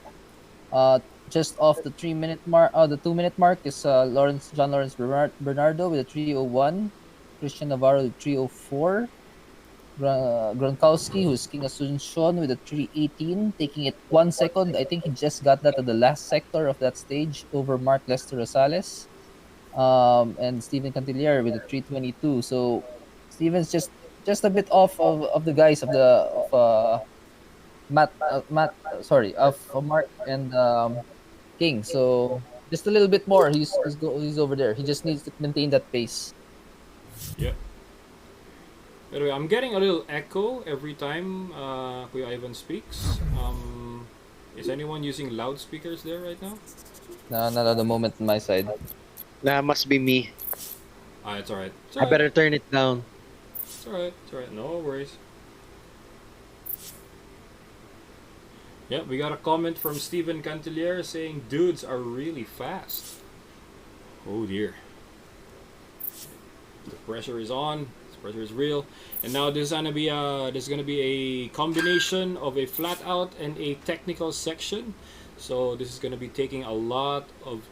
Just off the 3-minute mark, the 2-minute mark is John Lawrence Bernardo with a 301, Christian Navarro with 304, Gronkowski, who's King Asuncion, with a 318, taking it 1 second. I think he just got that at the last sector of that stage over Mark Lester Rosales, and Steven Cantilier with a 322. So Steven's just a bit off of the guys of Mark and King. So just a little bit more. He's over there. He just needs to maintain that pace. Yeah. By the way, I'm getting a little echo every time Kuya Ivan speaks. Is anyone using loudspeakers there right now? No, not at the moment on my side. Nah, must be me. It's alright. I better turn it down. It's alright. It's alright. No worries. Yeah, we got a comment from Steven Cantilier saying dudes are really fast. Oh dear. The pressure is on. The pressure is real. And now there's gonna be a combination of a flat out and a technical section. So this is gonna be taking a lot of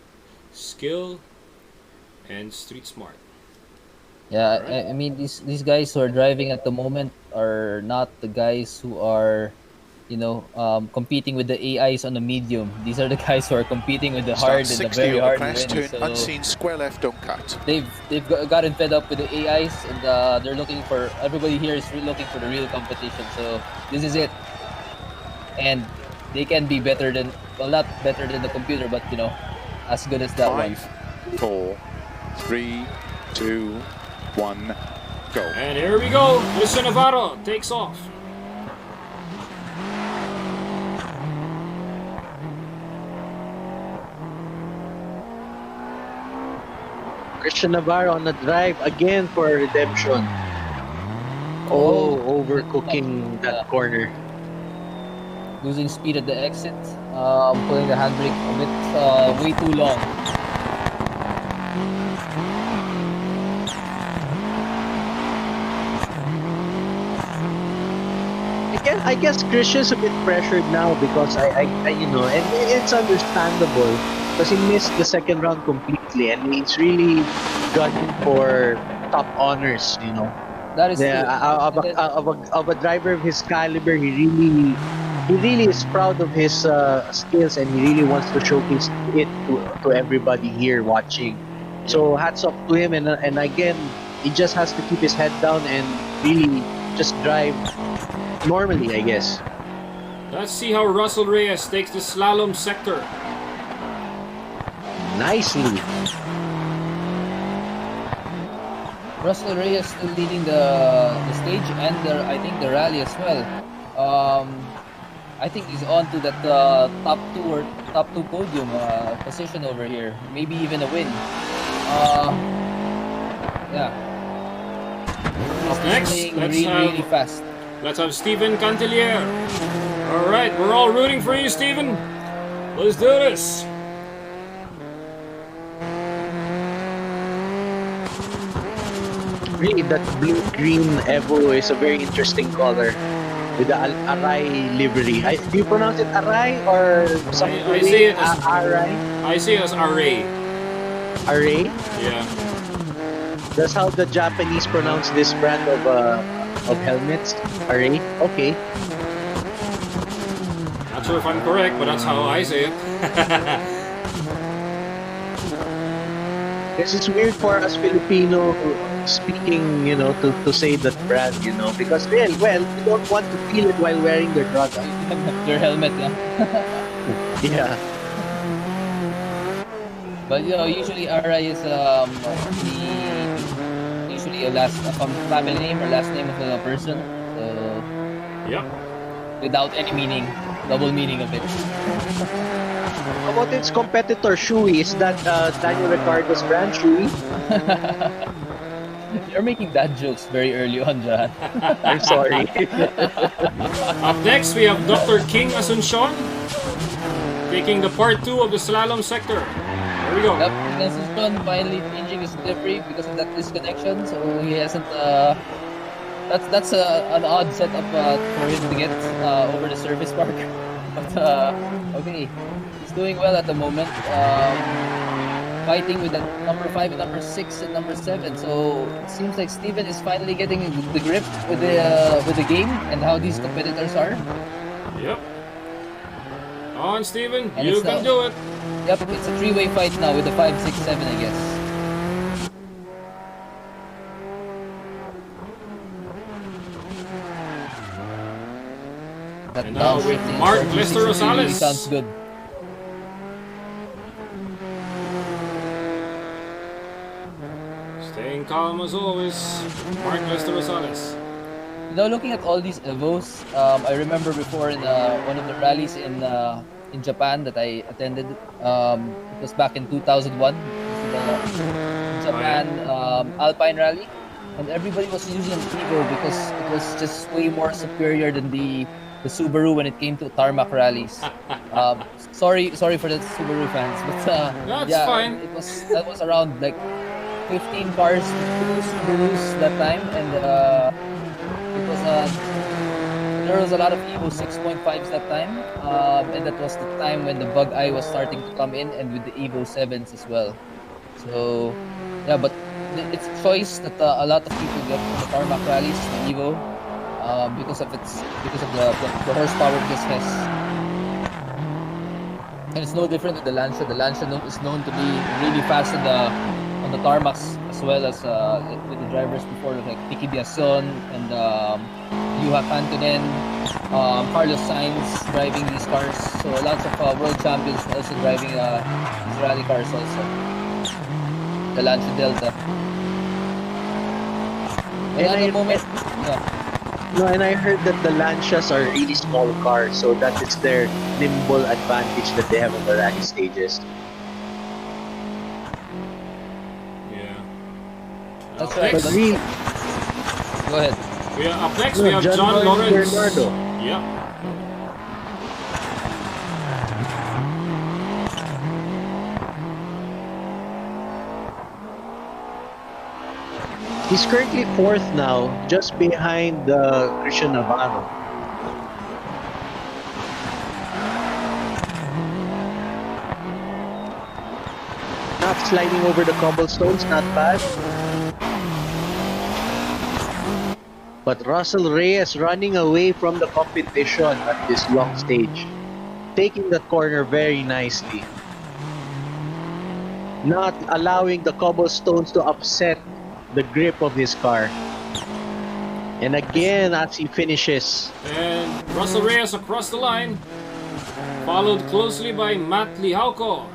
skill and street smart. Yeah, Right. I mean these guys who are driving at the moment are not the guys who are, competing with the AIs on the medium. These are the guys who are competing with the hard and the 60 very over hard crest, win. turn unseen, square left, don't cut. They've gotten fed up with the AIs, and they're looking for, everybody here is really looking for the real competition. So this is it, and they can be better than, well, not better than the computer, but as good as that 5, one. 4, 3, 2, 1, go. And here we go. Christian Navarro takes off. Christian Navarro on the drive again for redemption. Oh, overcooking that corner. Losing speed at the exit, pulling the handbrake a bit way too long. I guess Christian's a bit pressured now because and it's understandable because he missed the second round completely and he's really gunning for top honors. That is Yeah, true. of a driver of his caliber, he really is proud of his skills and he really wants to showcase it to everybody here watching. So hats off to him, and again, he just has to keep his head down and really just drive normally, I guess. Let's see how Russell Reyes takes the slalom sector. Nicely. Russell Reyes still leading the stage and I think the rally as well. I think he's on to that top two podium position over here. Maybe even a win. Yeah. Up next, He's let's really, have really fast. Steven Cantilier. All right, we're all rooting for you, Steven. Let's do this. Really, that blue-green Evo is a very interesting color with the Arai livery. Do you pronounce it Arai or something? I say it as Arai? I say it as array. Arai? Yeah. That's how the Japanese pronounce this brand of helmets. Arai? Okay. Not sure if I'm correct, but that's how I say it. This is weird for us Filipino speaking, to say that brand, because well, we don't want to feel it while wearing their product. Your helmet, yeah. Yeah. But usually Ara is usually a family name or last name of a person. So Yep. without any meaning, double meaning of it. How about its competitor, Shui? Is that Daniel Ricciardo's brand, Shui? You're making dad jokes very early on, John. I'm sorry. Up next, we have Dr. King Asuncion taking the part 2 of the slalom sector. Here we go. Yep, Asuncion finally changing his delivery because of that disconnection, so he hasn't. That's an odd setup for him to get over the service park. But okay, he's doing well at the moment. Fighting with that number 5 and number 6 and number 7. So it seems like Steven is finally getting the grip with the game and how these competitors are. Yep. On, Steven. And You it's can now- do it. Yep, it's a 3-way fight now with the 5, 6, 7, I guess. That And now with downshifting Mark for Lester 360 really Rosales. sounds good. Staying calm as always. Mark Lester Rosales. Looking at all these Evos, I remember before in one of the rallies in Japan that I attended. It was back in 2001. It was the Japan Alpine Rally, and everybody was using Evo because it was just way more superior than the Subaru when it came to tarmac rallies. Sorry for the Subaru fans, but That's yeah, fine. that was around like 15 cars, 2 Subarus that time, and it was there was a lot of Evo 6.5s that time, and that was the time when the bug eye was starting to come in, and with the Evo 7s as well. So yeah, but it's a choice that a lot of people get from the tarmac rallies, the Evo, because of the horsepower this has. And it's no different with the Lancia. The Lancia is known to be really fast on the tarmacs, as well as with the drivers before, like Piqui Biason and Juha Kantonen, Carlos Sainz driving these cars. So lots of world champions also driving these rally cars also. The Lancia Delta. And At the moment, No, and I heard that the Lancias are really small cars, so that is their nimble advantage that they have on the rally stages. Yeah. That's Up right. next, But really, Go ahead. up next we have John Lawrence. Bernardo. Yep. He's currently 4th now, just behind Christian Navarro. Not sliding over the cobblestones, not bad. But Russell Reyes running away from the competition at this long stage, taking that corner very nicely. Not allowing the cobblestones to upset the grip of his car. And again, as he finishes, And Russell Reyes across the line, followed closely by Matt Lihauco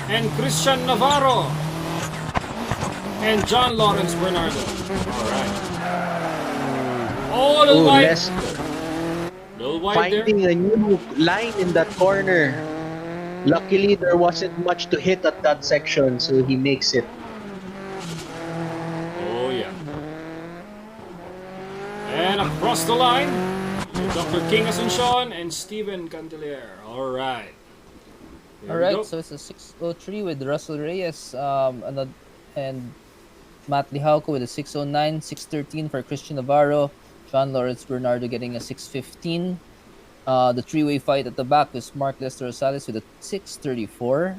and Christian Navarro and John Lawrence Bernardo. All right. Oh, a little wide. Lester Little wide there. finding a new line in that corner. Luckily, there wasn't much to hit at that section, so he makes it. across the line. Dr. King Asuncion and Steven Cantilier. All right. All right, so it's a 6:03 with Russell Reyes, and Matt Lihauco with a 6:09, 6:13 for Christian Navarro, John Lawrence Bernardo getting a 6:15. The three-way fight at the back is Mark Lester Rosales with a 6:34,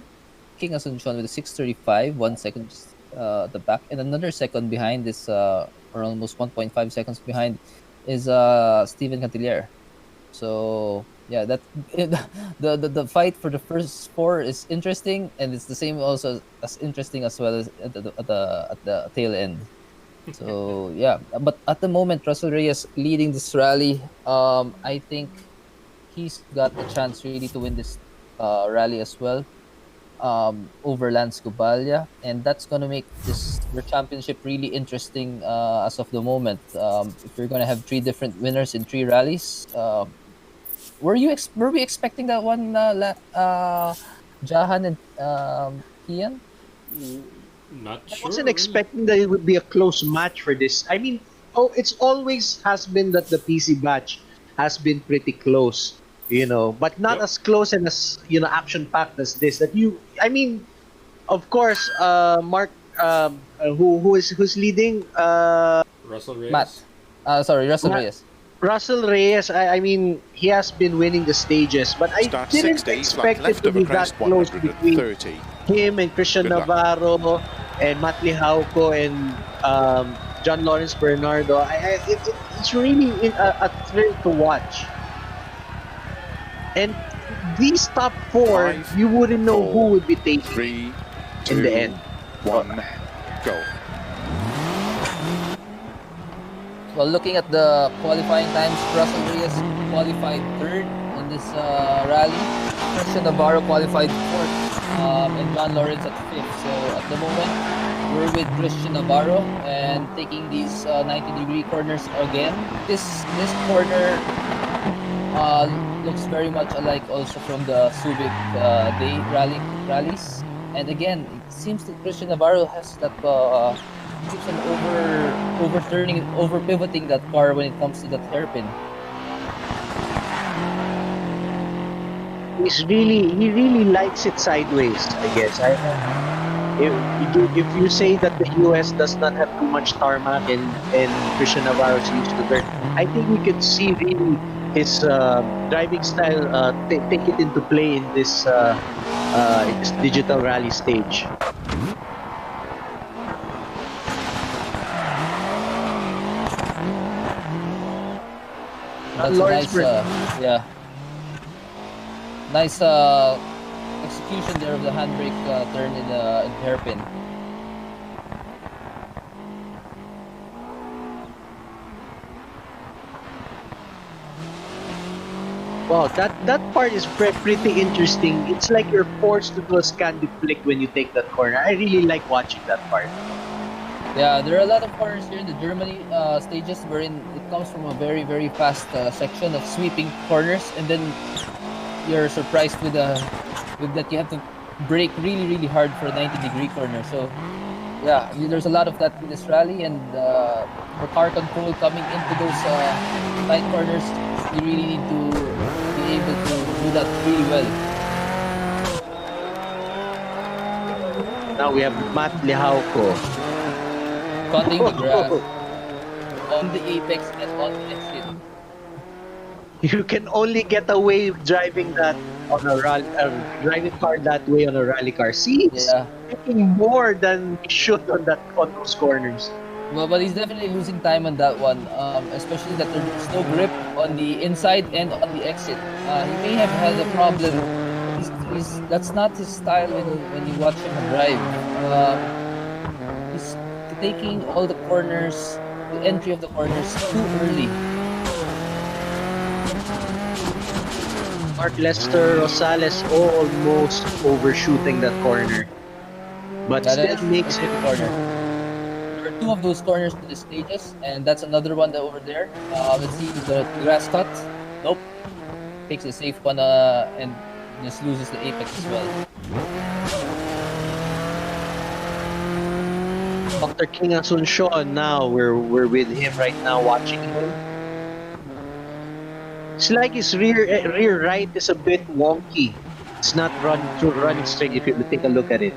King Asuncion with a 6:35, 1 second at the back, and another second behind this, or almost 1.5 seconds behind, is Steven Cantilier. So yeah, that the fight for the first four is interesting, and it's the same also as interesting as well as at the tail end. So yeah, but at the moment, Russell Reyes leading this rally. I think he's got the chance really to win this rally as well. Over Lance Gubalya, and that's gonna make this the championship really interesting as of the moment. If you're gonna have three different winners in three rallies, were we expecting that one, Jahan and Kian? Not I sure. wasn't expecting that it would be a close match for this. I mean, it's always has been that the PC batch has been pretty close, but not Yep. as close and as action packed as this. I mean, of course, Mark, who's leading? Russell Reyes. Matt, Russell Matt. Reyes. Russell Reyes. I mean, he has been winning the stages, but I Start didn't 60, expect flat it left to of a be that crest, close between 130. him and Christian Good luck. Navarro and Matt Lihauco and John Lawrence Bernardo. It's really a thrill to watch. And these top four, Five, you wouldn't know who 4, would be taking 3, in 2, the end. 1, go. Well, looking at the qualifying times, Russell Reyes qualified third in this rally. Christian Navarro qualified fourth, and John Lawrence at fifth. So at the moment, we're with Christian Navarro and taking these 90-degree corners again. This corner looks very much alike also from the Subic Bay rallies. And again, it seems that Christian Navarro has that keeps on over pivoting that car when it comes to that hairpin. He really likes it sideways, I guess. If you say that the US does not have too much tarmac and Christian Navarro is used to dirt, I think we could see really his driving style take it into play in this digital rally stage. That's Lawrence a nice, nice execution there of the handbrake turn in hairpin. Wow, that part is pretty interesting. It's like you're forced to do a Scandi flick when you take that corner. I really like watching that part. Yeah, there are a lot of corners here in the Germany stages wherein it comes from a very, very fast section of sweeping corners, and then you're surprised with that you have to brake really, really hard for a 90-degree corner. So yeah, there's a lot of that in this rally, and for car control coming into those tight corners, you really need to be able to do that really well. Now we have Matt Lihauco. Cutting the grass on the apex and on the exit. You can only get away driving that on a driving car that way on a rally car. See, he's Yeah. taking more than he should on those corners. Well, but he's definitely losing time on that one, especially that there's no grip on the inside and on the exit. He may have had a problem. That's not his style when you watch him drive. He's taking all the corners, the entry of the corners too early. Mark Lester Rosales almost overshooting that corner, but That still is makes a it. good corner. There are two of those corners to the stages, and that's another one that over there. Let's see the grass cut. Nope. Takes a safe one and just loses the apex as well. Dr. King Asuncion now, we're with him right now watching him. It's like his rear right is a bit wonky. It's not running straight. If you take a look at it,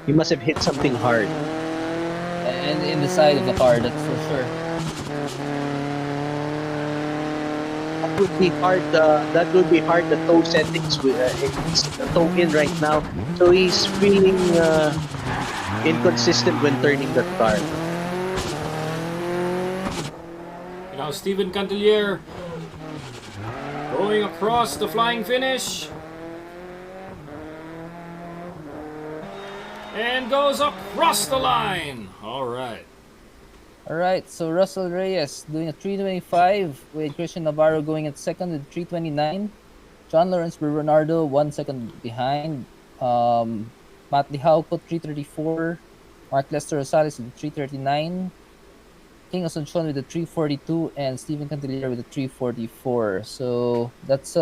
he must have hit something hard. And in the side of the car, that's for sure. That would be hard. That would be hard. The toe settings with he's toe in right now, so he's feeling inconsistent when turning the car. Now Steven Cantelier going across the flying finish. And goes across the line. All right. Alright, so Russell Reyes doing a 325 with Christian Navarro going at second with 329. John Lawrence Bernardo 1 second behind. Matt Lihauco 334. Mark Lester Rosales with 339. King Asuncion with a 342 and Steven Cantilier with a 344. So that's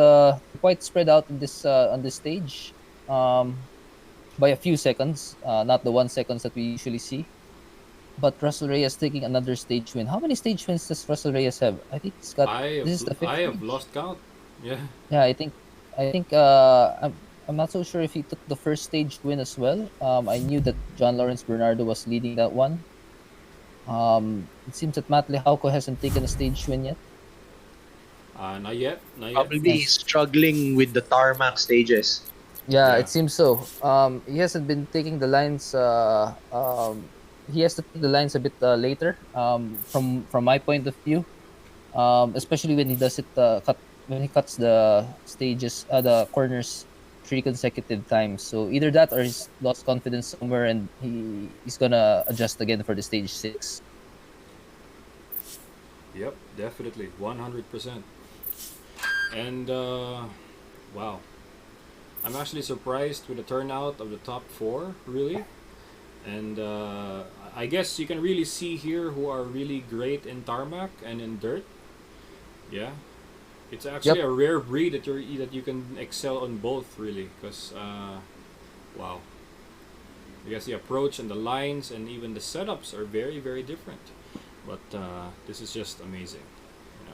quite spread out in this on this stage by a few seconds, not the 1 seconds that we usually see. But Russell Reyes taking another stage win. How many stage wins does Russell Reyes have? I think he's got. This is the fifth. I have stage. lost count. Yeah. Yeah, I think. I'm not so sure if he took the first stage win as well. I knew that John Lawrence Bernardo was leading that one. It seems that Matt Lehauco hasn't taken a stage win yet. Not yet. Not yet. Probably he's struggling with the tarmac stages. Yeah, Yeah. it seems so. He hasn't been taking the lines. He has to take the lines a bit later. From my point of view, especially when he does it when he cuts the stages, the corners 3 consecutive times. So either that or he's lost confidence somewhere and he's gonna adjust again for the stage 6. Yep, definitely, 100%. And wow, I'm actually surprised with the turnout of the top 4, really. And I guess you can really see here who are really great in tarmac and in dirt. Yeah, it's actually a rare breed that you can excel on both, really, because wow, I guess the approach and the lines and even the setups are very, very different. But this is just amazing, you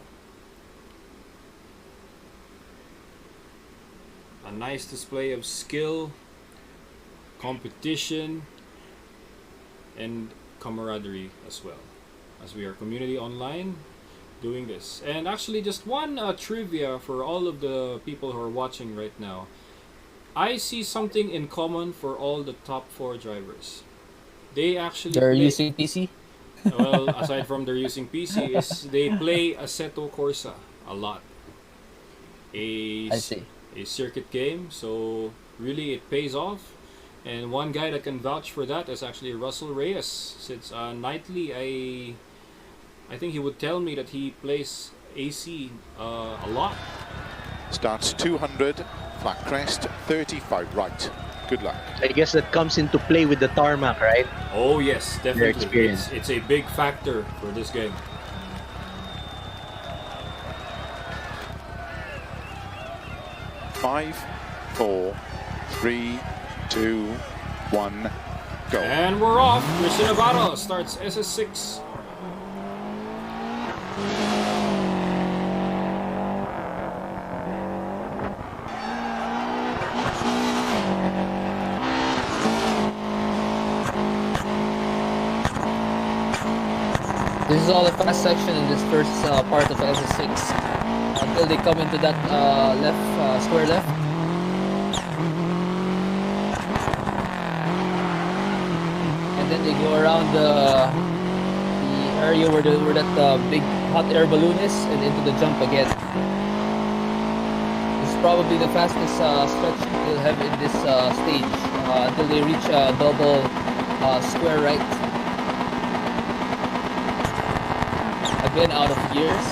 know. A nice display of skill, competition, and camaraderie as well, as we are community online doing this. And actually, just one trivia for all of the people who are watching right now. I see something in common for all the top 4 drivers. They actually They're play, using PC. well, aside from they're using PC, is they play Assetto Corsa a lot. I see. A circuit game, so really it pays off. And one guy that can vouch for that is actually Russell Reyes. Since nightly, I think he would tell me that he plays AC a lot. Starts 200, flat crest, 35 right. Good luck. I guess that comes into play with the tarmac, right? Oh yes, Their definitely. experience. It's a big factor for this game. Five, four, three, 2, 1, go. And we're off. Christian Navarro starts SS6. This is all the fast section in this first part of SS6 until they come into that left square left. And then they go around the area where that big hot air balloon is and into the jump again. This is probably the fastest stretch they'll have in this stage until they reach a double square right. Again out of gears.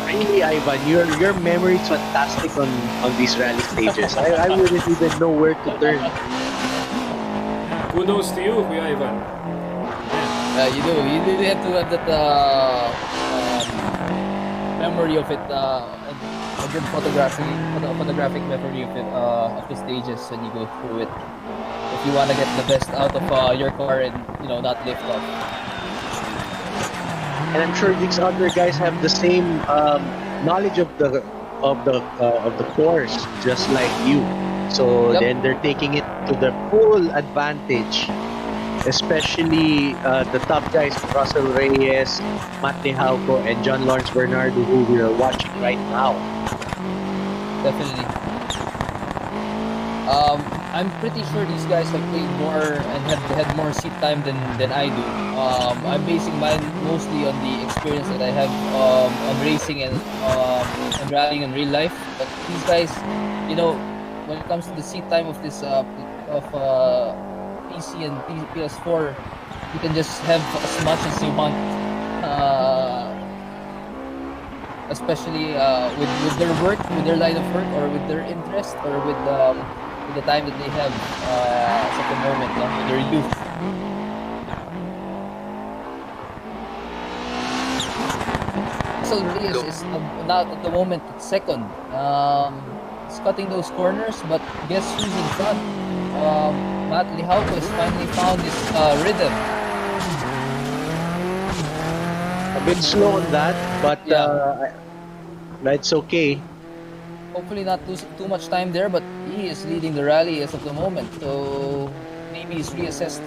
Really, Ivan, your memory is fantastic on these rally stages. I wouldn't even know where to turn. Kudos to you, Kuya Ivan. You do. You really have to have that memory of it, a good photographic memory of it, of the stages when you go through it. If you want to get the best out of your car and not lift off. And I'm sure these other guys have the same knowledge of the course, just like you. So Yep. then they're taking it to the full advantage. Especially the top guys, Russell Reyes, Matt Hauco, and John Lawrence Bernardo, who we are watching right now. Definitely. I'm pretty sure these guys have played more and have had more seat time than I do. I'm basing mine mostly on the experience that I have on racing and rallying in real life. But these guys, when it comes to the seat time of this PC and PS4, you can just have as much as you want. Especially with their work, with their line of work, or with their interest, or with the time that they have at the moment, with their youth. So Reyes is not at the moment second. He's cutting those corners, but guess who's in front? Matt Hauco has finally found his rhythm. A bit slow on that, but Yeah. it's okay. Hopefully not losing too much time there, but he is leading the rally as of the moment. So maybe he's reassessed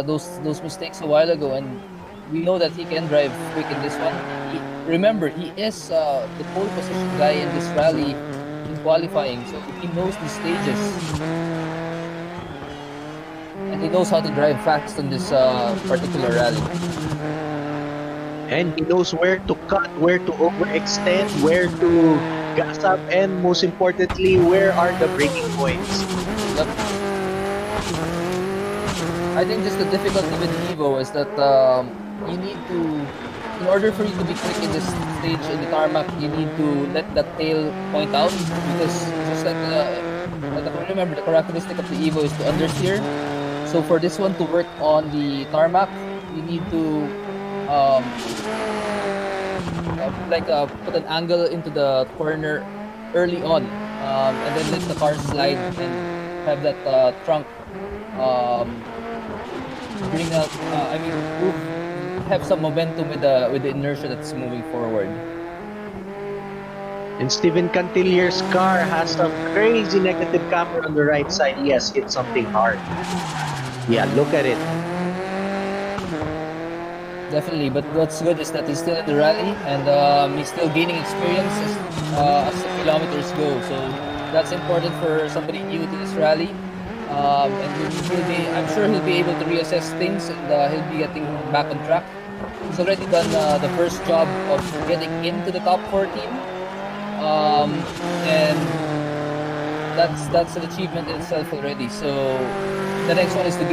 those mistakes a while ago, and we know that he can drive quick in this one. Remember, he is the pole position guy in this rally in qualifying, so he knows the stages. And he knows how to drive fast on this particular rally. And he knows where to cut, where to overextend, where to gas up, and most importantly, where are the braking points. Yep. I think just the difficulty with Evo is that you need to, in order for you to be quick in this stage in the tarmac, you need to let that tail point out, because just like I remember, the characteristic of the Evo is to understeer. So for this one to work on the tarmac, you need to put an angle into the corner early on, and then let the car slide and have that trunk bring out. Have some momentum with the inertia that's moving forward. And Steven Cantillier's car has some crazy negative camber on the right side. He has hit something hard. Yeah, look at it. Definitely, but what's good is that he's still in the rally, and he's still gaining experience as the kilometers go. So that's important for somebody new to this rally. And I'm sure he'll be able to reassess things, and he'll be getting back on track. He's already done the first job of getting into the top 14, and that's an achievement in itself already. So the next one is to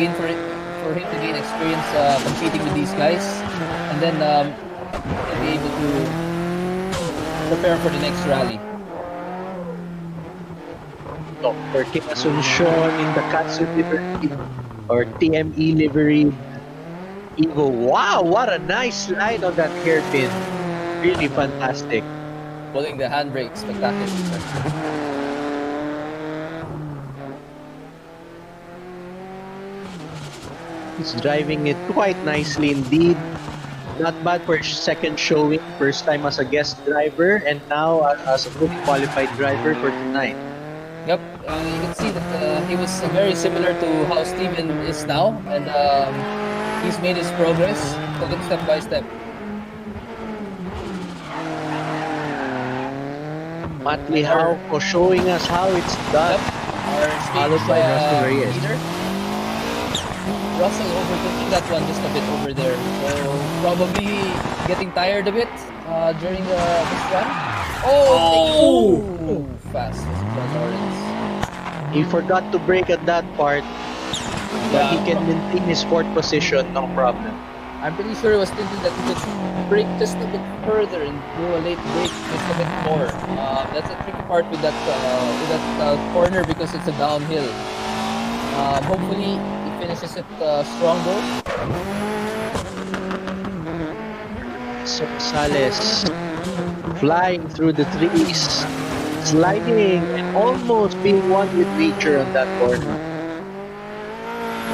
for him to gain experience competing with these guys, and then he'll be able to prepare for the next rally. Dr. Kim Asuncion in the Katsu livery or TME livery. Evo, wow, what a nice slide on that hairpin. Really fantastic. Pulling the handbrake, spectacular. He's driving it quite nicely indeed. Not bad for his second showing, first time as a guest driver, and now as a fully qualified driver for tonight. Yep, you can see that he was very similar to how Steven is now, and he's made his progress, took it step by step. Matt Hauco showing us how it's done. Yep. Followed by Russell Reyes. Russell overtaking that one just a bit over there, so probably getting tired a bit during this run. Oh! Fast. He forgot to brake at that part, but he can maintain his fourth position, no problem. I'm pretty sure he was thinking that he could brake just a bit further and do a late brake just a bit more. That's a tricky part with that corner because it's a downhill. Hopefully he finishes it strong though. So Sales flying through the trees, sliding and almost being one with nature on that corner.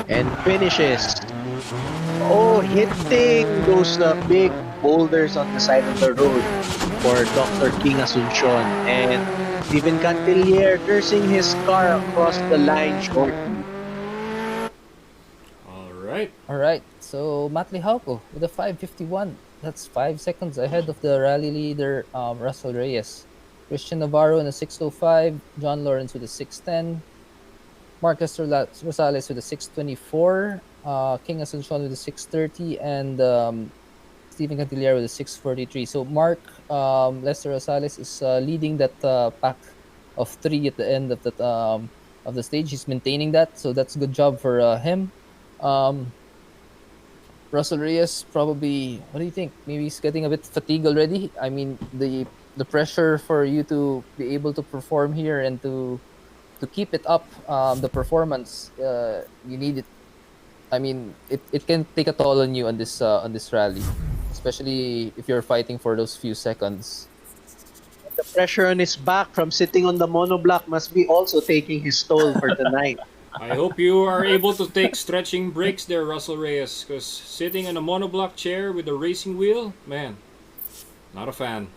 and finishes. Oh, hitting those big boulders on the side of the road for Dr. King Asuncion. And Steven Cantilier nursing his car across the line shortly. All right. Alright, so Matt Lihauco with a 5:51. That's 5 seconds ahead of the rally leader, Russell Reyes. Christian Navarro in a 6:05. John Lawrence with a 6:10. Marcus Rosales with a 6:24. King Asuncion with a 6:30. And Stephen Cantilier with a 6:43. So Mark Lester Rosales is leading that pack of three at the end of the stage. He's maintaining that, so that's a good job for him. Um, Russell Reyes probably. What do you think? Maybe he's getting a bit fatigued already. I mean, the pressure for you to be able to perform here and to keep it up, the performance, you need it. I mean, it can take a toll on this rally, especially if you're fighting for those few seconds. The pressure on his back from sitting on the monoblock must be also taking his toll for tonight. I hope you are able to take stretching breaks there, Russell Reyes, because sitting in a monoblock chair with a racing wheel, man, not a fan.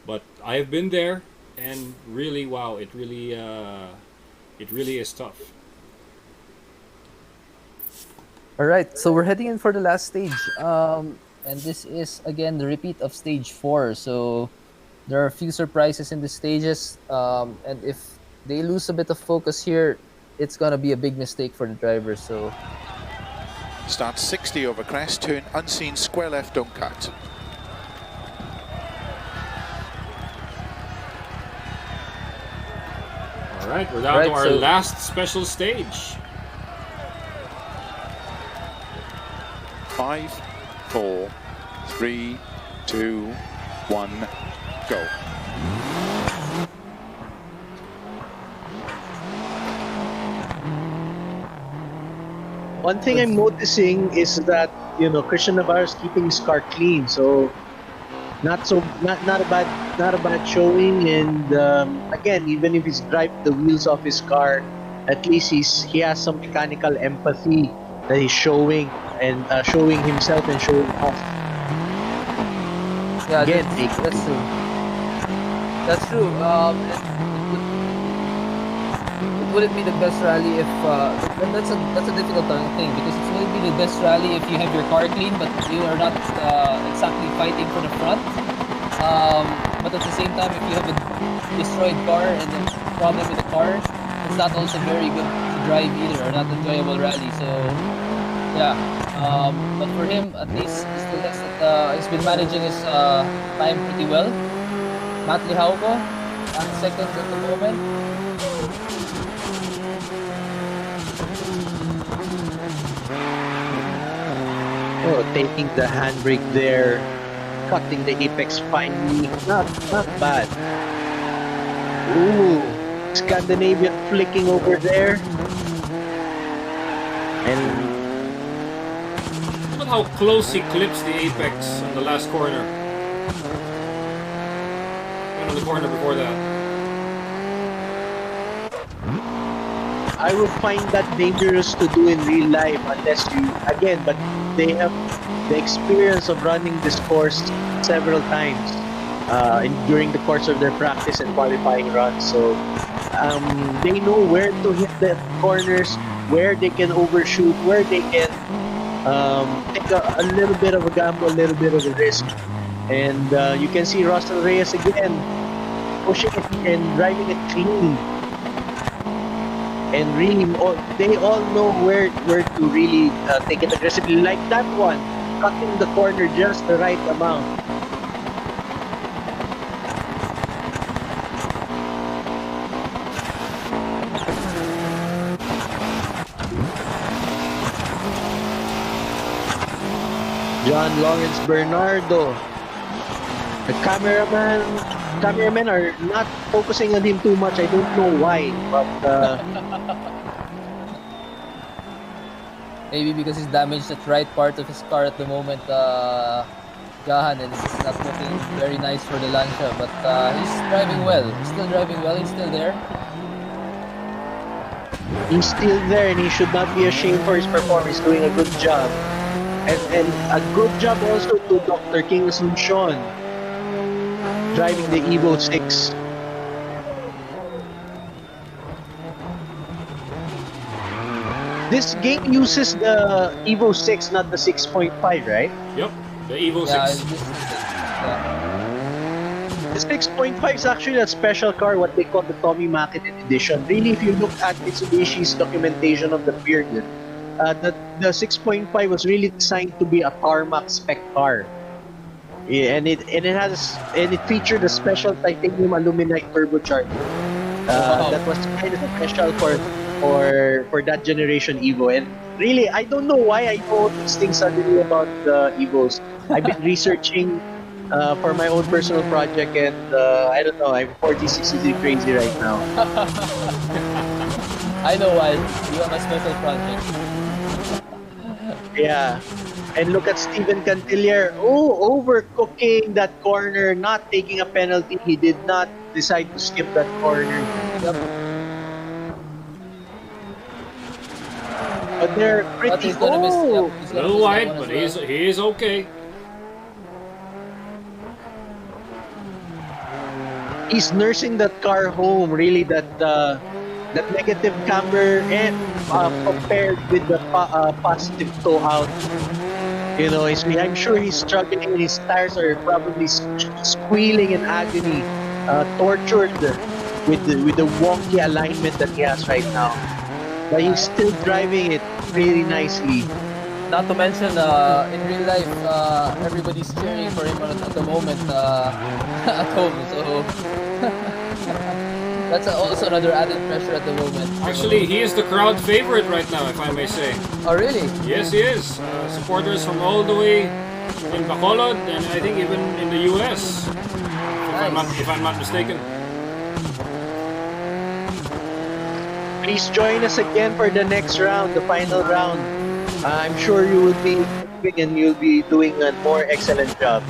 But I have been there, and really, wow, it really is tough. All right, so we're heading in for the last stage, and this is again the repeat of stage 4. So there are a few surprises in the stages, and if they lose a bit of focus here, it's gonna be a big mistake for the drivers. So Start 60 over crest, turn unseen, square left, don't cut. All right, we're down to our last special stage. 5, 4, 3, 2, 1, go. One thing I'm noticing is that Christian Navarro is keeping his car clean, so not a bad showing. And again, even if he's driving the wheels off his car, at least he has some mechanical empathy that he's showing and showing himself and showing off. yeah, Again, that's true. That's true. It wouldn't be the best rally if that's a difficult thing, because it wouldn't be the best rally if you have your car clean but you are not exactly fighting for the front. But at the same time, if you have a destroyed car and a problem with the car, it's not also very good to drive either, or not enjoyable rally. So yeah, but for him, at least he's been managing his time pretty well. Matt Lihauco at second at the moment. Oh, taking the handbrake there, cutting the apex finally. Not bad. Ooh, Scandinavian flicking over there. And Look at how close he clips the apex on the last corner. And on the corner before that. I would find that dangerous to do in real life unless but they have the experience of running this course several times during the course of their practice and qualifying runs. So they know where to hit the corners, where they can overshoot, where they can take a little bit of a gamble, a little bit of a risk. And you can see Russell Reyes again pushing it and driving it clean. And really, they all know where to really take it aggressively. Like that one, cutting the corner just the right amount. John Lawrence Bernardo. The cameramen are not focusing on him too much. I don't know why, but Maybe because he's damaged that right part of his car at the moment, Jahan, and it's not looking very nice for the Lancia. But he's driving well. He's still driving well. He's still there. He's still there, and he should not be ashamed for his performance. He's doing a good job. And a good job also to Dr. King Asuncion, driving the Evo 6. This game uses the Evo 6, not the 6.5, right? Yep, the Evo Yeah, 6. The 6.5 is actually a special car, what they call the Tommy Makinen edition. Really, if you look at Mitsubishi's documentation of the period, the 6.5 was really designed to be a tarmac spec car. Yeah, and it featured a special titanium aluminite turbocharger. Wow. That was kind of special for that generation Evo. And really, I don't know why I know these things suddenly about the Evos. I've been researching for my own personal project, and I don't know, I'm 40-60 crazy right now. I know why. You have a special project. Yeah. And look at Steven Cantilier. Oh, overcooking that corner, not taking a penalty. He did not decide to skip that corner. Yep. But they're But pretty. he's gonna miss. Oh, Yep, he's gonna Little miss that wide, one but as well. he is okay. he's nursing that car home. Really, that negative camber and compared with the positive toe out. You know, I'm sure he's struggling. His tires are probably squealing in agony, tortured with the wonky alignment that he has right now. But he's still driving it really nicely. Not to mention, in real life, everybody's cheering for him at the moment at home. So that's also another added pressure at the moment. Actually, he is the crowd favorite right now, if I may say. Oh, really? Yes, he is. Supporters from all the way in Bacolod and I think even in the US, if I'm not mistaken. Please join us again for the next round, the final round. I'm sure you will be improving and you'll be doing a more excellent job.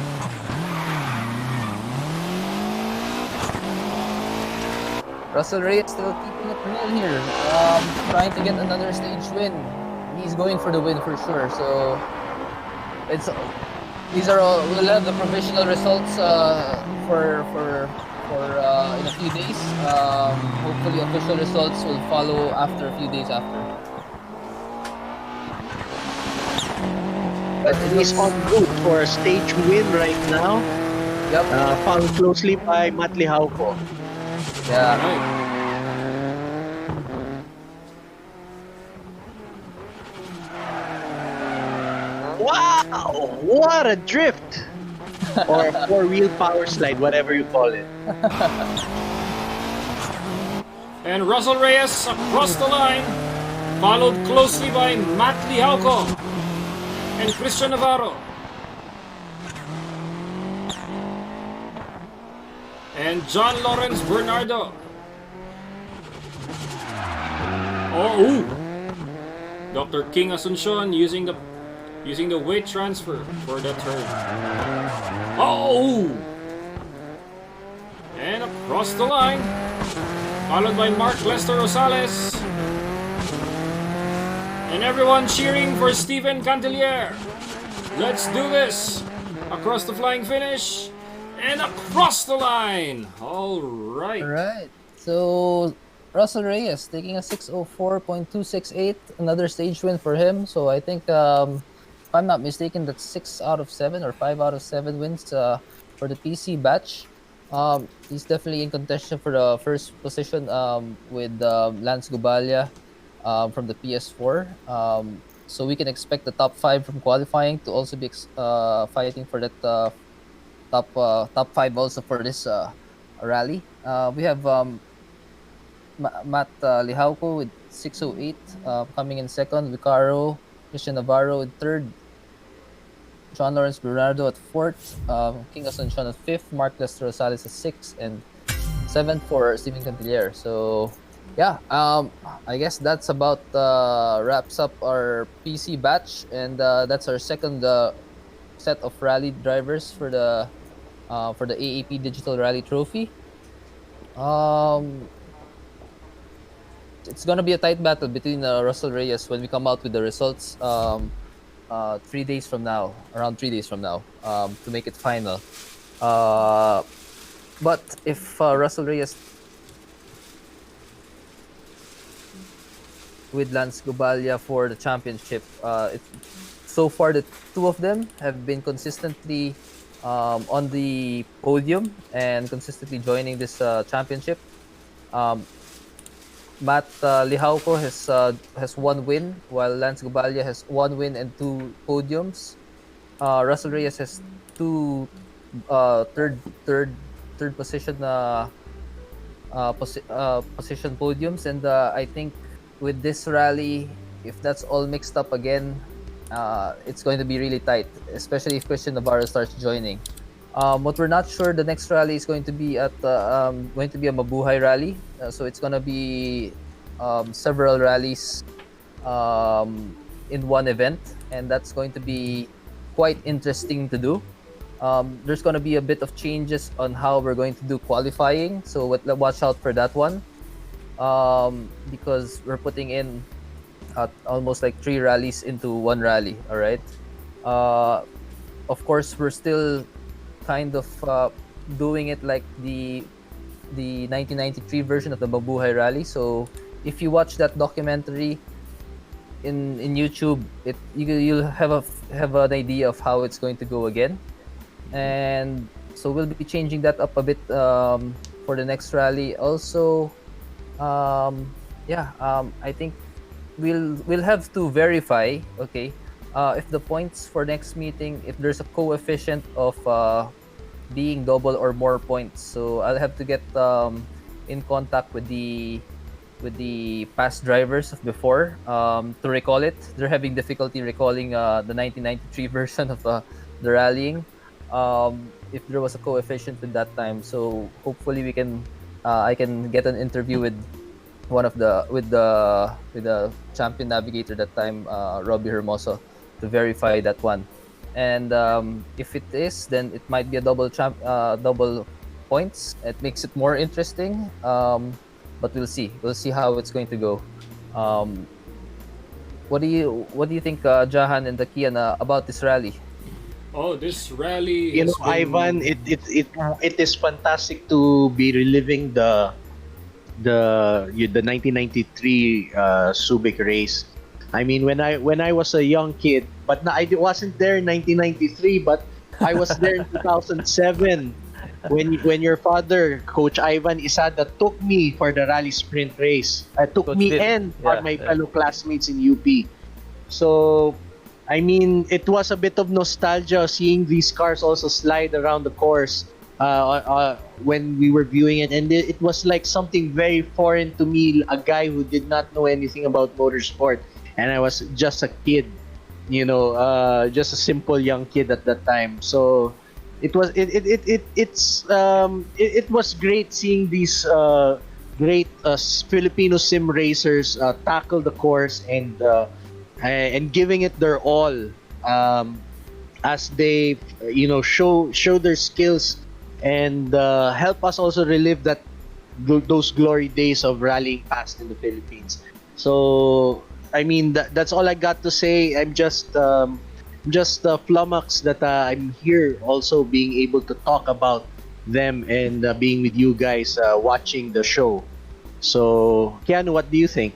Russell Reyes still keeping it real here. Trying to get another stage win. He's going for the win for sure. So we'll have the provisional results for in a few days. Hopefully official results will follow after a few days after. But he's on route for a stage win right now, Yep. followed closely by Matt Lihauco. Yeah. Right. Wow! What a drift! Or a four-wheel power slide, whatever you call it. And Russell Reyes across the line, followed closely by Matt Lihauco and Christian Navarro. And John Lawrence Bernardo. Oh, Dr. King Asuncion using the weight transfer for the turn. Oh! And across the line, followed by Mark Lester Rosales. And everyone cheering for Steven Cantilier. Let's do this! Across the flying finish. And across the line! Alright. Alright. So Russell Reyes taking a 6:04.268, another stage win for him. So I think, if I'm not mistaken, that's 6 out of 7 or 5 out of 7 wins for the PC batch. He's definitely in contention for the first position with Lance Gubalia from the PS4. So we can expect the top 5 from qualifying to also be fighting for that top 5 also for this rally. We have Matt Lihauco with 6:08 coming in second, Vicaro, Christian Navarro in third, John Lawrence Bernardo at fourth, King Asuncion at fifth, Mark Lester Rosales at sixth, and seventh for Steven Cantilier. So yeah, I guess that's about wraps up our PC batch, and that's our second set of rally drivers for the AAP Digital Rally Trophy. it's gonna be a tight battle between Russell Reyes when we come out with the results 3 days from now, around 3 days from now, to make it final. Uh, but if Russell Reyes with Lance Gubalia for the championship, so far the two of them have been consistently on the podium and consistently joining this championship. Um, Matt Lihauco has one win, while Lance Gubalia has one win and two podiums. Russell Reyes has two third position position podiums, and I think with this rally, if that's all mixed up again, it's going to be really tight, especially if Christian Navarro starts joining. What we're not sure, the next rally is going to be going to be a Mabuhay rally, so it's going to be several rallies in one event, and that's going to be quite interesting to do. There's going to be a bit of changes on how we're going to do qualifying, so watch out for that one, because we're putting in almost like 3 rallies into one rally. All right. Of course, we're still kind of doing it like the 1993 version of the Mabuhay Rally. So if you watch that documentary in YouTube, you'll have an idea of how it's going to go again. And so we'll be changing that up a bit for the next rally. Also, I think we'll have to verify, okay, if the points for next meeting, if there's a coefficient of being double or more points. So I'll have to get in contact with the past drivers of before to recall it. They're having difficulty recalling the 1993 version of the rallying. If there was a coefficient with that time, so hopefully I can get an interview with the champion navigator that time, Robbie Hermoso, to verify that one. And if it is, then it might be a double points. It makes it more interesting. But we'll see how it's going to go. What do you think, Jahan and Kian, about this rally? Oh, this rally. You know, has been- Ivan, it is fantastic to be reliving the 1993 Subic race. I mean, when I was a young kid, but I wasn't there in 1993, but I was there in 2007 when your father, Coach Ivan Isada, took me for the rally sprint race. Took Coach me Vin. and Yeah, my yeah. fellow classmates in UP. So, I mean, it was a bit of nostalgia seeing these cars also slide around the course when we were viewing it, and it was like something very foreign to me, a guy who did not know anything about motorsport, and I was just a kid, just a simple young kid at that time. So it was great seeing these great Filipino sim racers tackle the course and giving it their all, as they show their skills and help us also relive those glory days of rallying past in the Philippines. So I mean, that's all I got to say. I'm just flummoxed that I'm here also being able to talk about them and being with you guys watching the show. So Keanu, what do you think?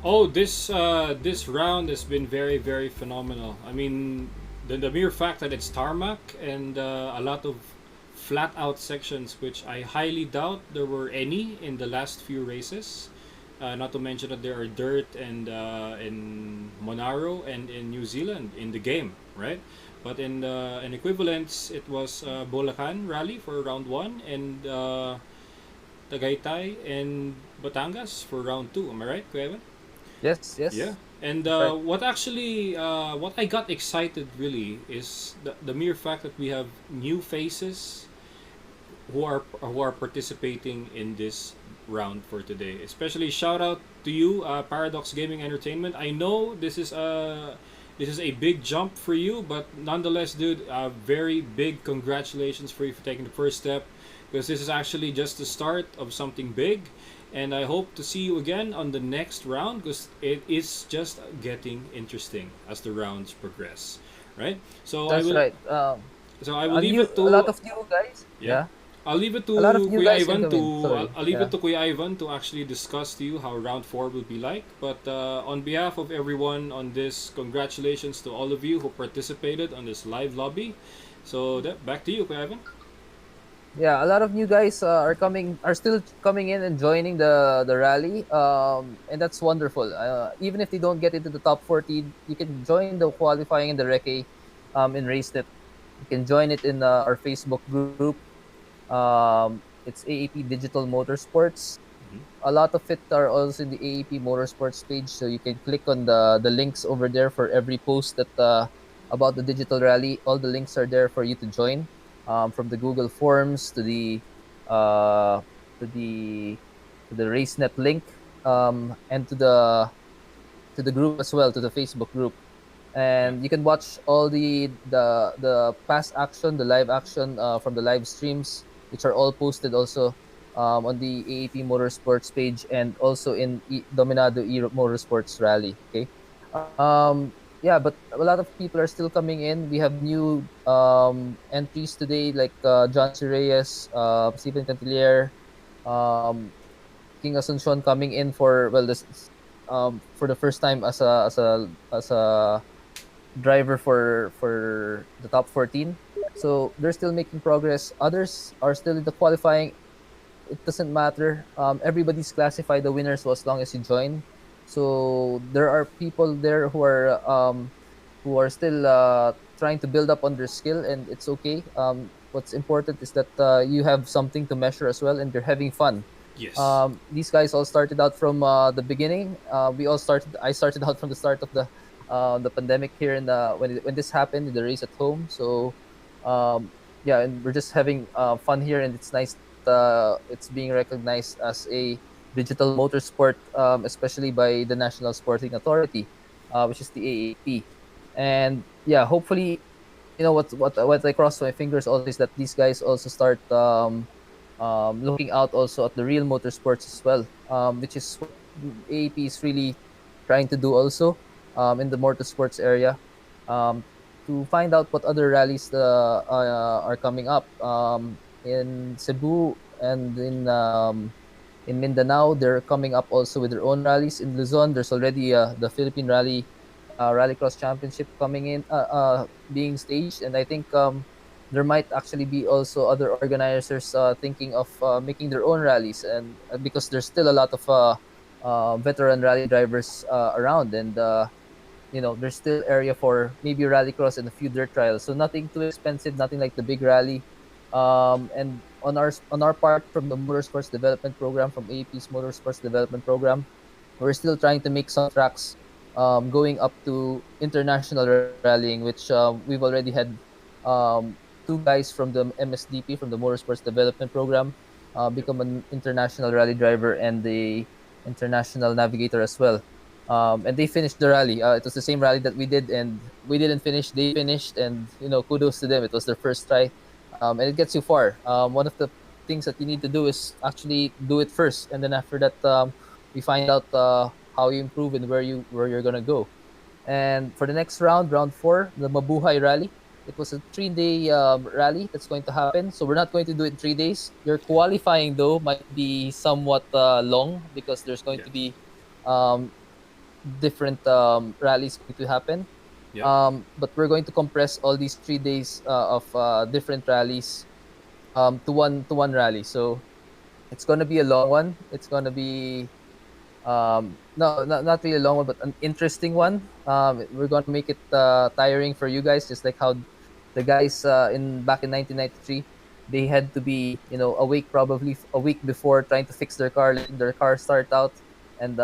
Oh, this round has been very, very phenomenal. I mean, the mere fact that it's tarmac and a lot of flat out sections, which I highly doubt there were any in the last few races. Not to mention that there are dirt and in Monaro and in New Zealand in the game, right? But in equivalence, it was Bulacan rally for round 1 and Tagaytay and Batangas for round 2. Am I right, Kevin? Yes. Yeah. And Right. what I got excited really is the mere fact that we have new faces who are participating in this round for today. Especially shout out to you, Paradox Gaming Entertainment. I know this is a big jump for you, but nonetheless, dude, very big congratulations for you for taking the first step, because this is actually just the start of something big. And I hope to see you again on the next round because it is just getting interesting as the rounds progress. Right? So I That's will right. leave it A lot to of new guys. yeah. Yeah, I'll leave it a lot of to new Kuya guys can Ivan come in. to Sorry. I'll leave it Yeah. to Kuya Ivan to actually discuss to you how round four will be like. But on behalf of everyone on this, congratulations to all of you who participated on this live lobby. So back to you, Kuya Ivan. Yeah, a lot of new guys are still coming in and joining the rally, and that's wonderful. Even if they don't get into the top 14, you can join the qualifying in the Recce, in RaceNet. You can join it in our Facebook group. It's AAP Digital Motorsports. A lot of it are also in the AAP Motorsports page, so you can click on the links over there for every post that about the digital rally. All the links are there for you to join, from the Google Forms uh, to the to the RaceNet link, and to the group as well, to the Facebook group. Yeah. And you can watch all the past action, the live action, from the live streams, which are all posted also, on the AAP Motorsports page, and also in Dominado Motorsports Rally. Okay. Yeah, but a lot of people are still coming in. We have new entries today, like John C. Reyes, Stephen Cantilier, um, King Asuncion coming in for, well, this for the first time as a driver for the top 14. So they're still making progress. Others are still in the qualifying. It doesn't matter. Everybody's classified the winners as long as you join. So there are people there who are still trying to build up on their skill, and it's okay. What's important is that you have something to measure as well, and you're having fun. Yes. These guys all started out from the beginning. We all started. I started out from the start of the pandemic here in the when this happened in the race at home. So yeah, and we're just having fun here, and it's nice that it's being recognized as a digital motorsport, especially by the National Sporting Authority, which is the AAP. And yeah, hopefully, what I cross my fingers also is that these guys also start looking out also at the real motorsports as well, which is what AAP is really trying to do also, in the motorsports area, um, to find out what other rallies are coming up, in Cebu and in Mindanao. They're coming up also with their own rallies. In Luzon, there's already the Philippine Rallycross Championship coming in, being staged, and I think there might actually be also other organizers thinking of making their own rallies, and because there's still a lot of veteran rally drivers around, and there's still area for maybe rallycross and a few dirt trials. So nothing too expensive, nothing like the big rally. And on our part, from the Motorsports Development Program, from AP's Motorsports Development Program, we're still trying to make some tracks, going up to international rallying, which we've already had two guys from the MSDP, from the Motorsports Development Program, Yep. become an international rally driver and the international navigator as well. And they finished the rally. It was the same rally that we did, and we didn't finish. They finished, and kudos to them. It was their first try, and it gets you far. One of the things that you need to do is actually do it first, and then after that, we find out how you improve and where you're gonna go. And for the next round, round four, the Mabuhay Rally. It was a 3-day rally that's going to happen. So we're not going to do it in 3 days. Your qualifying though might be somewhat long, because there's going Yeah. to be um, different rallies going to happen. Yep. But we're going to compress all these 3 days of different rallies to one rally. So it's gonna be a long one. It's gonna be no, not really a long one, but an interesting one. We're gonna make it tiring for you guys, just like how the guys in back in 1993, they had to be awake probably a week before, trying to fix their car, letting their car start out. And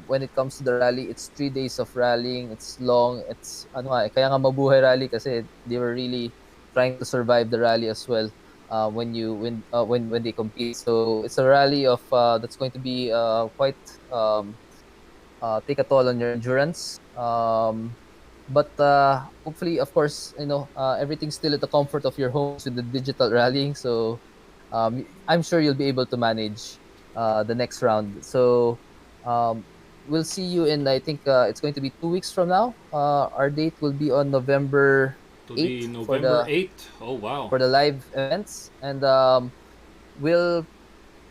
when it comes to the rally, it's 3 days of rallying. It's long. It's kaya nga mabuhay rally, kasi they were really trying to survive the rally as well. When they compete, so it's a rally of that's going to be quite take a toll on your endurance. But hopefully, of course, everything's still at the comfort of your homes with the digital rallying. So I'm sure you'll be able to manage. the next round. So um, we'll see you in, I think it's going to be 2 weeks from now. Our date will be on November To the 8th November 8th. Oh wow. for the live events, and we'll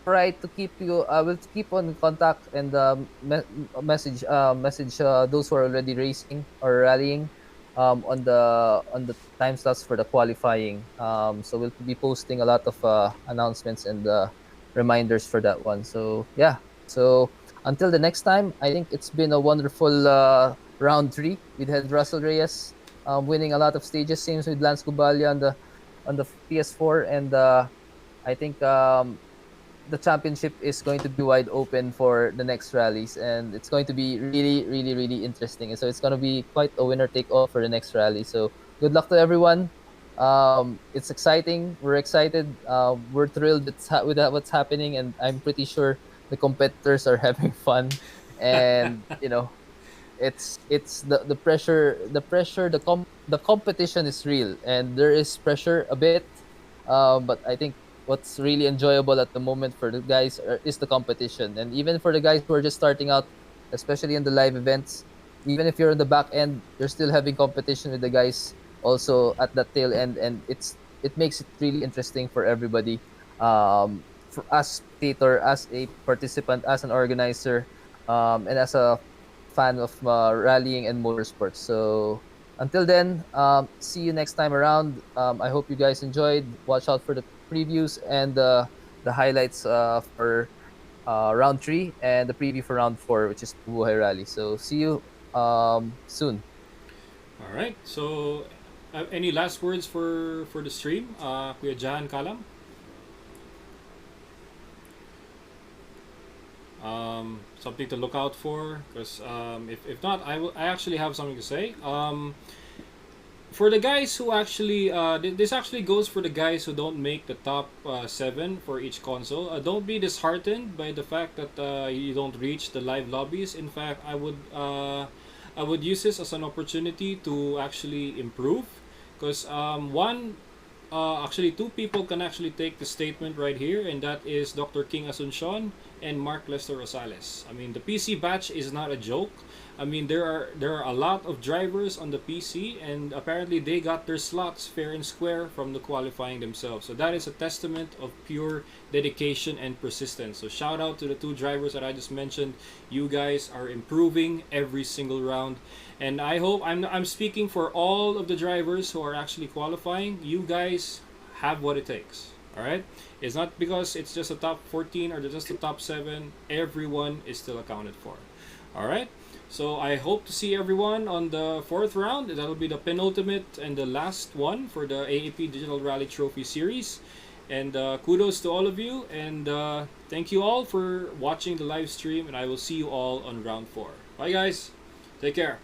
try to keep you. We'll keep on contact and message those who are already racing or rallying on the time slots for the qualifying. So we'll be posting a lot of announcements and reminders for that one. So yeah. So until the next time, I think it's been a wonderful round three. We had Russell Reyes winning a lot of stages. Same with Lance Cubalia on the PS4, and I think the championship is going to be wide open for the next rallies, and it's going to be really, really, really interesting. And so it's going to be quite a winner take all for the next rally. So good luck to everyone. It's exciting. We're excited. We're thrilled with what's happening, and I'm pretty sure the competitors are having fun. And it's the competition is real, and there is pressure a bit, but I think what's really enjoyable at the moment for the guys is the competition, and even for the guys who are just starting out, especially in the live events, even if you're in the back end, you're still having competition with the guys also at that tail end, and it makes it really interesting for everybody, for as spectator, as a participant, as an organizer, and as a fan of rallying and motorsports. So until then, see you next time around. I hope you guys enjoyed. Watch out for the previews and the highlights for round three and the preview for round four, which is Buhay Rally. So see you soon. All right. So, any last words for the stream, Kuya Jan Kalam? Something to look out for, because if not, I actually have something to say. For the guys who actually this actually goes for the guys who don't make the top 7 for each console. Don't be disheartened by the fact that you don't reach the live lobbies. In fact, I would use this as an opportunity to actually improve, because actually two people can actually take the statement right here, and that is Dr. King Asuncion and Mark Lester Rosales. I mean, the PC batch is not a joke. I mean, there are a lot of drivers on the PC, and apparently they got their slots fair and square from the qualifying themselves. So that is a testament of pure dedication and persistence. So shout out to the two drivers that I just mentioned. You guys are improving every single round, and I hope I'm speaking for all of the drivers who are actually qualifying. You guys have what it takes. All right, it's not because it's just a top 14 or just a top 7. Everyone is still accounted for. All right. So I hope to see everyone on the 4th round. That'll be the penultimate and the last one for the AAP Digital Rally Trophy Series. And kudos to all of you. And thank you all for watching the live stream. And I will see you all on round 4. Bye, guys. Take care.